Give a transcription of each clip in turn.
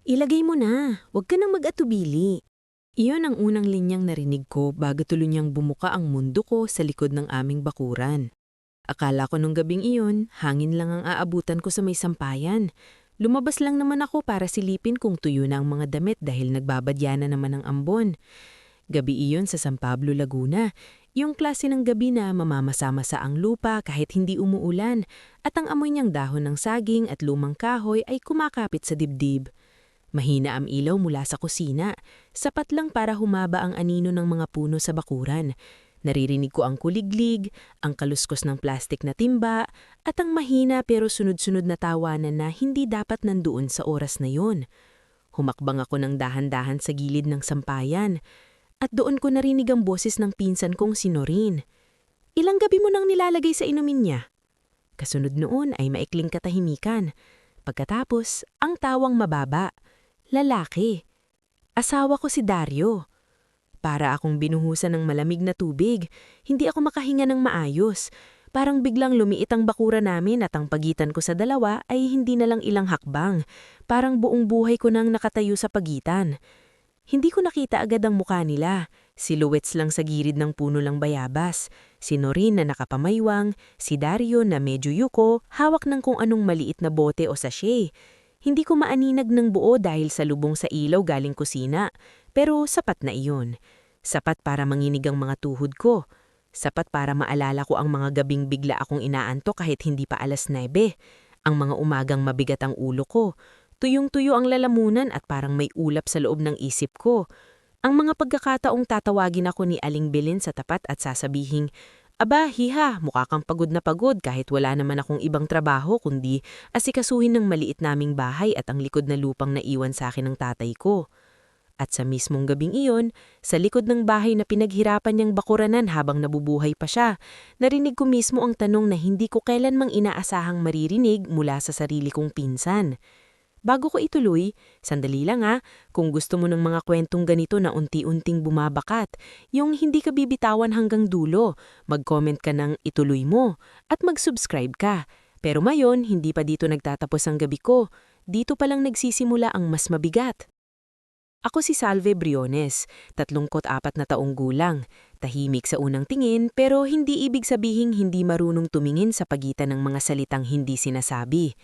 Ilagay mo na, huwag ka nang mag-atubili. Iyon ang unang linyang narinig ko bago tuluyang bumuka ang mundo ko sa likod ng aming bakuran. Akala ko nung gabing iyon, hangin lang ang aabutan ko sa may sampayan. Lumabas lang naman ako para silipin kung tuyo na ang mga damit dahil nagbabadya na naman ang ambon. Gabi iyon sa San Pablo, Laguna. Yung klase ng gabi na mamamasa-masa ang lupa kahit hindi umuulan at ang amoy niyang dahon ng saging at lumang kahoy ay kumakapit sa dibdib. Mahina ang ilaw mula sa kusina, sapat lang para humaba ang anino ng mga puno sa bakuran. Naririnig ko ang kuliglig, ang kaluskos ng plastik na timba, at ang mahina pero sunod-sunod na tawanan na hindi dapat nandoon sa oras na yon. Humakbang ako ng dahan-dahan sa gilid ng sampayan, at doon ko narinig ang boses ng pinsan kong si Noreen. "Ilang gabi mo nang nilalagay sa inumin niya?" Kasunod noon ay maikling katahimikan. Pagkatapos, ang tawang mababa. Lalaki. Asawa ko si Dario. Para akong binuhusan ng malamig na tubig, hindi ako makahinga ng maayos. Parang biglang lumiit ang bakura namin at ang pagitan ko sa dalawa ay hindi na lang ilang hakbang. Parang buong buhay ko nang nakatayo sa pagitan. Hindi ko nakita agad ang mukha nila. Silhouettes lang sa girid ng puno lang bayabas. Si Noreen na nakapamaywang, si Dario na medyo yuko, hawak ng kung anong maliit na bote o sachet. Hindi ko maaninag ng buo dahil sa lubong sa ilaw galing kusina, pero sapat na iyon. Sapat para manginig ang mga tuhod ko. Sapat para maalala ko ang mga gabing bigla akong inaantok kahit hindi pa 9:00. Ang mga umagang mabigat ang ulo ko. Tuyong-tuyo ang lalamunan at parang may ulap sa loob ng isip ko. Ang mga pagkakataong tatawagin ako ni Aling Belen sa tapat at sasabihing, "Aba, hiha, mukha kang pagod na pagod kahit wala naman akong ibang trabaho kundi asikasuhin ng maliit naming bahay at ang likod na lupang naiwan sa akin ng tatay ko." At sa mismong gabing iyon, sa likod ng bahay na pinaghirapan niyang bakuranan habang nabubuhay pa siya, narinig ko mismo ang tanong na hindi ko kailanmang inaasahang maririnig mula sa sarili kong pinsan. Bago ko ituloy, sandali lang kung gusto mo ng mga kwentong ganito na unti-unting bumabakat, yung hindi ka bibitawan hanggang dulo, mag-comment ka ng ituloy mo, at mag-subscribe ka. Pero ngayon, hindi pa dito nagtatapos ang gabi ko, dito palang nagsisimula ang mas mabigat. Ako si Salve Briones, 34 na taong gulang, tahimik sa unang tingin pero hindi ibig sabihing hindi marunong tumingin sa pagitan ng mga salitang hindi sinasabi.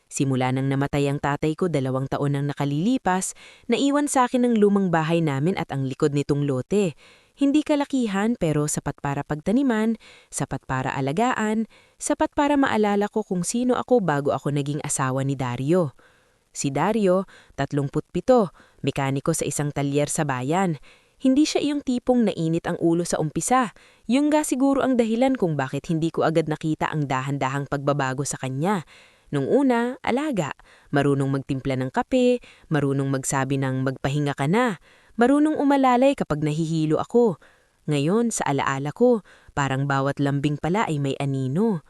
Simula nang namatay ang tatay ko 2 taon nang nakalilipas, naiwan sa akin ang lumang bahay namin at ang likod nitong lote. Hindi kalakihan pero sapat para pagtaniman, sapat para alagaan, sapat para maalala ko kung sino ako bago ako naging asawa ni Dario. Si Dario, 37, mekaniko sa isang talyer sa bayan. Hindi siya iyong tipong nainit ang ulo sa umpisa. Yung siguro ang dahilan kung bakit hindi ko agad nakita ang dahan-dahang pagbabago sa kanya. Nung una, alaga, marunong magtimpla ng kape, marunong magsabi ng magpahinga ka na, marunong umalalay kapag nahihilo ako. Ngayon, sa alaala ko, parang bawat lambing pala ay may anino.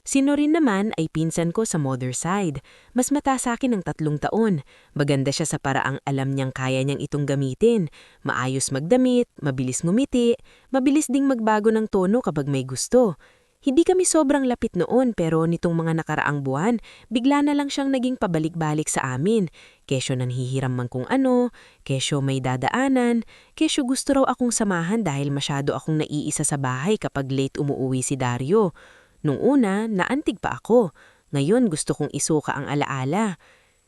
Si Noreen naman ay pinsan ko sa mother side. Mas mata sa akin ng 3 taon. Maganda siya sa paraang alam niyang kaya niyang itong gamitin. Maayos magdamit, mabilis ngumiti, mabilis ding magbago ng tono kapag may gusto. Hindi kami sobrang lapit noon pero nitong mga nakaraang buwan, bigla na lang siyang naging pabalik-balik sa amin. Kesyo nanhihiram man kung ano, kesyo may dadaanan, kesyo gusto raw akong samahan dahil masyado akong naiisa sa bahay kapag late umuuwi si Dario. Nung una, naantig pa ako. Ngayon gusto kong isuka ang alaala.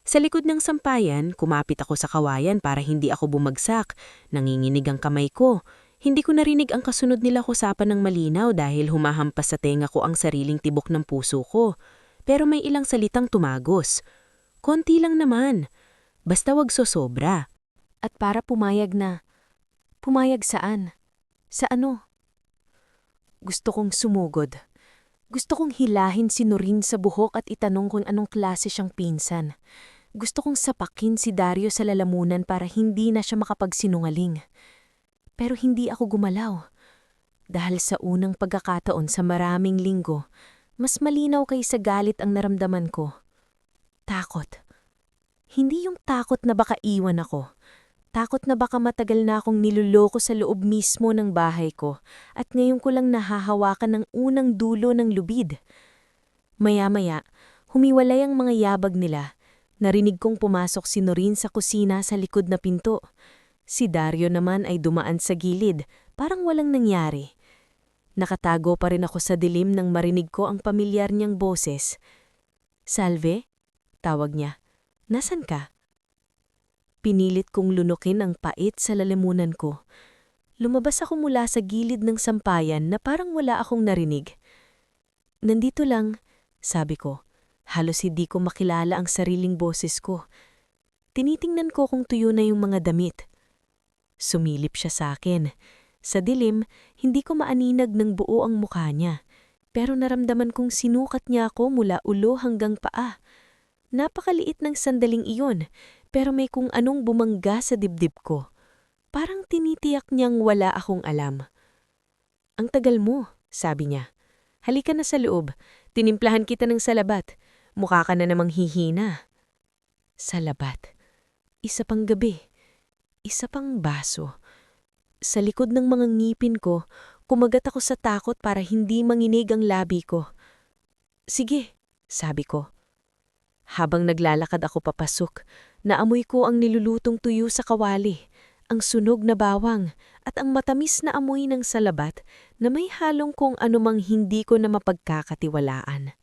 Sa likod ng sampayan, kumapit ako sa kawayan para hindi ako bumagsak. Nanginginig ang kamay ko. Hindi ko narinig ang kasunod nila usapan ng malinaw dahil humahampas sa tenga ko ang sariling tibok ng puso ko. Pero may ilang salitang tumagos. Konti lang naman. Basta wag sosobra. At para pumayag na. Pumayag saan? Sa ano? Gusto kong sumugod. Gusto kong hilahin si Noreen sa buhok at itanong kung anong klase siyang pinsan. Gusto kong sapakin si Dario sa lalamunan para hindi na siya makapagsinungaling. Pero hindi ako gumalaw. Dahil sa unang pagkakataon sa maraming linggo, mas malinaw kaysa galit ang naramdaman ko. Takot. Hindi yung takot na baka iwan ako. Takot na baka matagal na akong niluloko sa loob mismo ng bahay ko at ngayon ko lang nahahawakan ng unang dulo ng lubid. Maya-maya, humiwalay ang mga yabag nila. Narinig kong pumasok si Noreen sa kusina sa likod na pinto. Si Dario naman ay dumaan sa gilid, parang walang nangyari. Nakatago pa rin ako sa dilim nang marinig ko ang pamilyar niyang boses. "Salve?" tawag niya. "Nasaan ka?" Pinilit kong lunukin ang pait sa lalamunan ko. Lumabas ako mula sa gilid ng sampayan na parang wala akong narinig. "Nandito lang," sabi ko. Halos hindi ko makilala ang sariling boses ko. Tinitingnan ko kung tuyo na yung mga damit. Sumilip siya sa akin. Sa dilim, hindi ko maaninag ng buo ang mukha niya. Pero naramdaman kong sinukat niya ako mula ulo hanggang paa. Napakaliit ng sandaling iyon, pero may kung anong bumangga sa dibdib ko. Parang tinitiyak niyang wala akong alam. "Ang tagal mo," sabi niya. "Halika na sa loob. Tinimplahan kita ng salabat. Mukha ka na namang hihina." Salabat. Isa pang gabi. Isa pang baso. Sa likod ng mga ngipin ko, kumagat ako sa takot para hindi manginig ang labi ko. "Sige," sabi ko. Habang naglalakad ako papasok, naamoy ko ang nilulutong tuyo sa kawali, ang sunog na bawang, at ang matamis na amoy ng salabat na may halong kung anumang hindi ko na mapagkakatiwalaan.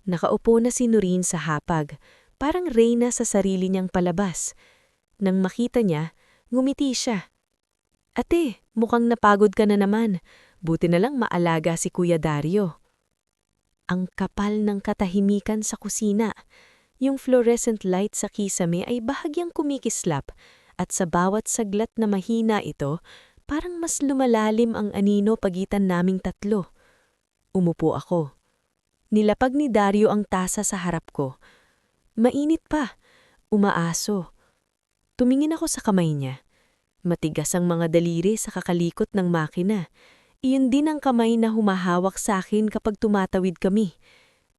Nakaupo na si Noreen sa hapag, parang reyna sa sarili niyang palabas. Nang makita niya, ngumiti siya. "Ate, mukhang napagod ka na naman. Buti na lang maalaga si Kuya Dario." Ang kapal ng katahimikan sa kusina. Yung fluorescent light sa kisame ay bahagyang kumikislap at sa bawat saglat na mahina ito, parang mas lumalalim ang anino pagitan naming tatlo. Umupo ako. Nilapag ni Dario ang tasa sa harap ko. Mainit pa. Umaaso. Tumingin ako sa kamay niya. Matigas ang mga daliri sa kakalikot ng makina. Iyon din ang kamay na humahawak sa akin kapag tumatawid kami.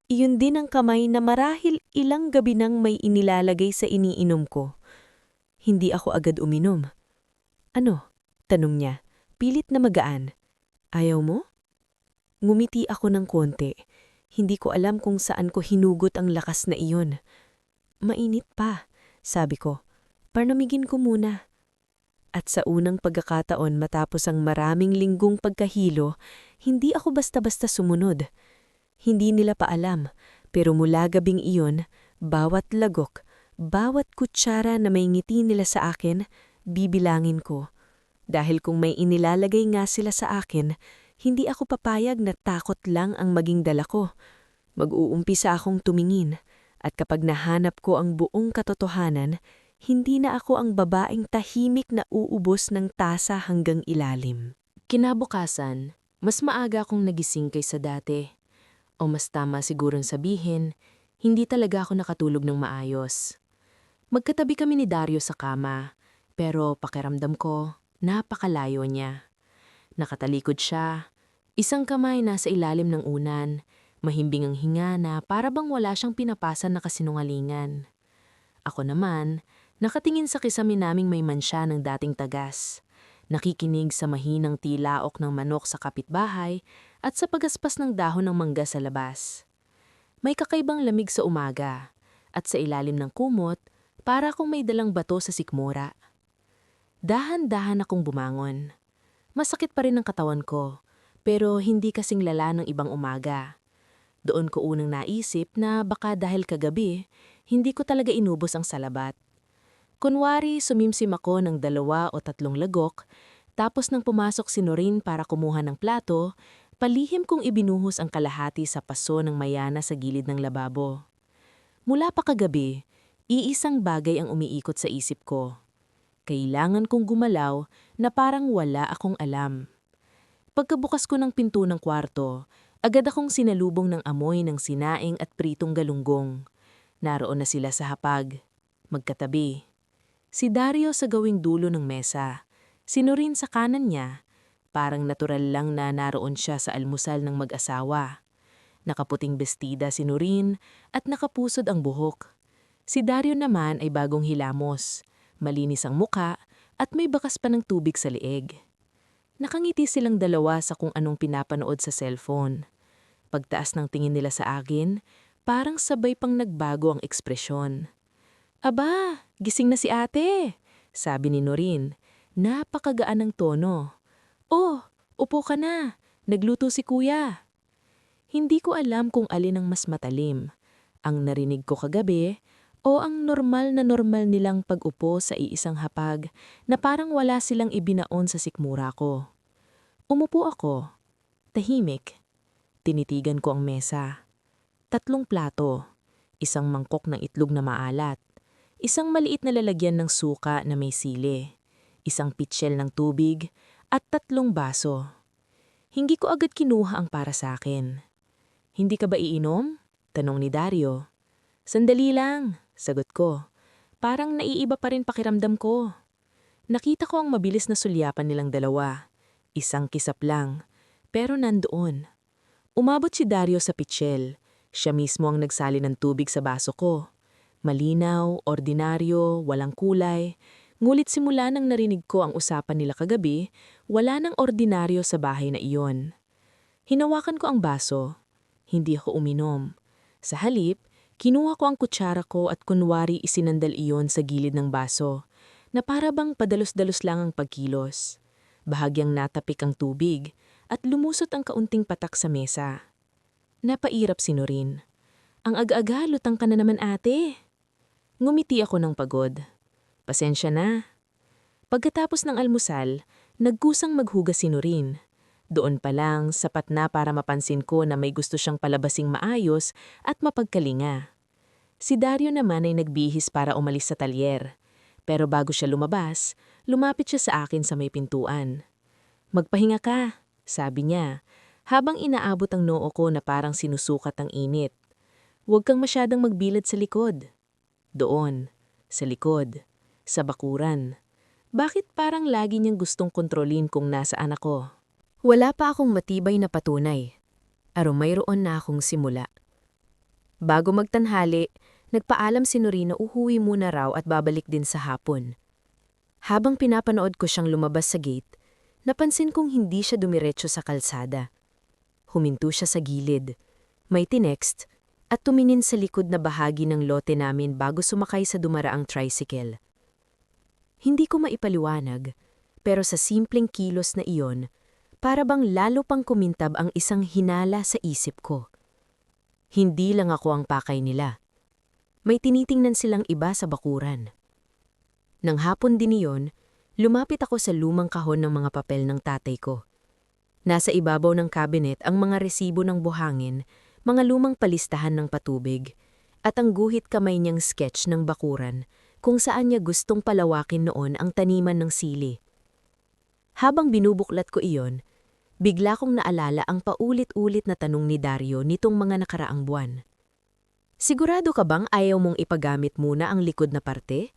Iyon din ang kamay na marahil ilang gabi nang may inilalagay sa iniinom ko. Hindi ako agad uminom. "Ano?" tanong niya. Pilit na magaan. "Ayaw mo?" Ngumiti ako ng konti. Hindi ko alam kung saan ko hinugot ang lakas na iyon. "Mainit pa," sabi ko. "Parnamigin ko muna." At sa unang pagkakataon matapos ang maraming linggong pagkahilo, hindi ako basta-basta sumunod. Hindi nila pa alam, pero mula gabing iyon, bawat lagok, bawat kutsara na may ngiti nila sa akin, bibilangin ko. Dahil kung may inilalagay nga sila sa akin, hindi ako papayag na takot lang ang maging dala ko. Mag-uumpisa akong tumingin, at kapag nahanap ko ang buong katotohanan, hindi na ako ang babaeng tahimik na uubos ng tasa hanggang ilalim. Kinabukasan, mas maaga akong nagising kaysa dati. O mas tama sigurong sabihin, hindi talaga ako nakatulog ng maayos. Magkatabi kami ni Dario sa kama, pero pakiramdam ko, napakalayo niya. Nakatalikod siya, isang kamay nasa ilalim ng unan, mahimbing ang hinga na para bang wala siyang pinapasan na kasinungalingan. Ako naman, nakatingin sa kisame naming may mansya ng dating tagas, nakikinig sa mahinang tilaok ng manok sa kapitbahay at sa pagaspas ng dahon ng mangga sa labas. May kakaibang lamig sa umaga, at sa ilalim ng kumot, para akong may dalang bato sa sikmura. Dahan-dahan akong bumangon. Masakit pa rin ang katawan ko, pero hindi kasing lala ng ibang umaga. Doon ko unang naisip na baka dahil kagabi, hindi ko talaga inubos ang salabat. Kunwari, sumimsim ako ng 2 o 3 lagok, tapos nang pumasok si Noreen para kumuha ng plato, palihim kong ibinuhos ang kalahati sa paso ng mayana sa gilid ng lababo. Mula pa kagabi, iisang bagay ang umiikot sa isip ko. Kailangan kong gumalaw na parang wala akong alam. Pagkabukas ko ng pinto ng kwarto, agad akong sinalubong ng amoy ng sinaing at pritong galunggong. Naroon na sila sa hapag, magkatabi. Si Dario sa gawing dulo ng mesa, si Noreen sa kanan niya. Parang natural lang na naroon siya sa almusal ng mag-asawa. Nakaputing bestida si Noreen at nakapusod ang buhok. Si Dario naman ay bagong hilamos, malinis ang muka at may bakas pa ng tubig sa leeg. Nakangiti silang dalawa sa kung anong pinapanood sa cellphone. Pagtaas ng tingin nila sa akin, parang sabay pang nagbago ang ekspresyon. Aba, gising na si ate, sabi ni Norin. Napakagaan ng tono. Oh, upo ka na. Nagluto si kuya. Hindi ko alam kung alin ang mas matalim. Ang narinig ko kagabi o ang normal nilang pag-upo sa iisang hapag na parang wala silang ibinaon sa sikmura ko. Umupo ako. Tahimik. Tinitigan ko ang mesa. 3 plato. Isang mangkok ng itlog na maalat. Isang maliit na lalagyan ng suka na may sili. Isang pitsyel ng tubig at 3 baso. Hindi ko agad kinuha ang para sa akin. Hindi ka ba iinom? Tanong ni Dario. Sandali lang, sagot ko. Parang naiiba pa rin pakiramdam ko. Nakita ko ang mabilis na sulyapan nilang dalawa. Isang kisap lang, pero nandoon. Umabot si Dario sa pitsyel. Siya mismo ang nagsali ng tubig sa baso ko. Malinaw, ordinaryo, walang kulay. Ngulit simula nang narinig ko ang usapan nila kagabi, wala nang ordinaryo sa bahay na iyon. Hinawakan ko ang baso. Hindi ako uminom. Sa halip, kinuha ko ang kutsara ko at kunwari isinandal iyon sa gilid ng baso, na para bang padalos-dalos lang ang pagkilos. Bahagyang natapik ang tubig at lumusot ang kaunting patak sa mesa. Napairap si Norin. Ang aga-aga, lutang ka na naman ate. Ngumiti ako ng pagod. Pasensya na. Pagkatapos ng almusal, nagkusang maghugas si Norin. Doon pa lang, sapat na para mapansin ko na may gusto siyang palabasing maayos at mapagkalinga. Si Dario naman ay nagbihis para umalis sa talyer. Pero bago siya lumabas, lumapit siya sa akin sa may pintuan. Magpahinga ka, sabi niya, habang inaabot ang noo ko na parang sinusukat ang init. Huwag kang masyadang magbilad sa likod. Doon, sa likod, sa bakuran. Bakit parang lagi niyang gustong kontrolin kung nasaan ako? Wala pa akong matibay na patunay. Aro mayroon na akong simula. Bago magtanhali, nagpaalam si Norin na uhuwi muna raw at babalik din sa hapon. Habang pinapanood ko siyang lumabas sa gate, napansin kong hindi siya dumiretso sa kalsada. Huminto siya sa gilid, may tinext, at tumingin sa likod na bahagi ng lote namin bago sumakay sa dumaraang tricycle. Hindi ko maipaliwanag, pero sa simpleng kilos na iyon, para bang lalo pang kumintab ang isang hinala sa isip ko. Hindi lang ako ang pakay nila. May tinitingnan silang iba sa bakuran. Nang hapon din iyon, lumapit ako sa lumang kahon ng mga papel ng tatay ko. Nasa ibabaw ng cabinet ang mga resibo ng buhangin, mga lumang palistahan ng patubig, at ang guhit kamay niyang sketch ng bakuran kung saan niya gustong palawakin noon ang taniman ng sili. Habang binubuklat ko iyon, bigla kong naalala ang paulit-ulit na tanong ni Dario nitong mga nakaraang buwan. Sigurado ka bang ayaw mong ipagamit muna ang likod na parte?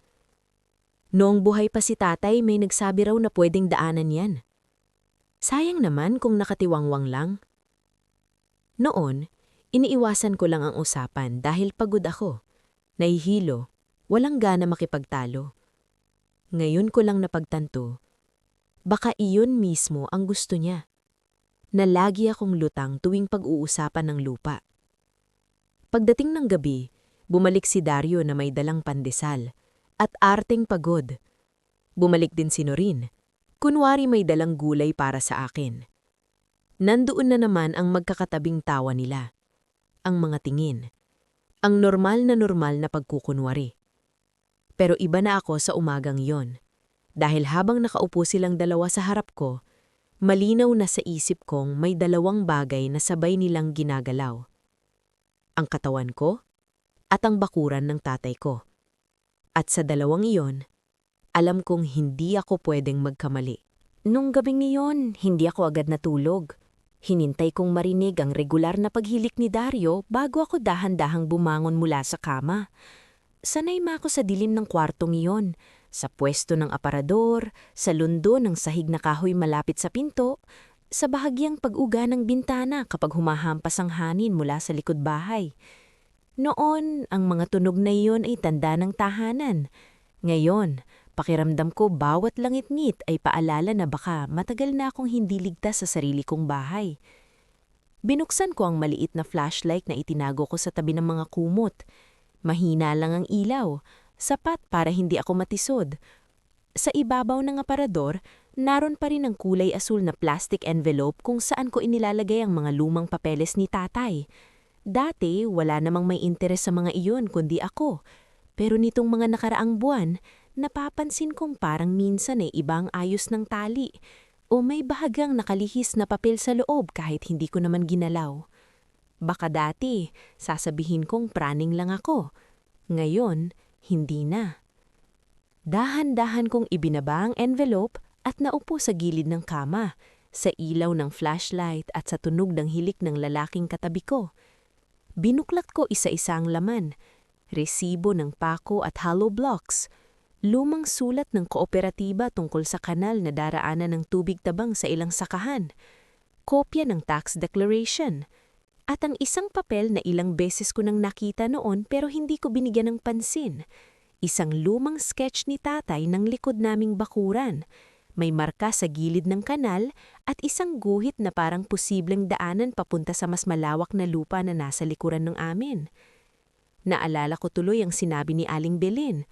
Noong buhay pa si tatay may nagsabi raw na pwedeng daanan yan. Sayang naman kung nakatiwangwang lang. Noon, iniiwasan ko lang ang usapan dahil pagod ako. Nahihilo, walang gana makipagtalo. Ngayon ko lang napagtanto, baka iyon mismo ang gusto niya. Na lagi akong lutang tuwing pag-uusapan ng lupa. Pagdating ng gabi, bumalik si Dario na may dalang pandesal at arteng pagod. Bumalik din si Norin, kunwari may dalang gulay para sa akin. Nandoon na naman ang magkakatabing tawa nila, ang mga tingin, ang normal na pagkukunwari. Pero iba na ako sa umagang yon, dahil habang nakaupo silang dalawa sa harap ko, malinaw na sa isip kong may 2 bagay na sabay nilang ginagalaw. Ang katawan ko at ang bakuran ng tatay ko. At sa 2 iyon, alam kong hindi ako pwedeng magkamali. Nung gabing iyon, hindi ako agad natulog. Hinintay kong marinig ang regular na paghilik ni Dario bago ako dahan-dahang bumangon mula sa kama. Sanay ma ako sa dilim ng kwartong iyon, sa pwesto ng aparador, sa lundo ng sahig na kahoy malapit sa pinto, sa bahagyang pag-uga ng bintana kapag humahampas ang hangin mula sa likod bahay. Noon, ang mga tunog na iyon ay tanda ng tahanan. Ngayon, pakiramdam ko bawat langit-ngit ay paalala na baka matagal na akong hindi ligtas sa sarili kong bahay. Binuksan ko ang maliit na flashlight na itinago ko sa tabi ng mga kumot. Mahina lang ang ilaw, sapat para hindi ako matisod. Sa ibabaw ng aparador, naroon pa rin ang kulay asul na plastic envelope kung saan ko inilalagay ang mga lumang papeles ni tatay. Dati, wala namang may interes sa mga iyon kundi ako. Pero nitong mga nakaraang buwan, napapansin kong parang minsan ibang ayos ng tali o may bahagang nakalihis na papel sa loob kahit hindi ko naman ginalaw. Baka dati, sasabihin kong praning lang ako. Ngayon, hindi na. Dahan-dahan kong ibinaba ang envelope at naupo sa gilid ng kama, sa ilaw ng flashlight at sa tunog ng hilik ng lalaking katabi ko. Binuklat ko isa-isa ang laman, resibo ng pako at hollow blocks, lumang sulat ng kooperatiba tungkol sa kanal na daraanan ng tubig tabang sa ilang sakahan, kopya ng tax declaration, at ang isang papel na ilang beses ko nang nakita noon pero hindi ko binigyan ng pansin. Isang lumang sketch ni tatay ng likod naming bakuran. May marka sa gilid ng kanal at isang guhit na parang posibleng daanan papunta sa mas malawak na lupa na nasa likuran ng amin. Naalala ko tuloy ang sinabi ni Aling Belen.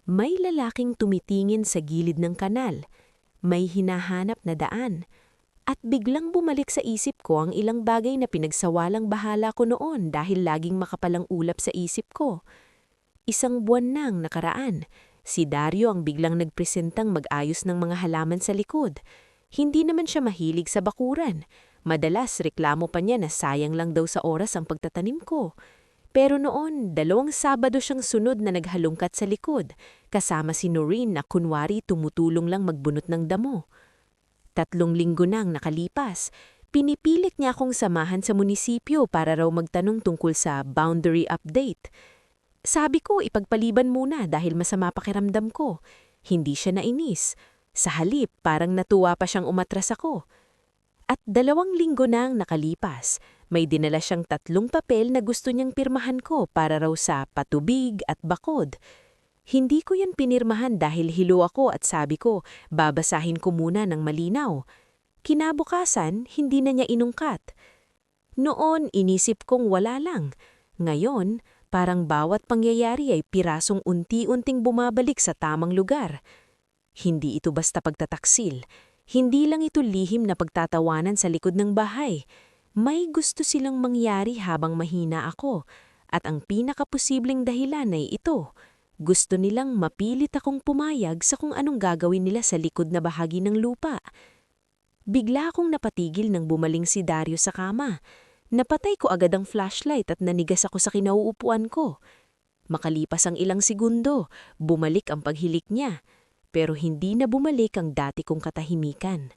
May lalaking tumitingin sa gilid ng kanal. May hinahanap na daan. At biglang bumalik sa isip ko ang ilang bagay na pinagsawalang bahala ko noon dahil laging makapalang ulap sa isip ko. Isang buwan nang nakaraan, si Dario ang biglang nagpresentang mag-ayos ng mga halaman sa likod. Hindi naman siya mahilig sa bakuran. Madalas reklamo pa niya na sayang lang daw sa oras ang pagtatanim ko. Pero noon, 2 Sabado siyang sunod na naghalungkat sa likod, kasama si Noreen na kunwari tumutulong lang magbunot ng damo. 3 linggo nang nakalipas, pinipilit niya akong samahan sa munisipyo para raw magtanong tungkol sa boundary update. Sabi ko ipagpaliban muna dahil masama pakiramdam ko. Hindi siya nainis. Sa halip, parang natuwa pa siyang umatras ako. At 2 linggo nang nakalipas, may dinala siyang 3 papel na gusto niyang pirmahan ko para raw sa patubig at bakod. Hindi ko yan pinirmahan dahil hilo ako at sabi ko, babasahin ko muna ng malinaw. Kinabukasan, hindi na niya inungkat. Noon, inisip kong wala lang. Ngayon, parang bawat pangyayari ay pirasong unti-unting bumabalik sa tamang lugar. Hindi ito basta pagtataksil. Hindi lang ito lihim na pagtatawanan sa likod ng bahay. May gusto silang mangyari habang mahina ako. At ang pinakaposibleng dahilan ay ito. Gusto nilang mapilit akong pumayag sa kung anong gagawin nila sa likod na bahagi ng lupa. Bigla akong napatigil nang bumaling si Dario sa kama. Napatay ko agad ang flashlight at nanigas ako sa kinauupuan ko. Makalipas ang ilang segundo, bumalik ang paghilik niya. Pero hindi na bumalik ang dati kong katahimikan.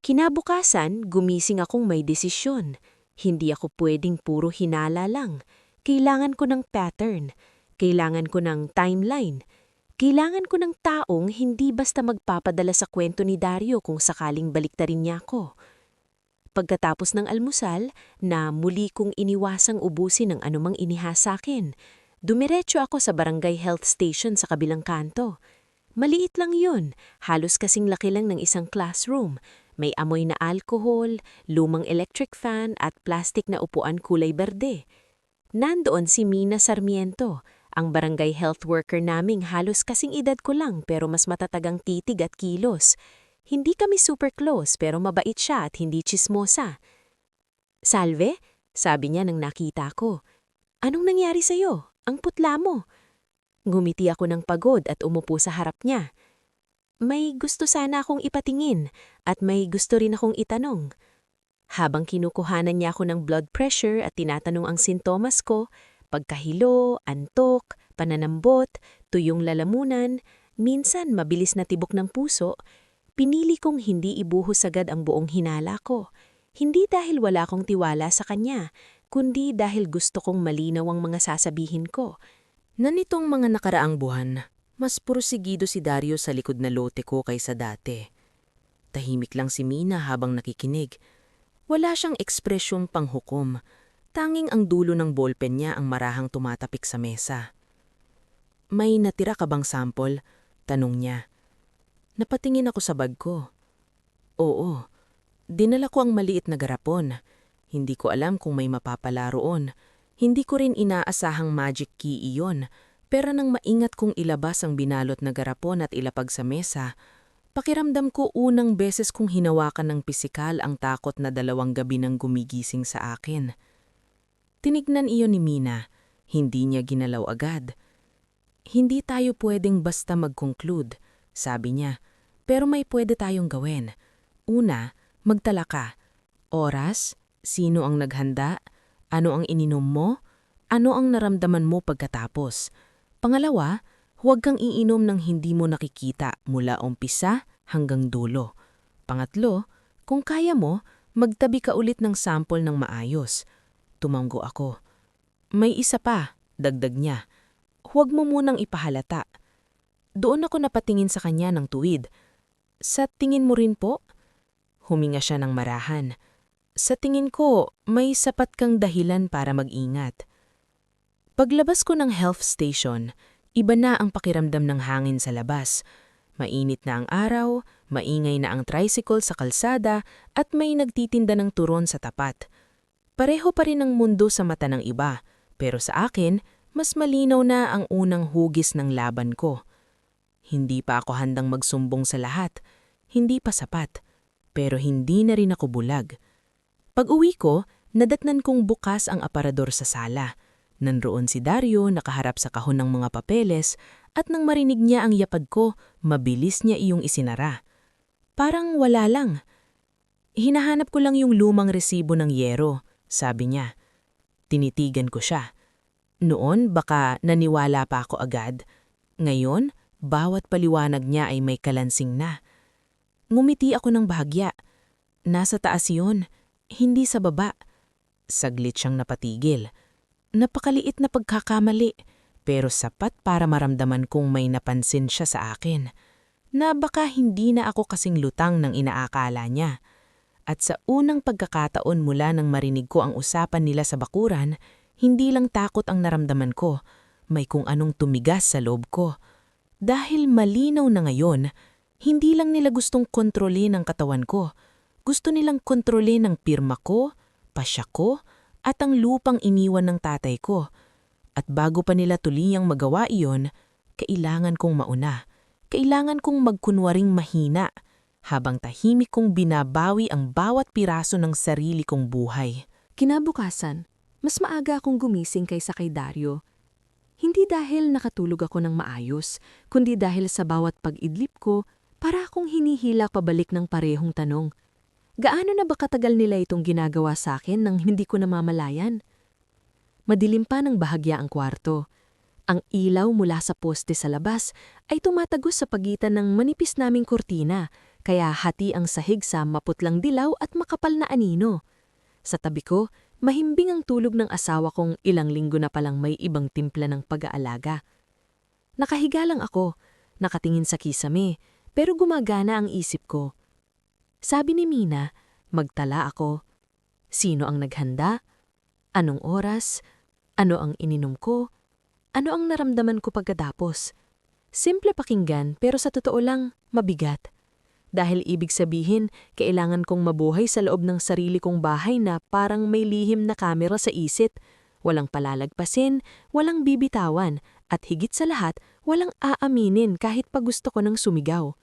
Kinabukasan, gumising akong may desisyon. Hindi ako pwedeng puro hinala lang. Kailangan ko ng pattern. Kailangan ko ng timeline. Kailangan ko ng taong hindi basta magpapadala sa kwento ni Dario kung sakaling baliktarin niya ako. Pagkatapos ng almusal, na muli kong iniwasang ubusin ang anumang inihasa akin, dumiretso ako sa barangay health station sa kabilang kanto. Maliit lang yun, halos kasing laki lang ng isang classroom. May amoy na alcohol, lumang electric fan at plastic na upuan kulay berde. Nandoon si Mina Sarmiento, ang barangay health worker naming halos kasing edad ko lang pero mas matatagang titig at kilos. Hindi kami super close pero mabait siya at hindi tsismosa. "Salve?" sabi niya nang nakita ko. "Anong nangyari sa'yo? Ang putla mo." Ngumiti ako ng pagod at umupo sa harap niya. "May gusto sana akong ipatingin at may gusto rin akong itanong." Habang kinukuhanan niya ako ng blood pressure at tinatanong ang sintomas ko, pagkahilo, antok, pananambot, tuyong lalamunan, minsan mabilis na tibok ng puso, pinili kong hindi ibuhos agad ang buong hinala ko. Hindi dahil wala akong tiwala sa kanya, kundi dahil gusto kong malinaw ang mga sasabihin ko. Na nitong mga nakaraang buwan, mas pursigido si Dario sa likod na lote ko kaysa dati. Tahimik lang si Mina habang nakikinig. Wala siyang ekspresyong panghukom. Tanging ang dulo ng ballpen niya ang marahang tumatapik sa mesa. "May natira ka bang sample?" tanong niya. Napatingin ako sa bag ko. Oo, dinala ko ang maliit na garapon. Hindi ko alam kung may mapapala roon. Hindi ko rin inaasahang magic key iyon. Pero nang maingat kong ilabas ang binalot na garapon at ilapag sa mesa, pakiramdam ko unang beses kong hinawakan ng pisikal ang takot na 2 gabi nang gumigising sa akin. Tinignan iyon ni Mina, hindi niya ginalaw agad. Hindi tayo pwedeng basta mag-conclude, sabi niya, pero may pwede tayong gawin. Una, magtala ka. Oras, sino ang naghanda, ano ang ininom mo, ano ang naramdaman mo pagkatapos. Pangalawa, huwag kang iinom ng hindi mo nakikita mula umpisa hanggang dulo. Pangatlo, kung kaya mo, magtabi ka ulit ng sample ng maayos. Tumanggo ako. May isa pa, dagdag niya. Huwag mo munang ipahalata. Doon ako napatingin sa kanya ng tuwid. Sa tingin mo rin po? Huminga siya ng marahan. Sa tingin ko, may sapat kang dahilan para mag-ingat. Paglabas ko ng health station, iba na ang pakiramdam ng hangin sa labas. Mainit na ang araw, maingay na ang tricycle sa kalsada at may nagtitinda ng turon sa tapat. Pareho pa rin ang mundo sa mata ng iba, pero sa akin, mas malinaw na ang unang hugis ng laban ko. Hindi pa ako handang magsumbong sa lahat, hindi pa sapat, pero hindi na rin ako bulag. Pag-uwi ko, nadatnan kong bukas ang aparador sa sala. Nanroon si Dario nakaharap sa kahon ng mga papeles at nang marinig niya ang yapad ko, mabilis niya iyong isinara. Parang wala lang. Hinahanap ko lang yung lumang resibo ng yero, sabi niya. Tinitigan ko siya. Noon baka naniwala pa ako agad. Ngayon, bawat paliwanag niya ay may kalansing na. Ngumiti ako ng bahagya. Nasa taas yun, hindi sa baba. Saglit siyang napatigil. Napakaliit na pagkakamali, pero sapat para maramdaman kong may napansin siya sa akin. Na baka hindi na ako kasing lutang ng inaakala niya. At sa unang pagkakataon mula nang marinig ko ang usapan nila sa bakuran, hindi lang takot ang naramdaman ko, may kung anong tumigas sa loob ko. Dahil malinaw na ngayon, hindi lang nila gustong kontrolin ang katawan ko. Gusto nilang kontrolin ang pirma ko, pasya ko, at ang lupang iniwan ng tatay ko. At bago pa nila tuliyang magawa iyon, kailangan kong mauna. Kailangan kong magkunwaring mahina, habang tahimik kong binabawi ang bawat piraso ng sarili kong buhay. Kinabukasan, mas maaga akong gumising kaysa kay Dario. Hindi dahil nakatulog ako ng maayos, kundi dahil sa bawat pag-idlip ko, para akong hinihila pabalik ng parehong tanong. Gaano na ba katagal nila itong ginagawa sa akin nang hindi ko namamalayan? Madilim pa ng bahagya ang kwarto. Ang ilaw mula sa poste sa labas ay tumatagos sa pagitan ng manipis naming kurtina, kaya hati ang sahig sa maputlang dilaw at makapal na anino. Sa tabi ko, mahimbing ang tulog ng asawa kong ilang linggo na palang may ibang timpla ng pag-aalaga. Nakahiga lang ako, nakatingin sa kisame, pero gumagana ang isip ko. Sabi ni Mina, magtala ako. Sino ang naghanda? Anong oras? Ano ang ininom ko? Ano ang naramdaman ko pagkatapos? Simple pakinggan pero sa totoo lang, mabigat. Dahil ibig sabihin, kailangan kong mabuhay sa loob ng sarili kong bahay na parang may lihim na kamera sa isip. Walang palalagpasin, walang bibitawan, at higit sa lahat, walang aaminin kahit pa gusto ko ng sumigaw.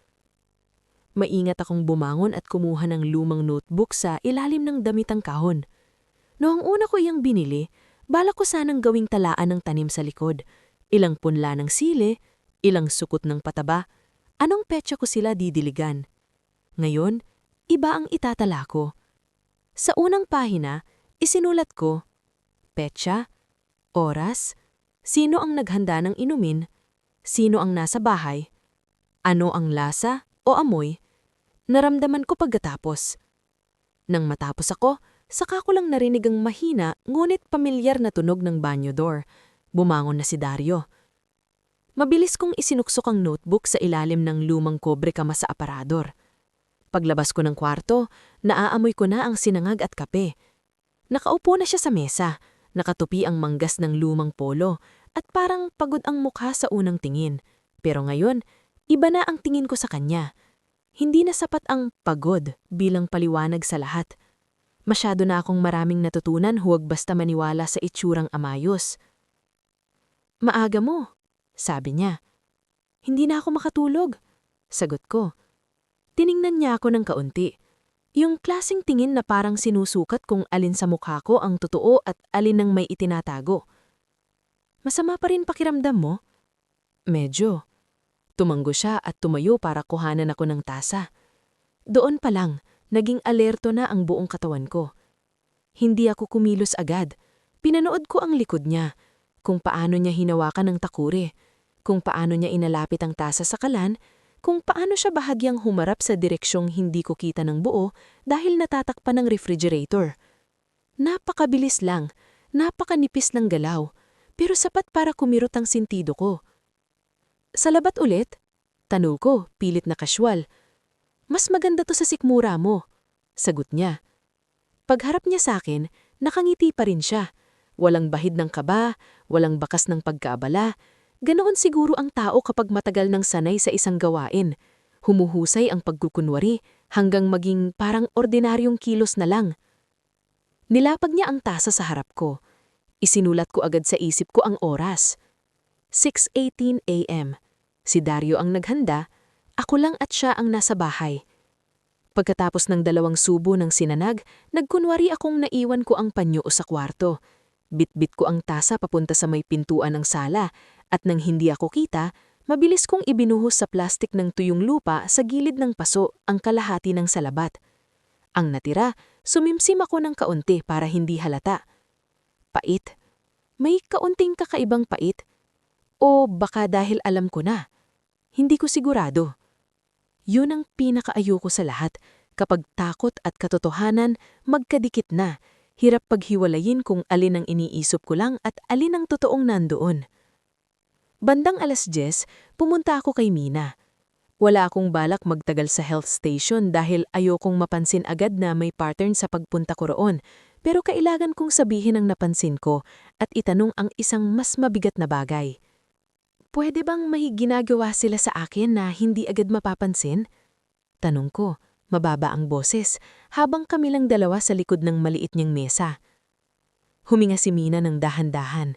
Maingat akong bumangon at kumuha ng lumang notebook sa ilalim ng damitang kahon. Noong una ko iyang binili, balak ko sanang gawing talaan ng tanim sa likod. Ilang punla ng sili, ilang sukot ng pataba. Anong petsa ko sila didiligan? Ngayon, iba ang itatala ko. Sa unang pahina, isinulat ko, petsa, oras, sino ang naghanda ng inumin, sino ang nasa bahay, ano ang lasa o amoy, naramdaman ko pagkatapos. Nang matapos ako, saka ko lang narinig ang mahina ngunit pamilyar na tunog ng banyo door. Bumangon na si Dario. Mabilis kong isinuksok ang notebook sa ilalim ng lumang kobre kama sa aparador. Paglabas ko ng kwarto, naaamoy ko na ang sinangag at kape. Nakaupo na siya sa mesa, nakatupi ang manggas ng lumang polo, at parang pagod ang mukha sa unang tingin. Pero ngayon, iba na ang tingin ko sa kanya. Hindi na sapat ang pagod bilang paliwanag sa lahat. Masyado na akong maraming natutunan, huwag basta maniwala sa itsurang amayos. Maaga mo, sabi niya. Hindi na ako makatulog, sagot ko. Tiningnan niya ako ng kaunti. Yung klaseng tingin na parang sinusukat kung alin sa mukha ko ang totoo at alin ang may itinatago. Masama pa rin pakiramdam mo? Medyo. Tumanggo siya at tumayo para kuhanan ako ng tasa. Doon pa lang, naging alerto na ang buong katawan ko. Hindi ako kumilos agad. Pinanood ko ang likod niya, kung paano niya hinawakan ang takure, kung paano niya inalapit ang tasa sa kalan, kung paano siya bahagyang humarap sa direksyong hindi ko kita ng buo dahil natatakpan ng refrigerator. Napakabilis lang, napakanipis ng galaw, pero sapat para kumirot ang sintido ko. Sa labat ulit? Tanong ko, pilit na kasywal. Mas maganda to sa sikmura mo, sagot niya. Pagharap niya sa akin, nakangiti pa rin siya. Walang bahid ng kaba, walang bakas ng pagkaabala. Ganoon siguro ang tao kapag matagal nang sanay sa isang gawain. Humuhusay ang pagkukunwari hanggang maging parang ordinaryong kilos na lang. Nilapag niya ang tasa sa harap ko. Isinulat ko agad sa isip ko ang oras. 6:18 a.m. Si Dario ang naghanda, ako lang at siya ang nasa bahay. Pagkatapos ng 2 subo ng sinanag, nagkunwari akong naiwan ko ang panyo sa kwarto. Bitbit ko ang tasa papunta sa may pintuan ng sala at nang hindi ako kita, mabilis kong ibinuhos sa plastik ng tuyong lupa sa gilid ng paso ang kalahati ng salabat. Ang natira, sumimsim ako ng kaunti para hindi halata. Pait. May kaunting kakaibang pait. O baka dahil alam ko na. Hindi ko sigurado. Yun ang pinakaayoko sa lahat, kapag takot at katotohanan magkadikit na. Hirap paghiwalayin kung alin ang iniisip ko lang at alin ang totoong nandoon. Bandang 10:00, pumunta ako kay Mina. Wala akong balak magtagal sa health station dahil ayokong mapansin agad na may pattern sa pagpunta ko roon, pero kailangan kong sabihin ang napansin ko at itanong ang isang mas mabigat na bagay. Pwede bang may ginagawa sila sa akin na hindi agad mapapansin? Tanong ko. Mababa ang boses, habang kami lang dalawa sa likod ng maliit niyang mesa. Huminga si Mina ng dahan-dahan.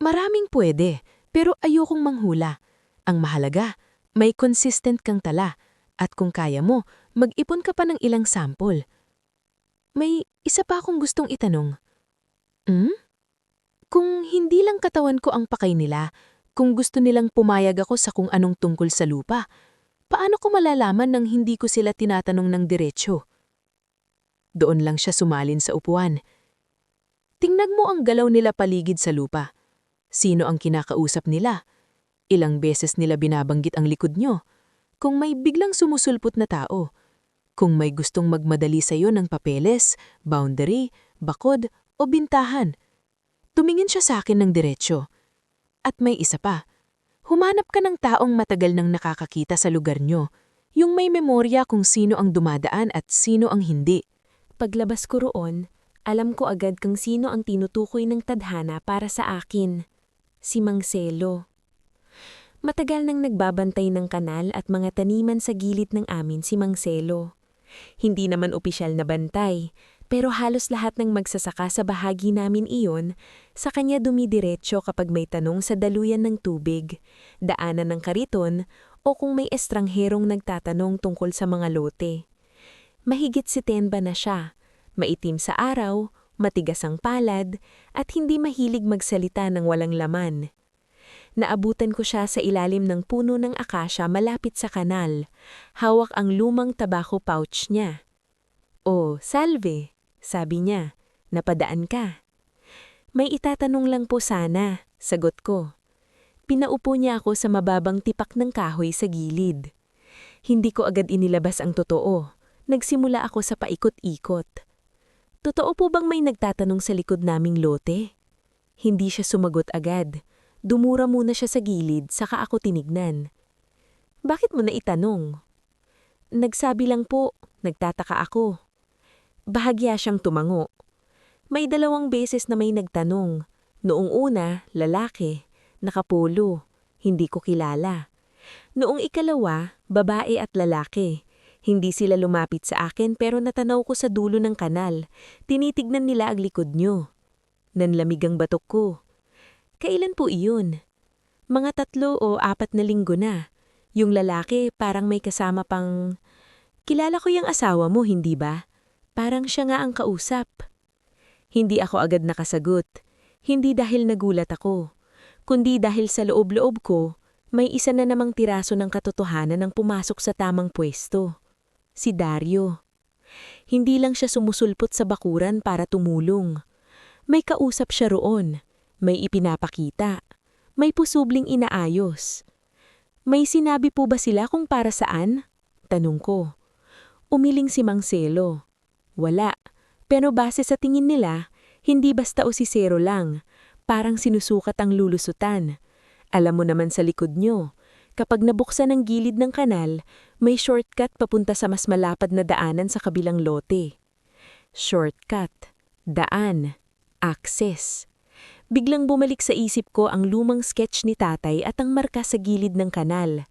Maraming pwede, pero ayokong manghula. Ang mahalaga, may consistent kang tala, at kung kaya mo, mag-ipon ka pa ng ilang sample. May isa pa akong gustong itanong. Kung hindi lang katawan ko ang pakay nila, kung gusto nilang pumayag ako sa kung anong tungkol sa lupa, paano ko malalaman nang hindi ko sila tinatanong ng diretsyo? Doon lang siya sumalin sa upuan. Tingnan mo ang galaw nila paligid sa lupa. Sino ang kinakausap nila? Ilang beses nila binabanggit ang likod nyo? Kung may biglang sumusulpot na tao? Kung may gustong magmadali sa iyo ng papeles, boundary, bakod o bintahan? Tumingin siya sa akin ng diretsyo. At may isa pa. Humanap ka ng taong matagal nang nakakakita sa lugar nyo, yung may memorya kung sino ang dumadaan at sino ang hindi. Paglabas ko roon, alam ko agad kung sino ang tinutukoy ng tadhana para sa akin. Si Mang Selo. Matagal nang nagbabantay ng kanal at mga taniman sa gilid ng amin si Mang Selo. Hindi naman opisyal na bantay, pero halos lahat ng magsasaka sa bahagi namin iyon, sa kanya dumidiretso kapag may tanong sa daluyan ng tubig, daanan ng kariton, o kung may estrangherong nagtatanong tungkol sa mga lote. Mahigit 70 na siya, maitim sa araw, matigas ang palad, at hindi mahilig magsalita ng walang laman. Naabutan ko siya sa ilalim ng puno ng akasya malapit sa kanal. Hawak ang lumang tabako pouch niya. "Oh, salve," sabi niya. "Napadaan ka." "May itatanong lang po sana," sagot ko. Pinaupo niya ako sa mababang tipak ng kahoy sa gilid. Hindi ko agad inilabas ang totoo. Nagsimula ako sa paikot-ikot. "Totoo po bang may nagtatanong sa likod naming lote?" Hindi siya sumagot agad. Dumura muna siya sa gilid, saka ako tinignan. "Bakit mo na itanong?" "Nagsabi lang po," nagtataka ako. Bahagya siyang tumango. "May 2 beses na may nagtanong. Noong una, lalaki, nakapolo, hindi ko kilala. Noong ikalawa, babae at lalaki. Hindi sila lumapit sa akin pero natanaw ko sa dulo ng kanal. Tinitignan nila ang likod nyo. Nanlamig ang batok ko. Kailan po iyon?" Mga 3 o 4 na linggo na. Yung lalaki parang may kasama pang, "Kilala ko yung asawa mo, hindi ba?" Parang siya nga ang kausap. Hindi ako agad nakasagot. Hindi dahil nagulat ako, kundi dahil sa loob-loob ko, may isa na namang tiraso ng katotohanan ang pumasok sa tamang pwesto. Si Dario. Hindi lang siya sumusulpot sa bakuran para tumulong. May kausap siya roon. May ipinapakita. May pusubling inaayos. May sinabi po ba sila kung para saan? Tanong ko. Umiling si Mang Selo. Wala. Pero base sa tingin nila, hindi basta usisero lang. Parang sinusukat ang lulusutan. Alam mo naman sa likod nyo, kapag nabuksan ang gilid ng kanal, may shortcut papunta sa mas malapad na daanan sa kabilang lote. Shortcut, daan, access. Biglang bumalik sa isip ko ang lumang sketch ni tatay at ang marka sa gilid ng kanal.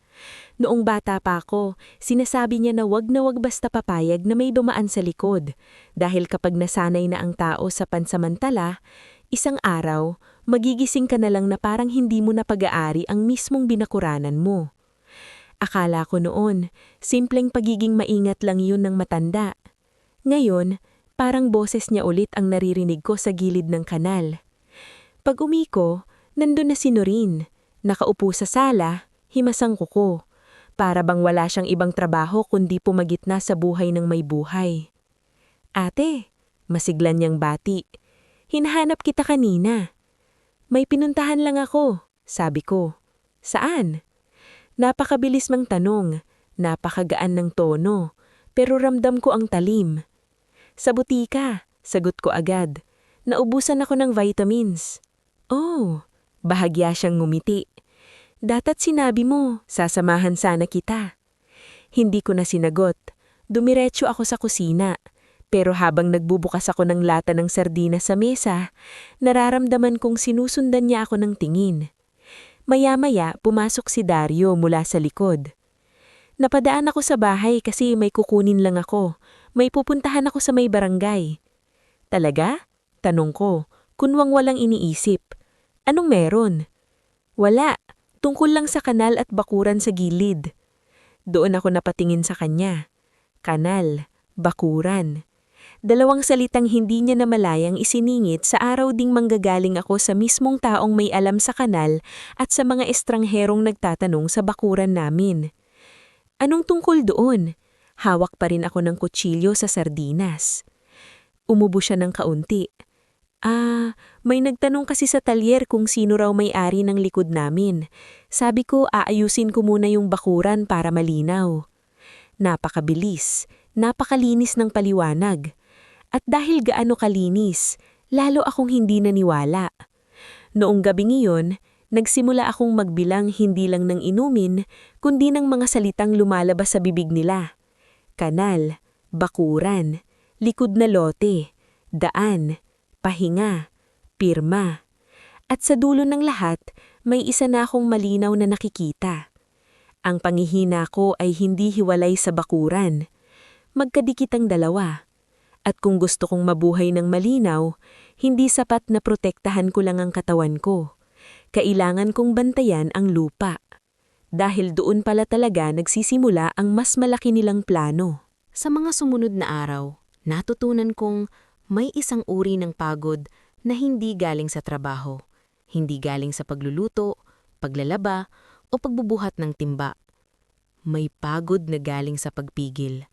Noong bata pa ako, sinasabi niya na wag basta papayag na may dumaan sa likod. Dahil kapag nasanay na ang tao sa pansamantala, isang araw, magigising ka na lang na parang hindi mo na pag-aari ang mismong binakuranan mo. Akala ko noon, simpleng pagiging maingat lang yun ng matanda. Ngayon, parang boses niya ulit ang naririnig ko sa gilid ng kanal. Pag umiko, nandun na si Noreen. Nakaupo sa sala, himasang kuko. Para bang wala siyang ibang trabaho kundi pumagitna sa buhay ng may buhay. Ate, masiglan niyang bati. Hinahanap kita kanina. May pinuntahan lang ako, sabi ko. Saan? Napakabilis mang tanong, napakagaan ng tono, pero ramdam ko ang talim. Sa butika, sagot ko agad. Naubusan ako ng vitamins. Oh, bahagya siyang ngumiti. Data't sinabi mo, sasamahan sana kita. Hindi ko na sinagot. Dumiretso ako sa kusina. Pero habang nagbubukas ako ng lata ng sardinas sa mesa, nararamdaman kong sinusundan niya ako ng tingin. Maya-maya, pumasok si Dario mula sa likod. Napadaan ako sa bahay kasi may kukunin lang ako. May pupuntahan ako sa may barangay. Talaga? Tanong ko, kunwang walang iniisip. Anong meron? Wala, tungkol lang sa kanal at bakuran sa gilid. Doon ako napatingin sa kanya. Kanal, bakuran. 2 salitang hindi niya namalayang isiningit sa araw ding manggagaling ako sa mismong taong may alam sa kanal at sa mga estrangherong nagtatanong sa bakuran namin. Anong tungkol doon? Hawak pa rin ako ng kutsilyo sa sardinas. Umubo siya ng kaunti. May nagtanong kasi sa talyer kung sino raw may-ari ng likod namin. Sabi ko aayusin ko muna yung bakuran para malinaw. Napakabilis, napakalinis ng paliwanag. At dahil gaano kalinis, lalo akong hindi naniwala. Noong gabing iyon, nagsimula akong magbilang hindi lang ng inumin, kundi ng mga salitang lumalabas sa bibig nila. Kanal, bakuran, likod na lote, daan, pahinga, pirma. At sa dulo ng lahat, may isa na akong malinaw na nakikita. Ang pangihina ko ay hindi hiwalay sa bakuran. Magkadikit ang dalawa. At kung gusto kong mabuhay ng malinaw, hindi sapat na protektahan ko lang ang katawan ko. Kailangan kong bantayan ang lupa. Dahil doon pala talaga nagsisimula ang mas malaki nilang plano. Sa mga sumunod na araw, natutunan kong may isang uri ng pagod na hindi galing sa trabaho, hindi galing sa pagluluto, paglalaba, o pagbubuhat ng timba. May pagod na galing sa pagpigil.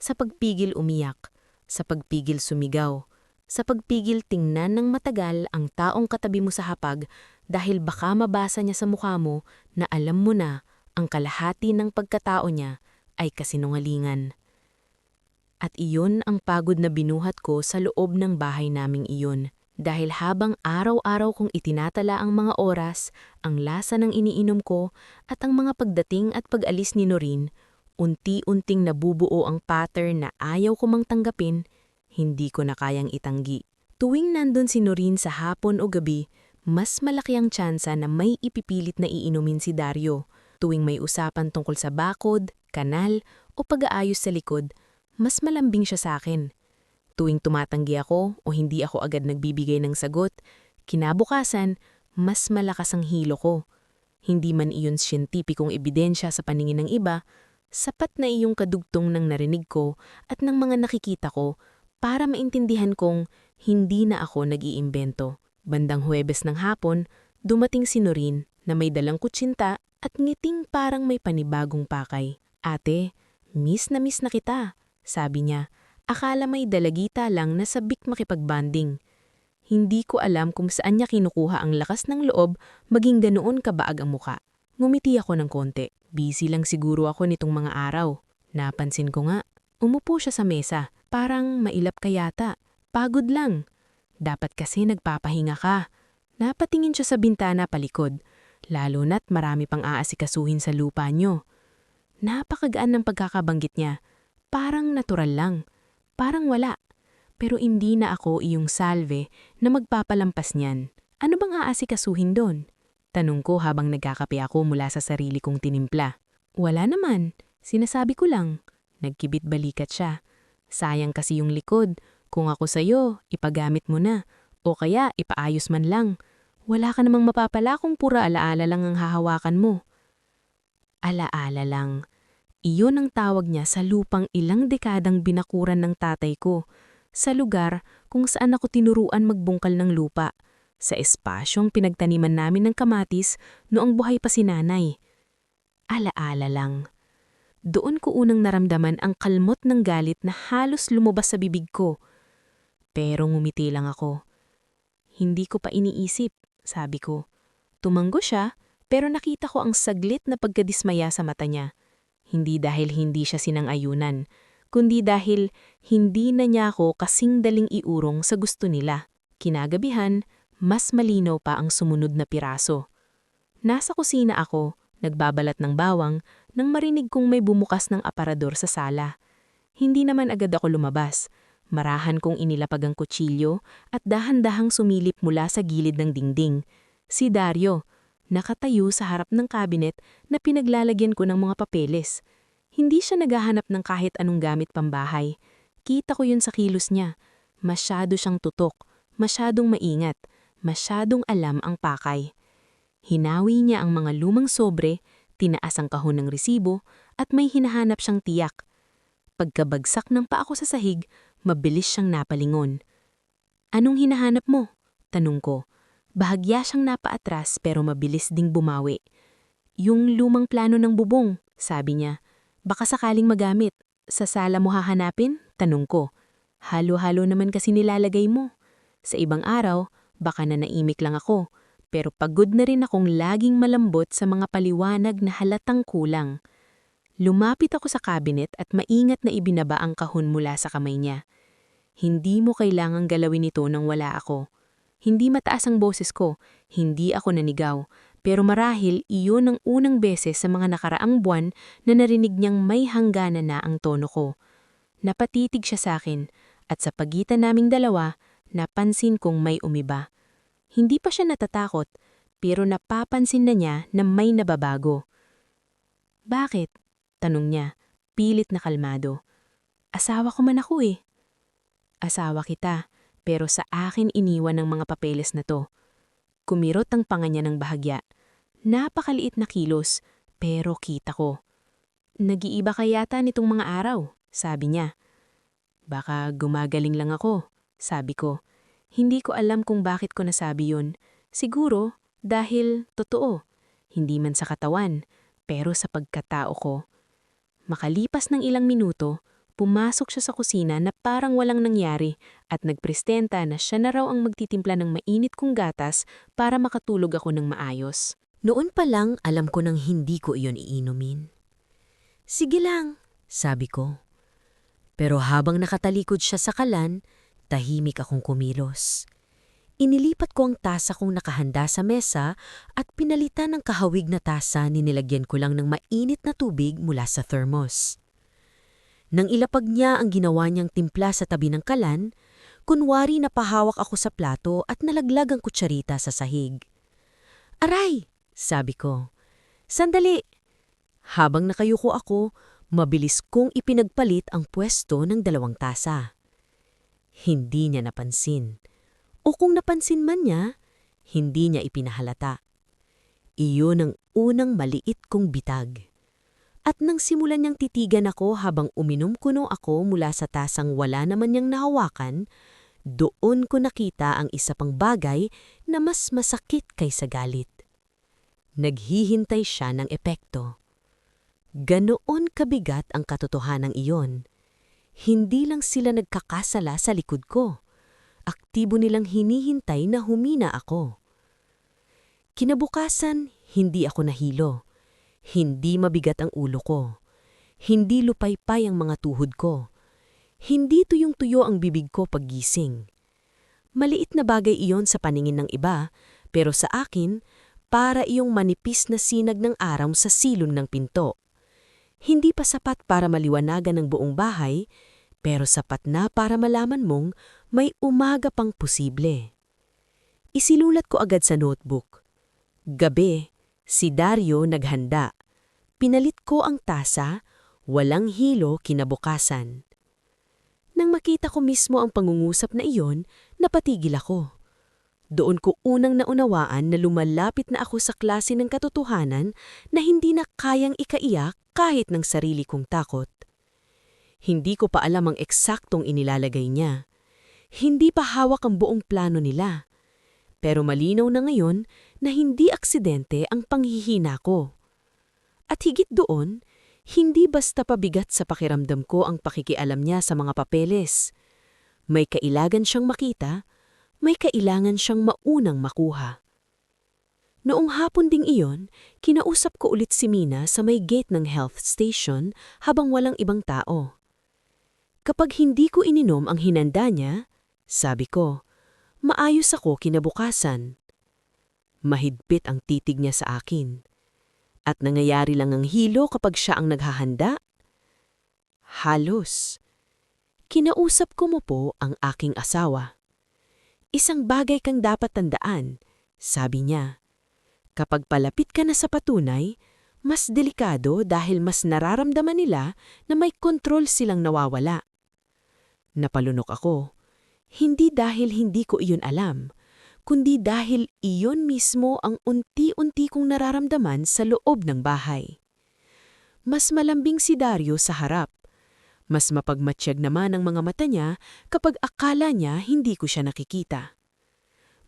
Sa pagpigil umiyak, sa pagpigil sumigaw, sa pagpigil tingnan ng matagal ang taong katabi mo sa hapag dahil baka mabasa niya sa mukha mo na alam mo na ang kalahati ng pagkatao niya ay kasinungalingan. At iyon ang pagod na binuhat ko sa loob ng bahay naming iyon. Dahil habang araw-araw kong itinatala ang mga oras, ang lasa ng iniinom ko at ang mga pagdating at pag-alis ni Noreen, unti-unting nabubuo ang pattern na ayaw ko mang tanggapin, hindi ko na kayang itanggi. Tuwing nandun si Noreen sa hapon o gabi, mas malaki ang tsansa na may ipipilit na iinumin si Dario. Tuwing may usapan tungkol sa bakod, kanal o pag-aayos sa likod, mas malambing siya sa akin. Tuwing tumatanggi ako o hindi ako agad nagbibigay ng sagot, kinabukasan, mas malakas ang hilo ko. Hindi man iyon siyentipikong ebidensya sa paningin ng iba, sapat na iyong kadugtong ng narinig ko at ng mga nakikita ko para maintindihan kong hindi na ako nag-iimbento. Bandang Huwebes ng hapon, dumating si Noreen na may dalang kutsinta at ngiting parang may panibagong pakay. Ate, miss na kita, sabi niya. Akala may dalagita lang na sabik makipagbanding. Hindi ko alam kung saan niya kinukuha ang lakas ng loob maging ganoon kabaag ang muka. Ngumiti ako ng konti. Busy lang siguro ako nitong mga araw. Napansin ko nga, umupo siya sa mesa. Parang mailap ka yata. Pagod lang. Dapat kasi nagpapahinga ka. Napatingin siya sa bintana palikod. Lalo na't marami pang aasikasuhin sa lupa niyo. Napakagaan ng pagkakabanggit niya. Parang natural lang. Parang wala. Pero hindi na ako iyong salve na magpapalampas niyan. Ano bang aasikasuhin doon? Tanong ko habang nagkakape ako mula sa sarili kong tinimpla. Wala naman. Sinasabi ko lang. Nagkibit balikat siya. Sayang kasi yung likod. Kung ako sa'yo, ipagamit mo na. O kaya ipaayos man lang. Wala ka namang mapapala kung pura alaala lang ang hahawakan mo. Alaala lang. Iyon ang tawag niya sa lupang ilang dekadang binakuran ng tatay ko. Sa lugar kung saan ako tinuruan magbungkal ng lupa, sa espasyong pinagtaniman namin ng kamatis noong buhay pa si nanay. Alaala lang. Doon ko unang naramdaman ang kalmot ng galit na halos lumabas sa bibig ko. Pero ngumiti lang ako. Hindi ko pa iniisip, sabi ko. Tumanggo siya, pero nakita ko ang saglit na pagkadismaya sa mata niya. Hindi dahil hindi siya sinang-ayunan, kundi dahil hindi na niya ako kasing daling iurong sa gusto nila. Kinagabihan, mas malinaw pa ang sumunod na piraso. Nasa kusina ako, nagbabalat ng bawang, nang marinig kong may bumukas ng aparador sa sala. Hindi naman agad ako lumabas. Marahan kong inilapag ang kutsilyo at dahan-dahang sumilip mula sa gilid ng dingding. Si Dario, nakatayo sa harap ng kabinet na pinaglalagyan ko ng mga papeles. Hindi siya naghahanap ng kahit anong gamit pambahay. Kita ko yun sa kilos niya. Masyado siyang tutok, masyadong maingat, masyadong alam ang pakay. Hinawi niya ang mga lumang sobre, tinaas ang kahon ng resibo, at may hinahanap siyang tiyak. Pagkabagsak ng paa ko sa sahig, mabilis siyang napalingon. Anong hinahanap mo? Tanong ko. Bahagya siyang napaatras pero mabilis ding bumawi. Yung lumang plano ng bubong, sabi niya. Baka sakaling magamit. Sa sala mo hahanapin? Tanong ko. Halo-halo naman kasi nilalagay mo. Sa ibang araw, baka na naimik lang ako. Pero pagod na rin akong laging malambot sa mga paliwanag na halatang kulang. Lumapit ako sa kabinet at maingat na ibinaba ang kahon mula sa kamay niya. Hindi mo kailangang galawin ito nang wala ako. Hindi mataas ang boses ko, hindi ako nanigaw. Pero marahil iyon ang unang beses sa mga nakaraang buwan na narinig niyang may hangganan na ang tono ko. Napatitig siya sa akin at sa pagitan naming dalawa, napansin kong may umiba. Hindi pa siya natatakot pero napapansin na niya na may nababago. Bakit? Tanong niya, pilit na kalmado. Asawa ko man ako eh. Asawa kita pero sa akin iniwan ng mga papeles na to. Kumirot ang panga niya ng bahagya. Napakaliit na kilos, pero kita ko. Nag-iiba ka yata nitong mga araw, sabi niya. Baka gumagaling lang ako, sabi ko. Hindi ko alam kung bakit ko nasabi yun. Siguro dahil totoo. Hindi man sa katawan, pero sa pagkatao ko. Makalipas ng ilang minuto, pumasok siya sa kusina na parang walang nangyari at nagprestenta na siya na raw ang magtitimpla ng mainit kong gatas para makatulog ako ng maayos. Noon pa lang alam ko nang hindi ko iyon iinumin. Sige lang, sabi ko. Pero habang nakatalikod siya sa kalan, tahimik akong kumilos. Inilipat ko ang tasa kong nakahanda sa mesa at pinalitan ng kahawig na tasa ninilagyan ko lang ng mainit na tubig mula sa thermos. Nang ilapag niya ang ginawa niyang timpla sa tabi ng kalan, kunwari napahawak ako sa plato at nalaglag ang kutsarita sa sahig. Aray! Sabi ko. Sandali! Habang nakayuko ako, mabilis kong ipinagpalit ang pwesto ng 2 tasa. Hindi niya napansin. O kung napansin man niya, hindi niya ipinahalata. Iyon ang unang maliit kong bitag. At nang simulan niyang titigan ako habang uminom kuno ako mula sa tasang wala naman niyang nahawakan, doon ko nakita ang isa pang bagay na mas masakit kaysa galit. Naghihintay siya ng epekto. Ganoon kabigat ang katotohanang iyon. Hindi lang sila nagkakasala sa likod ko. Aktibo nilang hinihintay na humina ako. Kinabukasan, hindi ako nahilo. Hindi mabigat ang ulo ko. Hindi lupaypay ang mga tuhod ko. Hindi tuyong-tuyo ang bibig ko paggising. Maliit na bagay iyon sa paningin ng iba, pero sa akin, para iyong manipis na sinag ng araw sa silong ng pinto. Hindi pa sapat para maliwanagan ang buong bahay, pero sapat na para malaman mong may umaga pang posible. Isinulat ko agad sa notebook. Gabi, si Dario naghanda. Pinalit ko ang tasa, walang hilo kinabukasan. Nang makita ko mismo ang pangungusap na iyon, napatigil ako. Doon ko unang naunawaan na lumalapit na ako sa klase ng katotohanan na hindi na kayang ikaiyak kahit ng sarili kong takot. Hindi ko pa alam ang eksaktong inilalagay niya. Hindi pa hawak ang buong plano nila. Pero malinaw na ngayon na hindi aksidente ang panghihina ko. At higit doon, hindi basta pabigat sa pakiramdam ko ang pakikialam niya sa mga papeles. May kailangan siyang makita, may kailangan siyang maunang makuha. Noong hapon ding iyon, kinausap ko ulit si Mina sa may gate ng health station habang walang ibang tao. Kapag hindi ko ininom ang hinanda niya, sabi ko, maayos ako kinabukasan. Mahigpit ang titig niya sa akin. At nangyayari lang ang hilo kapag siya ang naghahanda? Halos. Kinausap ko mo po ang aking asawa. Isang bagay kang dapat tandaan, sabi niya. Kapag palapit ka na sa patunay, mas delikado dahil mas nararamdaman nila na may kontrol silang nawawala. Napalunok ako. Hindi dahil hindi ko iyon alam, kundi dahil iyon mismo ang unti-unti kong nararamdaman sa loob ng bahay. Mas malambing si Dario sa harap. Mas mapagmatsyag naman ang mga mata niya kapag akala niya hindi ko siya nakikita.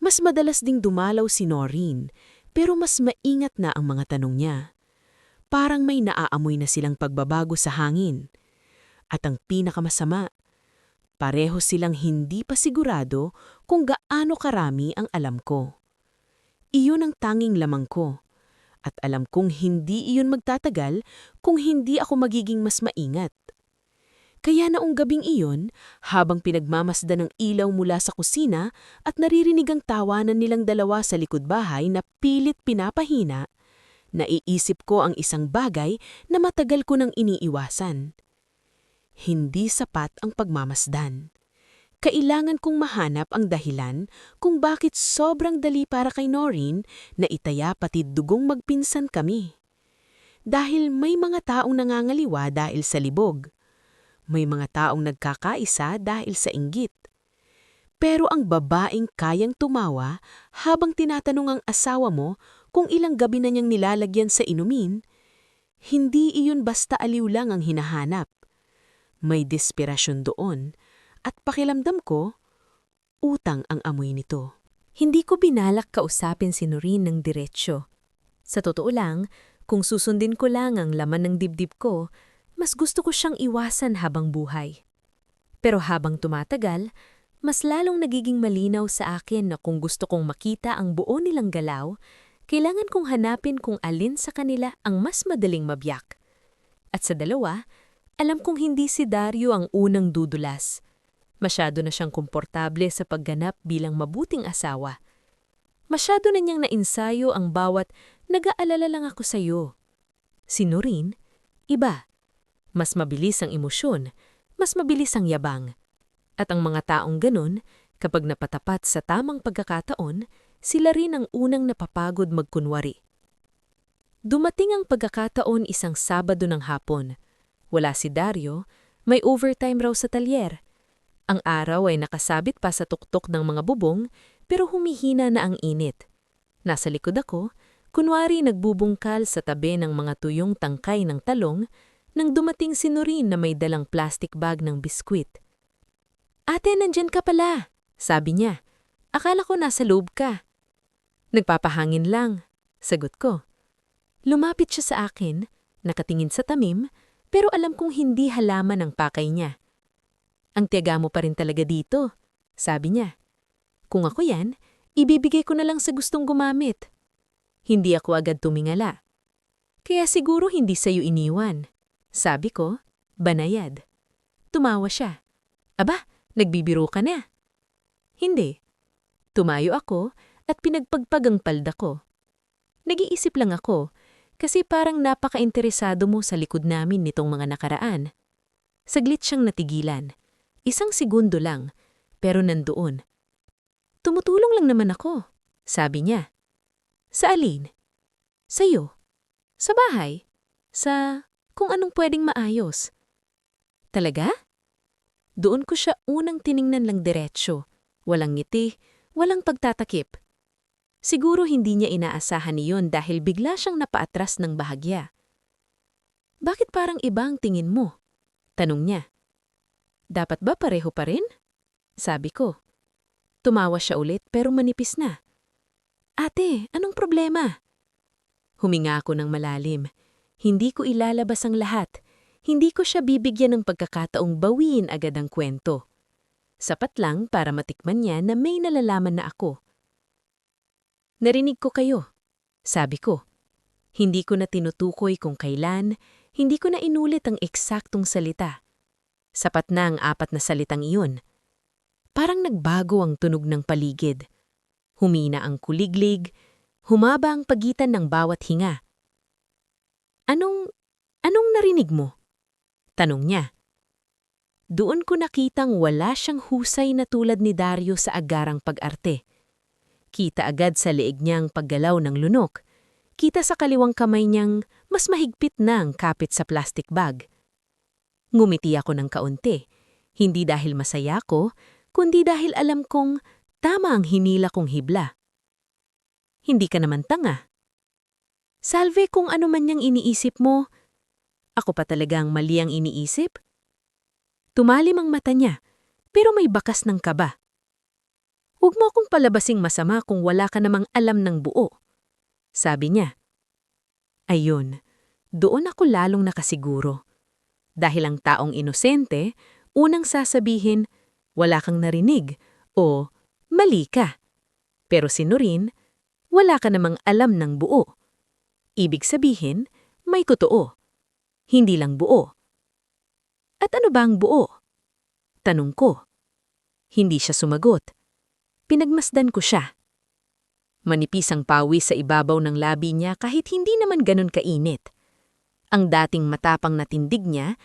Mas madalas ding dumalaw si Noreen, pero mas maingat na ang mga tanong niya. Parang may naaamoy na silang pagbabago sa hangin. At ang pinakamasama, pareho silang hindi pa sigurado kung gaano karami ang alam ko. Iyon ang tanging lamang ko. At alam kong hindi iyon magtatagal kung hindi ako magiging mas maingat. Kaya naong gabing iyon, habang pinagmamasdan ng ilaw mula sa kusina at naririnig ang tawanan nilang dalawa sa likod bahay na pilit pinapahina, naiisip ko ang isang bagay na matagal ko nang iniiwasan. Hindi sapat ang pagmamasdan. Kailangan kong mahanap ang dahilan kung bakit sobrang dali para kay Noreen na itaya pati dugong magpinsan kami. Dahil may mga taong nangangaliwa dahil sa libog. May mga taong nagkakaisa dahil sa inggit. Pero ang babaeng kayang tumawa habang tinatanong ang asawa mo kung ilang gabi na niyang nilalagyan sa inumin, hindi iyon basta aliw lang ang hinahanap. May desperasyon doon at pakiramdam ko, utang ang amoy nito. Hindi ko binalak kausapin si Noreen ng diretsyo. Sa totoo lang, kung susundin ko lang ang laman ng dibdib ko, mas gusto ko siyang iwasan habang buhay. Pero habang tumatagal, mas lalong nagiging malinaw sa akin na kung gusto kong makita ang buo nilang galaw, kailangan kong hanapin kung alin sa kanila ang mas madaling mabiyak. At sa dalawa, alam kong hindi si Dario ang unang dudulas. Masyado na siyang komportable sa pagganap bilang mabuting asawa. Masyado na niyang nainsayo ang bawat nag-aalala lang ako sa iyo. Si Noreen, iba. Mas mabilis ang emosyon, mas mabilis ang yabang. At ang mga taong ganun, kapag napatapat sa tamang pagkakataon, sila rin ang unang napapagod magkunwari. Dumating ang pagkakataon isang Sabado ng hapon. Wala si Dario, may overtime raw sa talyer. Ang araw ay nakasabit pa sa tuktok ng mga bubong, pero humihina na ang init. Nasa likod ako, Kunwari nagbubungkal sa tabi ng mga tuyong tangkay ng talong nang dumating si Noreen na may dalang plastic bag ng biskwit. "Ate, nandyan ka pala," sabi niya. "Akala ko nasa loob ka." "Nagpapahangin lang," sagot ko. Lumapit siya sa akin, nakatingin sa tamim, pero alam kong hindi halaman ang pakay niya. "Ang tiyaga mo pa rin talaga dito," sabi niya. "Kung ako yan, ibibigay ko na lang sa gustong gumamit." Hindi ako agad tumingala. "Kaya siguro hindi sa'yo iniwan," sabi ko, banayad. Tumawa siya. "Aba, nagbibiro ka na." "Hindi." Tumayo ako at pinagpagpag ang palda ko. "Nag-iisip lang ako, kasi parang napaka-interesado mo sa likod namin nitong mga nakaraan." Saglit siyang natigilan. 1 segundo lang, pero nandoon. "Tumutulong lang naman ako," sabi niya. "Sa alin?" "Sa'yo. Sa bahay. Sa kung anong pwedeng maayos." "Talaga?" Doon ko siya unang tiningnan lang diretsyo. Walang ngiti, walang pagtatakip. Siguro hindi niya inaasahan iyon dahil bigla siyang napaatras ng bahagya. "Bakit parang iba ang tingin mo?" tanong niya. "Dapat ba pareho pa rin?" sabi ko. Tumawa siya ulit pero manipis na. "Ate, anong problema?" Huminga ako ng malalim. Hindi ko ilalabas ang lahat. Hindi ko siya bibigyan ng pagkakataong bawiin agad ang kwento. Sapat lang para matikman niya na may nalalaman na ako. "Narinig ko kayo," sabi ko. Hindi ko na tinutukoy kung kailan, hindi ko na inulit ang eksaktong salita. Sapat na ang 4 na salitang iyon. Parang nagbago ang tunog ng paligid. Humina ang kuliglig, humaba ang pagitan ng bawat hinga. Anong narinig mo?" tanong niya. Doon ko nakitang wala siyang husay na tulad ni Dario sa agarang pag-arte. Kita agad sa leeg niyang paggalaw ng lunok. Kita sa kaliwang kamay niyang mas mahigpit na ang kapit sa plastic bag. Ngumiti ako ng kaunti, hindi dahil masaya ko, kundi dahil alam kong tama ang hinila kong hibla. "Hindi ka naman tanga." "Salve kung ano man niyang iniisip mo. Ako pa talagang mali ang iniisip?" Tumalim ang mata niya, pero may bakas ng kaba. "Huwag mo akong palabasing masama kung wala ka namang alam ng buo," sabi niya. Ayun, doon ako lalong nakasiguro. Dahil ang taong inosente, unang sasabihin, "Wala kang narinig," o "Mali ka." Pero si Noreen, "Wala ka namang alam ng buo." Ibig sabihin, may totoo. Hindi lang buo. "At ano ba ang buo?" tanong ko. Hindi siya sumagot. Pinagmasdan ko siya. Manipis ang pawis sa ibabaw ng labi niya kahit hindi naman ganun kainit. Ang dating matapang na tindig niya,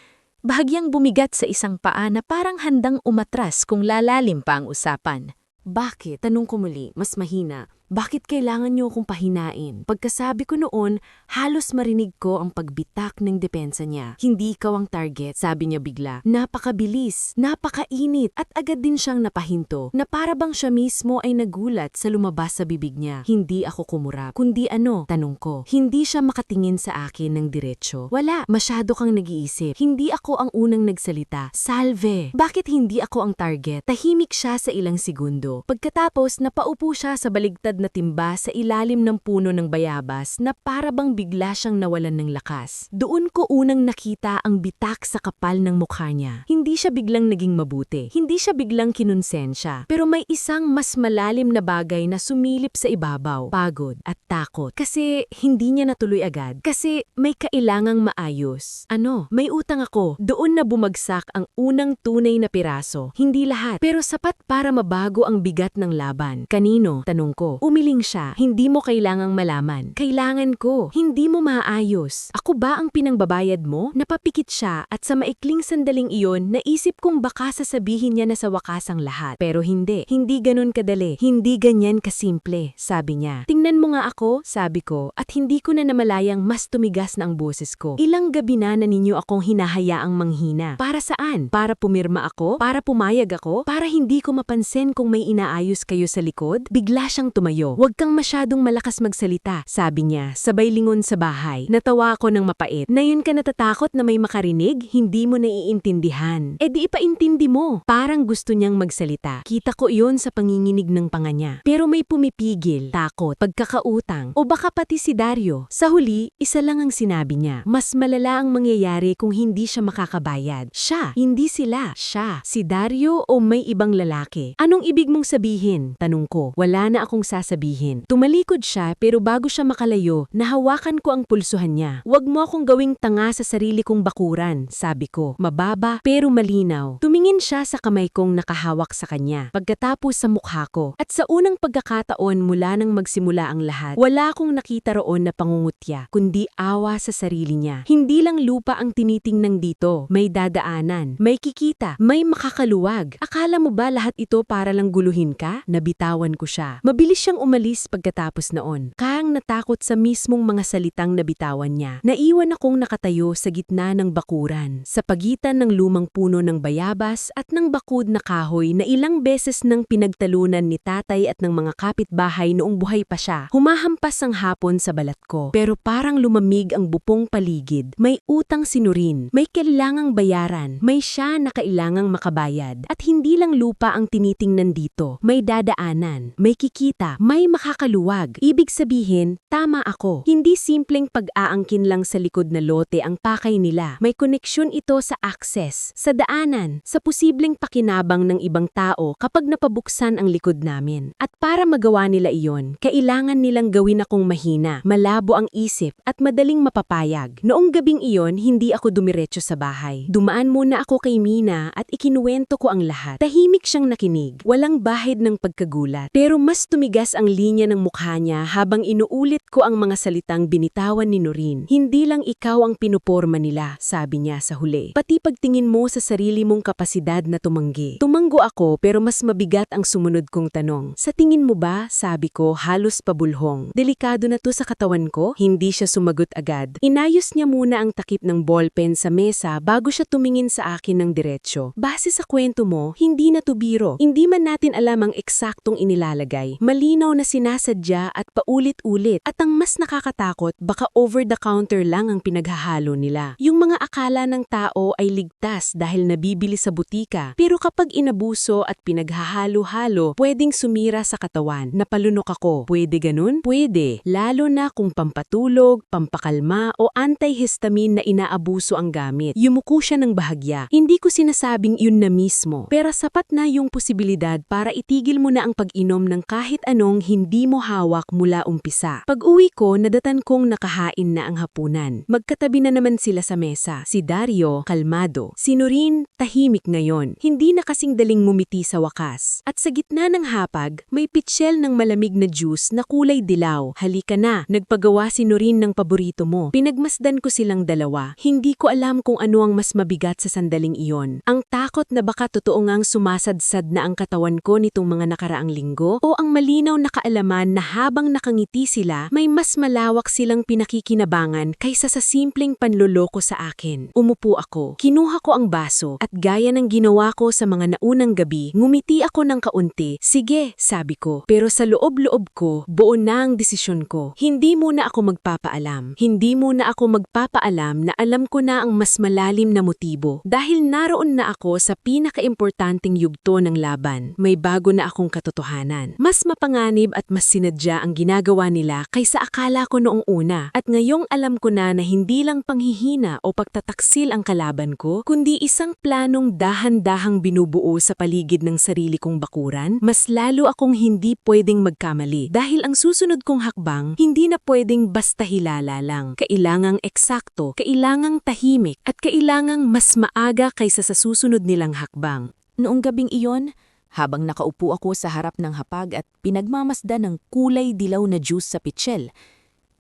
bahagyang bumigat sa isang paa na parang handang umatras kung lalalim pa ang usapan. "Bakit?" tanong ko muli, mas mahina. "Bakit kailangan niyo akong pahinain?" Pagkasabi ko noon, halos marinig ko ang pagbitak ng depensa niya. "Hindi ikaw ang target," sabi niya bigla. Napakabilis, napakainit, at agad din siyang napahinto, na para bang siya mismo ay nagulat sa lumabas sa bibig niya. Hindi ako kumurap, kundi ano? Tanong ko. Hindi siya makatingin sa akin ng diretsyo. "Wala, masyado kang nag-iisip. Hindi ako ang unang nagsalita. Salve! Bakit hindi ako ang target?" Tahimik siya sa ilang segundo. Pagkatapos, napaupo siya sa baligtad na timba sa ilalim ng puno ng bayabas na para bang bigla siyang nawalan ng lakas. Doon ko unang nakita ang bitak sa kapal ng mukha niya. Hindi siya biglang naging mabuti. Hindi siya biglang kinonsensya. Pero may isang mas malalim na bagay na sumilip sa ibabaw. Pagod at takot. Kasi hindi niya natuloy agad. Kasi may kailangang maayos. May utang ako. Doon na bumagsak ang unang tunay na piraso. Hindi lahat, pero sapat para mabago ang bigat ng laban. "Kanino?" tanong ko. Umiling siya. "Hindi mo kailangang malaman. Kailangan ko. Hindi mo maayos. Ako ba ang pinangbabayad mo?" Napapikit siya at sa maikling sandaling iyon, naisip kong baka sasabihin niya na sa wakas ang lahat. Pero hindi. Hindi ganun kadali. Hindi ganyan kasimple, sabi niya. "Tingnan mo nga ako," sabi ko, at hindi ko na namalayang mas tumigas na ang boses ko. "Ilang gabi na ninyo akong hinahayaang manghina. Para saan? Para pumirma ako? Para pumayag ako? Para hindi ko mapansin kung may inaayos kayo sa likod?" Bigla siyang tumayo. Dario, huwag kang masyadong malakas magsalita, sabi niya, sabay lingon sa bahay. Natawa ako ng mapait. Na yun ka natatakot na may makarinig, hindi mo naiintindihan. E di ipaintindi mo. Parang gusto niyang magsalita. Kita ko iyon sa panginginig ng panga niya. Pero may pumipigil, takot, pagkakautang, o baka pati si Dario. Sa huli, isa lang ang sinabi niya. Mas malala ang mangyayari kung hindi siya makakabayad. Siya, hindi sila. Siya, si Dario o may ibang lalaki. Anong ibig mong sabihin? Tanong ko. Wala na akong sasabihin. Tumalikod siya pero bago siya makalayo, nahawakan ko ang pulsuhan niya. Huwag mo akong gawing tanga sa sarili kong bakuran, sabi ko. Mababa pero malinaw. Tumingin siya sa kamay kong nakahawak sa kanya. Pagkatapos sa mukha ko. At sa unang pagkakataon mula nang magsimula ang lahat, wala akong nakita roon na pangungutya, kundi awa sa sarili niya. Hindi lang lupa ang tinitingnan dito. May dadaanan, may kikita, may makakaluwag. Akala mo ba lahat ito para lang guluhin ka? Nabitawan ko siya. Mabilis siyang umalis pagkatapos noon. Kang natakot sa mismong mga salitang nabitawan niya. Naiwan akong nakatayo sa gitna ng bakuran, sa pagitan ng lumang puno ng bayabas at ng bakod na kahoy na ilang beses nang pinagtalunan ni tatay at ng mga kapitbahay noong buhay pa siya. Humahampas ang hapon sa balat ko, pero parang lumamig ang bupong paligid. May utang sinurin, may kailangang bayaran, may siya na kailangang makabayad. At hindi lang lupa ang tinitingnan dito, may dadaanan, may kikita, may makakaluwag. Ibig sabihin, tama ako. Hindi simpleng pag-aangkin lang sa likod na lote ang pakay nila. May koneksyon ito sa access, sa daanan, sa posibleng pakinabang ng ibang tao kapag napabuksan ang likod namin. At para magawa nila iyon, kailangan nilang gawin akong mahina, malabo ang isip at madaling mapapayag. Noong gabing iyon, hindi ako dumiretso sa bahay. Dumaan muna ako kay Mina at ikinuwento ko ang lahat. Tahimik siyang nakinig, walang bahid ng pagkagulat. Pero mas tumigas ang linya ng mukha niya habang inuulit ko ang mga salitang binitawan ni Noreen. Hindi lang ikaw ang pinuporma nila, sabi niya sa huli. Pati pagtingin mo sa sarili mong kapasidad na tumanggi. Tumanggo ako pero mas mabigat ang sumunod kong tanong. Sa tingin mo ba, sabi ko halos pabulhong. Delikado na to sa katawan ko? Hindi siya sumagot agad. Inayos niya muna ang takip ng ballpen sa mesa bago siya tumingin sa akin ng diretsyo. Base sa kwento mo, hindi na to biro. Hindi man natin alam ang eksaktong inilalagay. Malinaw na sinasadya at paulit-ulit. At ang mas nakakatakot, baka over-the-counter lang ang pinaghahalo nila. Yung mga akala ng tao ay ligtas dahil nabibili sa butika. Pero kapag inabuso at pinaghahalo-halo, pwedeng sumira sa katawan. Napalunok ako. Pwede ganun? Pwede. Lalo na kung pampatulog, pampakalma o antihistamine na inaabuso ang gamit. Yumuko siya ng bahagya. Hindi ko sinasabing yun na mismo. Pero sapat na yung posibilidad para itigil mo na ang pag-inom ng kahit anong hindi mo hawak mula umpisa. Pag-uwi ko, nadatan kong nakahain na ang hapunan. Magkatabi na naman sila sa mesa. Si Dario, kalmado. Si Noreen, tahimik ngayon. Hindi na kasing daling ngumiti sa wakas. At sa gitna ng hapag, may pitsyel ng malamig na juice na kulay dilaw. Halika na, nagpagawa si Noreen ng paborito mo. Pinagmasdan ko silang dalawa. Hindi ko alam kung ano ang mas mabigat sa sandaling iyon. Ang takot na baka totoo ngang sumasadsad na ang katawan ko nitong mga nakaraang linggo o ang malinaw na kaalaman na habang nakangiti sila, may mas malawak silang pinakikinabangan kaysa sa simpleng panloloko sa akin. Umupo ako, kinuha ko ang baso at gaya ng ginawa ko sa mga naunang gabi, ngumiti ako ng kaunti. Sige, sabi ko, pero sa loob-loob ko, buo na ang desisyon ko. Hindi muna ako magpapaalam. Hindi muna ako magpapaalam na alam ko na ang mas malalim na motibo. Dahil naroon na ako sa pinakaimportanteng yugto ng laban, may bago na akong katotohanan. Mas mapanganib at mas sinadya ang ginagawa nila kaysa akala ko noong una. At ngayong alam ko na hindi lang panghihina o pagtataksil ang kalaban ko, kundi isang planong dahan-dahang binubuo sa paligid ng sarili kong bakuran, mas lalo akong hindi pwedeng magkamali. Dahil ang susunod kong hakbang, hindi na pwedeng basta hilala lang. Kailangang eksakto, kailangang tahimik, at kailangang mas maaga kaysa sa susunod nilang hakbang. Noong gabing iyon, habang nakaupo ako sa harap ng hapag at pinagmamasdan ng kulay dilaw na juice sa pitsyel,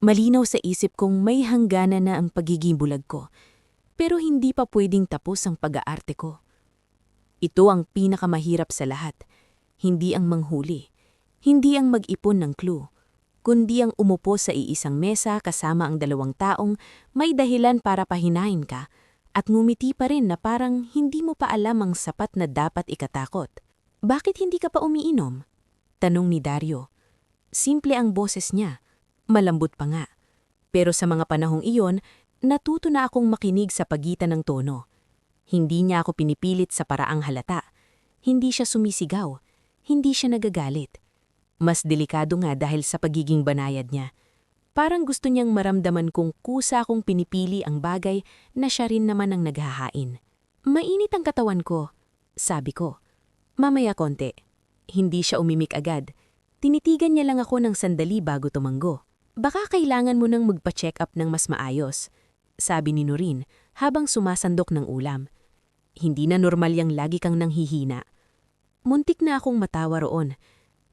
malinaw sa isip kong may hangganan na ang pagiging bulag ko. Pero hindi pa pwedeng tapos ang pag-aarte ko. Ito ang pinakamahirap sa lahat. Hindi ang manghuli. Hindi ang mag-ipon ng clue. Kundi ang umupo sa iisang mesa kasama ang dalawang taong may dahilan para pahinain ka at ngumiti pa rin na parang hindi mo pa alam ang sapat na dapat ikatakot. Bakit hindi ka pa umiinom? Tanong ni Dario. Simple ang boses niya, malambot pa nga. Pero sa mga panahong iyon, natuto na akong makinig sa pagitan ng tono. Hindi niya ako pinipilit sa paraang halata. Hindi siya sumisigaw. Hindi siya nagagalit. Mas delikado nga dahil sa pagiging banayad niya. Parang gusto niyang maramdaman kung kusa akong pinipili ang bagay na siya rin naman ang naghahain. Mainit ang katawan ko, sabi ko. Mamaya konti. Hindi siya umimik agad. Tinitigan niya lang ako ng sandali bago tumanggo. Baka kailangan mo nang magpa-check up ng mas maayos, sabi ni Noreen habang sumasandok ng ulam. Hindi na normal yang lagi kang nanghihina. Muntik na akong matawa roon.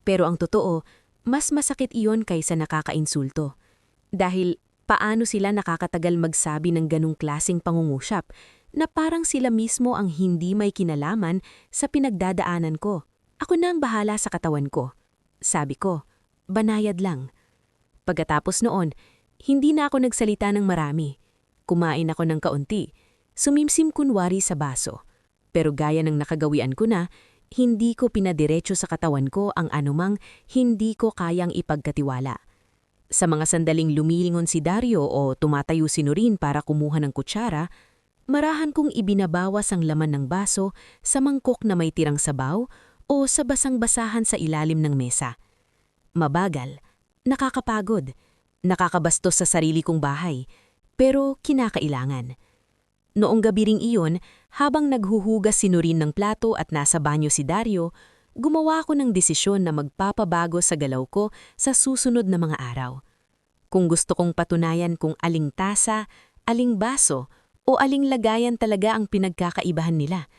Pero ang totoo, mas masakit iyon kaysa nakakainsulto. Dahil paano sila nakakatagal magsabi ng ganong klaseng pangungusap na parang sila mismo ang hindi may kinalaman sa pinagdadaanan ko. Ako na ang bahala sa katawan ko. Sabi ko, banayad lang. Pagkatapos noon, hindi na ako nagsalita ng marami. Kumain ako ng kaunti. Sumimsim kunwari sa baso. Pero gaya ng nakagawian ko na, hindi ko pinadiretso sa katawan ko ang anumang hindi ko kayang ipagkatiwala. Sa mga sandaling lumilingon si Dario o tumatayo si Noreen para kumuha ng kutsara, marahan kong ibinabawas ang laman ng baso sa mangkok na may tirang sabaw o sa basang-basahan sa ilalim ng mesa. Mabagal, nakakapagod, nakakabastos sa sarili kong bahay, pero kinakailangan. Noong gabi ring iyon, habang naghuhugas si Noreen ng plato at nasa banyo si Dario, gumawa ako ng desisyon na magpapabago sa galaw ko sa susunod na mga araw. Kung gusto kong patunayan kung aling tasa, aling baso, o aling lagayan talaga ang pinagkakaibahan nila,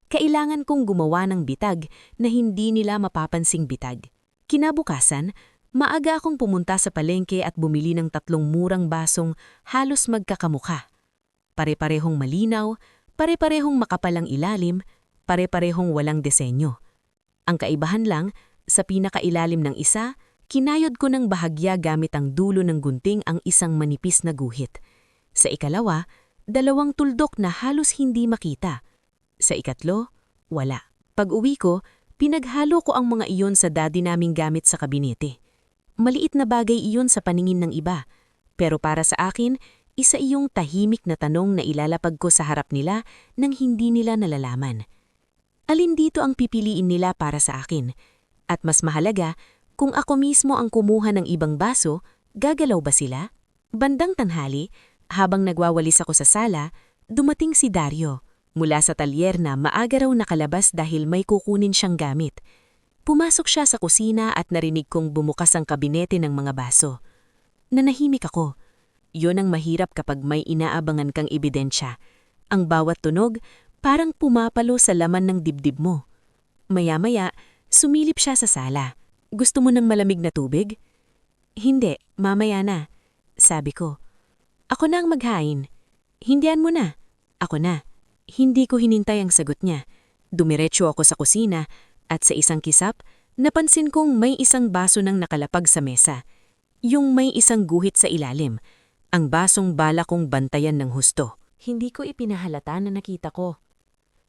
kailangan kong gumawa ng bitag na hindi nila mapapansing bitag. Kinabukasan, maaga akong pumunta sa palengke at bumili ng 3 murang basong halos magkakamukha. Pare-parehong malinaw, pare-parehong makapalang ilalim, pare-parehong walang disenyo. Ang kaibahan lang, sa pinakailalim ng isa, kinayod ko ng bahagya gamit ang dulo ng gunting ang isang manipis na guhit. Sa ikalawa, 2 tuldok na halos hindi makita. Sa ikatlo, wala. Pag-uwi ko, pinaghalo ko ang mga iyon sa daddy naming gamit sa kabinete. Maliit na bagay iyon sa paningin ng iba, pero para sa akin, isa iyong tahimik na tanong na ilalapag ko sa harap nila nang hindi nila nalalaman. Alin dito ang pipiliin nila para sa akin? At mas mahalaga, kung ako mismo ang kumuha ng ibang baso, gagalaw ba sila? Bandang tanghali, habang nagwawalis ako sa sala, dumating si Dario. Mula sa talyer na maaga raw nakalabas dahil may kukunin siyang gamit. Pumasok siya sa kusina at narinig kong bumukas ang kabinete ng mga baso. Nanahimik ako. Yun ang mahirap kapag may inaabangan kang ebidensya. Ang bawat tunog parang pumapalo sa laman ng dibdib mo. Maya-maya, sumilip siya sa sala. Gusto mo ng malamig na tubig? Hindi, mamaya na, sabi ko. Ako na ang maghain. Hindihan mo na. Ako na. Hindi ko hinintay ang sagot niya. Dumiretso ako sa kusina at sa isang kisap, napansin kong may isang baso nang nakalapag sa mesa. Yung may isang guhit sa ilalim. Ang basong bala kong bantayan ng husto. Hindi ko ipinahalata na nakita ko.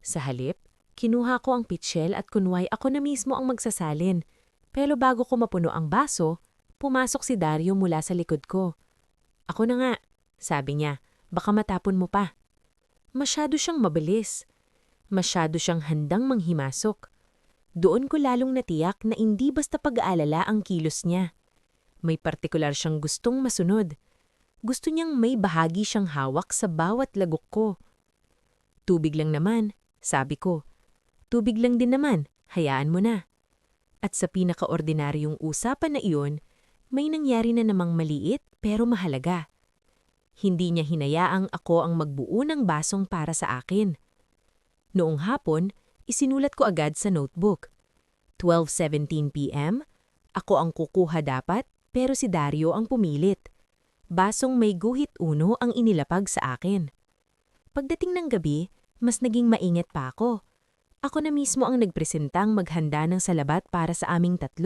Sa halip, kinuha ko ang pitsyel at kunway ako na mismo ang magsasalin. Pero bago ko mapuno ang baso, pumasok si Dario mula sa likod ko. Ako na nga, sabi niya, baka matapon mo pa. Masyado siyang mabilis. Masyado siyang handang manghimasok. Doon ko lalong natiyak na hindi basta pag-aalala ang kilos niya. May partikular siyang gustong masunod. Gusto niyang may bahagi siyang hawak sa bawat lagok ko. Tubig lang naman, sabi ko. Tubig lang din naman, hayaan mo na. At sa pinakaordinaryong usapan na iyon, may nangyari na namang maliit pero mahalaga. Hindi niya hinayaang ako ang magbuo ng basong para sa akin. Noong hapon, isinulat ko agad sa notebook. 12:17 p.m., ako ang kukuha dapat pero si Dario ang pumilit. Basong may guhit uno ang inilapag sa akin. Pagdating ng gabi, mas naging maingat pa ako. Ako na mismo ang nagpresentang maghanda ng salabat para sa aming 3.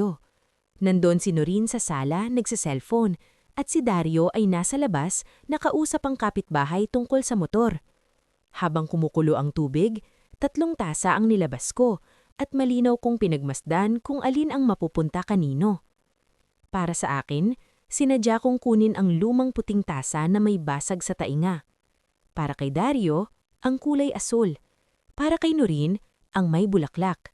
Nandun si Noreen sa sala, nagsa-cellphone, at si Dario ay nasa labas nakausap ang kapitbahay tungkol sa motor. Habang kumukulo ang tubig, 3 tasa ang nilabas ko at malinaw kong pinagmasdan kung alin ang mapupunta kanino. Para sa akin, sinadya kong kunin ang lumang puting tasa na may basag sa tainga. Para kay Dario, ang kulay asul. Para kay Noreen, ang may bulaklak.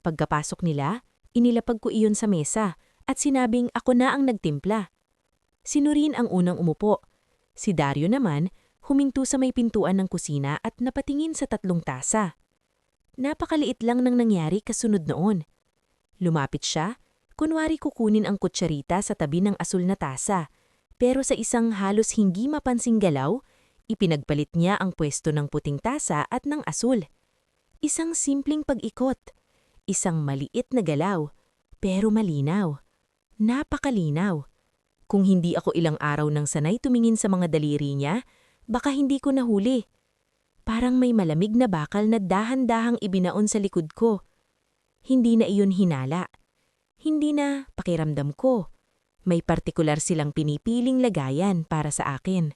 Pagkapasok nila, inilapag ko iyon sa mesa at sinabing ako na ang nagtimpla. Si Noreen ang unang umupo. Si Dario naman, huminto sa may pintuan ng kusina at napatingin sa 3 tasa. Napakaliit lang nang nangyari kasunod noon. Lumapit siya, kunwari kukunin ang kutsarita sa tabi ng asul na tasa, pero sa isang halos hindi mapansing galaw, ipinagpalit niya ang pwesto ng puting tasa at ng asul. Isang simpleng pag-ikot, isang maliit na galaw, pero malinaw. Napakalinaw. Kung hindi ako ilang araw nang sanay tumingin sa mga daliri niya, baka hindi ko nahuli. Parang may malamig na bakal na dahan-dahang ibinaon sa likod ko. Hindi na iyon hinala. Hindi na pakiramdam ko. May partikular silang pinipiling lagayan para sa akin.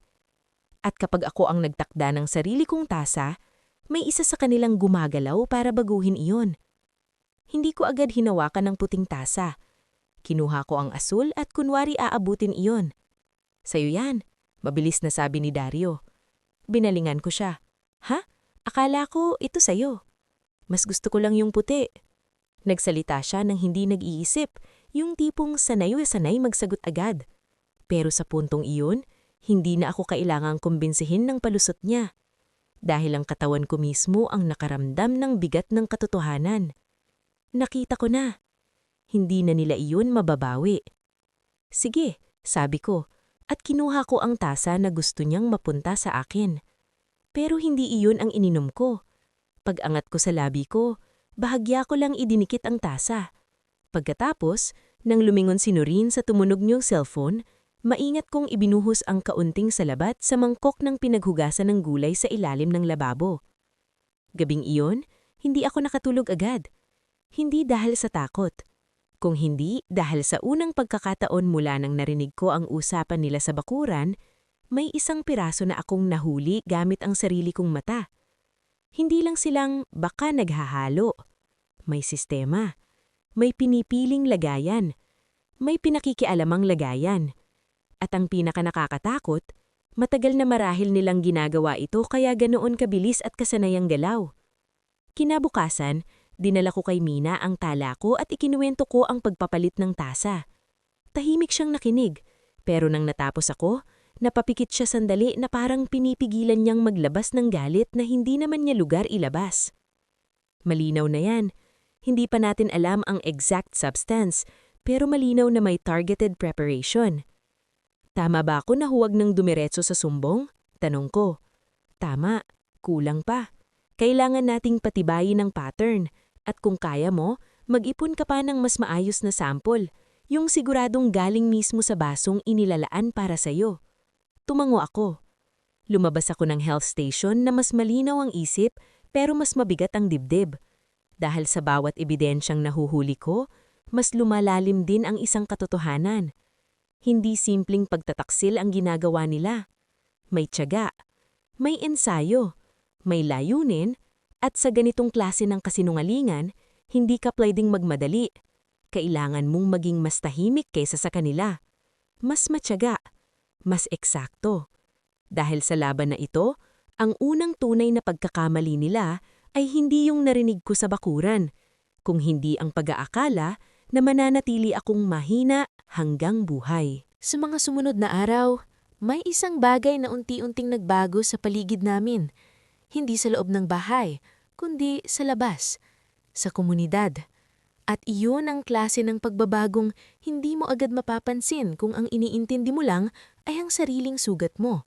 At kapag ako ang nagtakda ng sarili kong tasa, may isa sa kanilang gumagalaw para baguhin iyon. Hindi ko agad hinawakan ng puting tasa. Kinuha ko ang asul at kunwari aabutin iyon. "Sa'yo yan," mabilis na sabi ni Dario. Binalingan ko siya. "Ha? Akala ko ito sa'yo. Mas gusto ko lang yung puti." Nagsalita siya nang hindi nag-iisip, yung tipong sanay-sanay magsagot agad. Pero sa puntong iyon, hindi na ako kailangang kumbinsihin ng palusot niya. Dahil ang katawan ko mismo ang nakaramdam ng bigat ng katotohanan. Nakita ko na. Hindi na nila iyon mababawi. "Sige," sabi ko, at kinuha ko ang tasa na gusto niyang mapunta sa akin. Pero hindi iyon ang ininom ko. Pag-angat ko sa labi ko, bahagya ko lang idinikit ang tasa. Pagkatapos, nang lumingon si Noreen sa tumunog niyong cellphone, maingat kong ibinuhos ang kaunting salabat sa mangkok ng pinaghugasan ng gulay sa ilalim ng lababo. Gabing iyon, hindi ako nakatulog agad. Hindi dahil sa takot. Kung hindi dahil sa unang pagkakataon mula nang narinig ko ang usapan nila sa bakuran, may isang piraso na akong nahuli gamit ang sarili kong mata. Hindi lang silang baka naghahalo. May sistema. May pinipiling lagayan. May pinakikialamang lagayan. At ang pinaka-nakakatakot, matagal na marahil nilang ginagawa ito kaya ganoon kabilis at kasanayang galaw. Kinabukasan, dinala ko kay Mina ang tala ko at ikinuwento ko ang pagpapalit ng tasa. Tahimik siyang nakinig, pero nang natapos ako, napapikit siya sandali na parang pinipigilan niyang maglabas ng galit na hindi naman niya lugar ilabas. Malinaw na yan. Hindi pa natin alam ang exact substance, pero malinaw na may targeted preparation. "Tama ba ako na huwag nang dumiretso sa sumbong?" tanong ko. "Tama, kulang pa. Kailangan nating patibayin ang pattern. At kung kaya mo, mag-ipon ka pa ng mas maayos na sample, yung siguradong galing mismo sa basong inilalaan para sa'yo." Tumango ako. Lumabas ako ng health station na mas malinaw ang isip pero mas mabigat ang dibdib. Dahil sa bawat ebidensyang nahuhuli ko, mas lumalalim din ang isang katotohanan. Hindi simpleng pagtataksil ang ginagawa nila. May tiyaga, may ensayo, may layunin, at sa ganitong klase ng kasinungalingan, hindi ka pwedeng magmadali. Kailangan mong maging mas tahimik kaysa sa kanila. Mas matiyaga, mas eksakto. Dahil sa laban na ito, ang unang tunay na pagkakamali nila ay hindi yung narinig ko sa bakuran, kung hindi ang pag-aakala na mananatili akong mahina hanggang buhay. Sa mga sumunod na araw, may isang bagay na unti-unting nagbago sa paligid namin. Hindi sa loob ng bahay, kundi sa labas, sa komunidad. At iyon ang klase ng pagbabagong hindi mo agad mapapansin kung ang iniintindi mo lang ay ang sariling sugat mo.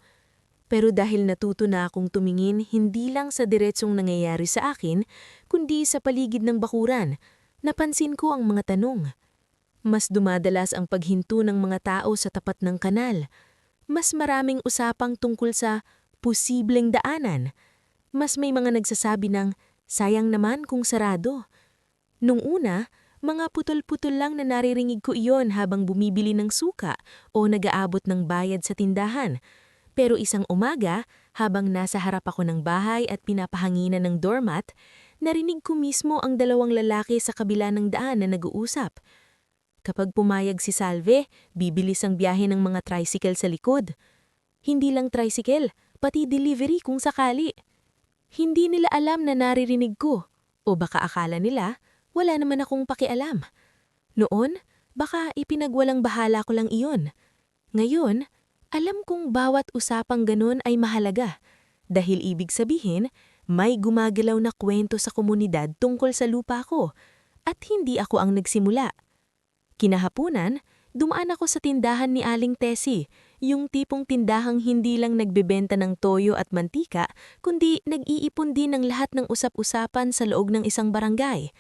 Pero dahil natuto na akong tumingin hindi lang sa diretsong nangyayari sa akin, kundi sa paligid ng bakuran, napansin ko ang mga tanong. Mas dumadalas ang paghinto ng mga tao sa tapat ng kanal. Mas maraming usapang tungkol sa posibleng daanan. Mas may mga nagsasabi ng, "Sayang naman kung sarado." Nung una, mga putol-putol lang na naririnig ko iyon habang bumibili ng suka o nag-aabot ng bayad sa tindahan. Pero isang umaga, habang nasa harap ako ng bahay at pinapahanginan ng doormat, narinig ko mismo ang 2 lalaki sa kabila ng daan na nag-uusap. Kapag pumayag si Salve, bibilis ang biyahe ng mga tricycle sa likod. Hindi lang tricycle, pati delivery kung sakali. Hindi nila alam na naririnig ko. O baka akala nila, wala naman akong pakialam. Noon, baka ipinagwalang bahala ko lang iyon. Ngayon, alam kong bawat usapang ganun ay mahalaga. Dahil ibig sabihin, may gumagalaw na kwento sa komunidad tungkol sa lupa ko. At hindi ako ang nagsimula. Kinahapunan, dumaan ako sa tindahan ni Aling Tessie, yung tipong tindahang hindi lang nagbebenta ng toyo at mantika, kundi nag-iipon din ng lahat ng usap-usapan sa loob ng isang barangay.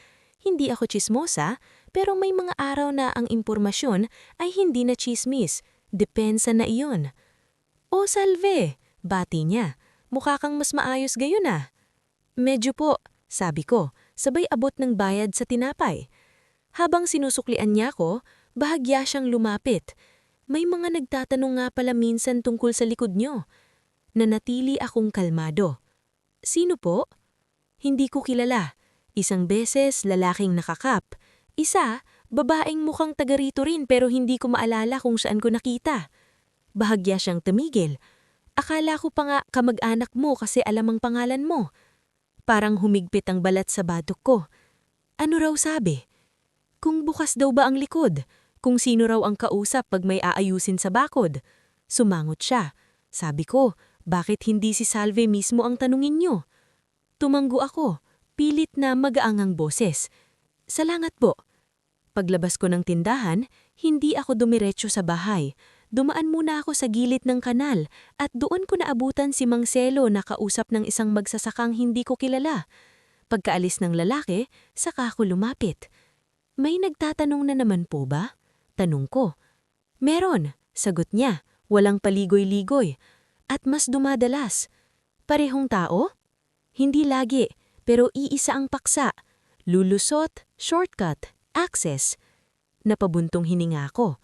Hindi ako tsismosa, pero may mga araw na ang impormasyon ay hindi na tsismis, depensa na iyon. "O Salve," bati niya, "mukha kang mas maayos gayon ah." "Medyo po," sabi ko, sabay abot ng bayad sa tinapay. Habang sinusuklian niya ako, bahagya siyang lumapit. "May mga nagtatanong nga pala minsan tungkol sa likod niyo." Nanatili akong kalmado. "Sino po?" "Hindi ko kilala. Isang beses lalaking nakakap. Isa, babaeng mukhang taga rito rin pero hindi ko maalala kung saan ko nakita." Bahagya siyang tumigil. "Akala ko pa nga kamag-anak mo kasi alam ang pangalan mo." Parang humigpit ang balat sa batok ko. Ano raw sabi? Kung bukas daw ba ang likod? Kung sino raw ang kausap pag may aayusin sa bakod? Sumangot siya. Sabi ko, bakit hindi si Salve mismo ang tanungin niyo? Tumanggo ako, pilit na magaangang boses. "Salamat po." Paglabas ko ng tindahan, hindi ako dumiretso sa bahay. Dumaan muna ako sa gilid ng kanal at doon ko naabutan si Mang Selo na kausap ng isang magsasakang hindi ko kilala. Pagkaalis ng lalaki, saka ako lumapit. "May nagtatanong na naman po ba?" Tanong ko. "Meron," sagot niya, walang paligoy-ligoy. "At mas dumadalas." "Parehong tao?" "Hindi lagi, pero iisa ang paksa. Lulusot, shortcut, access." Napabuntong hininga ko.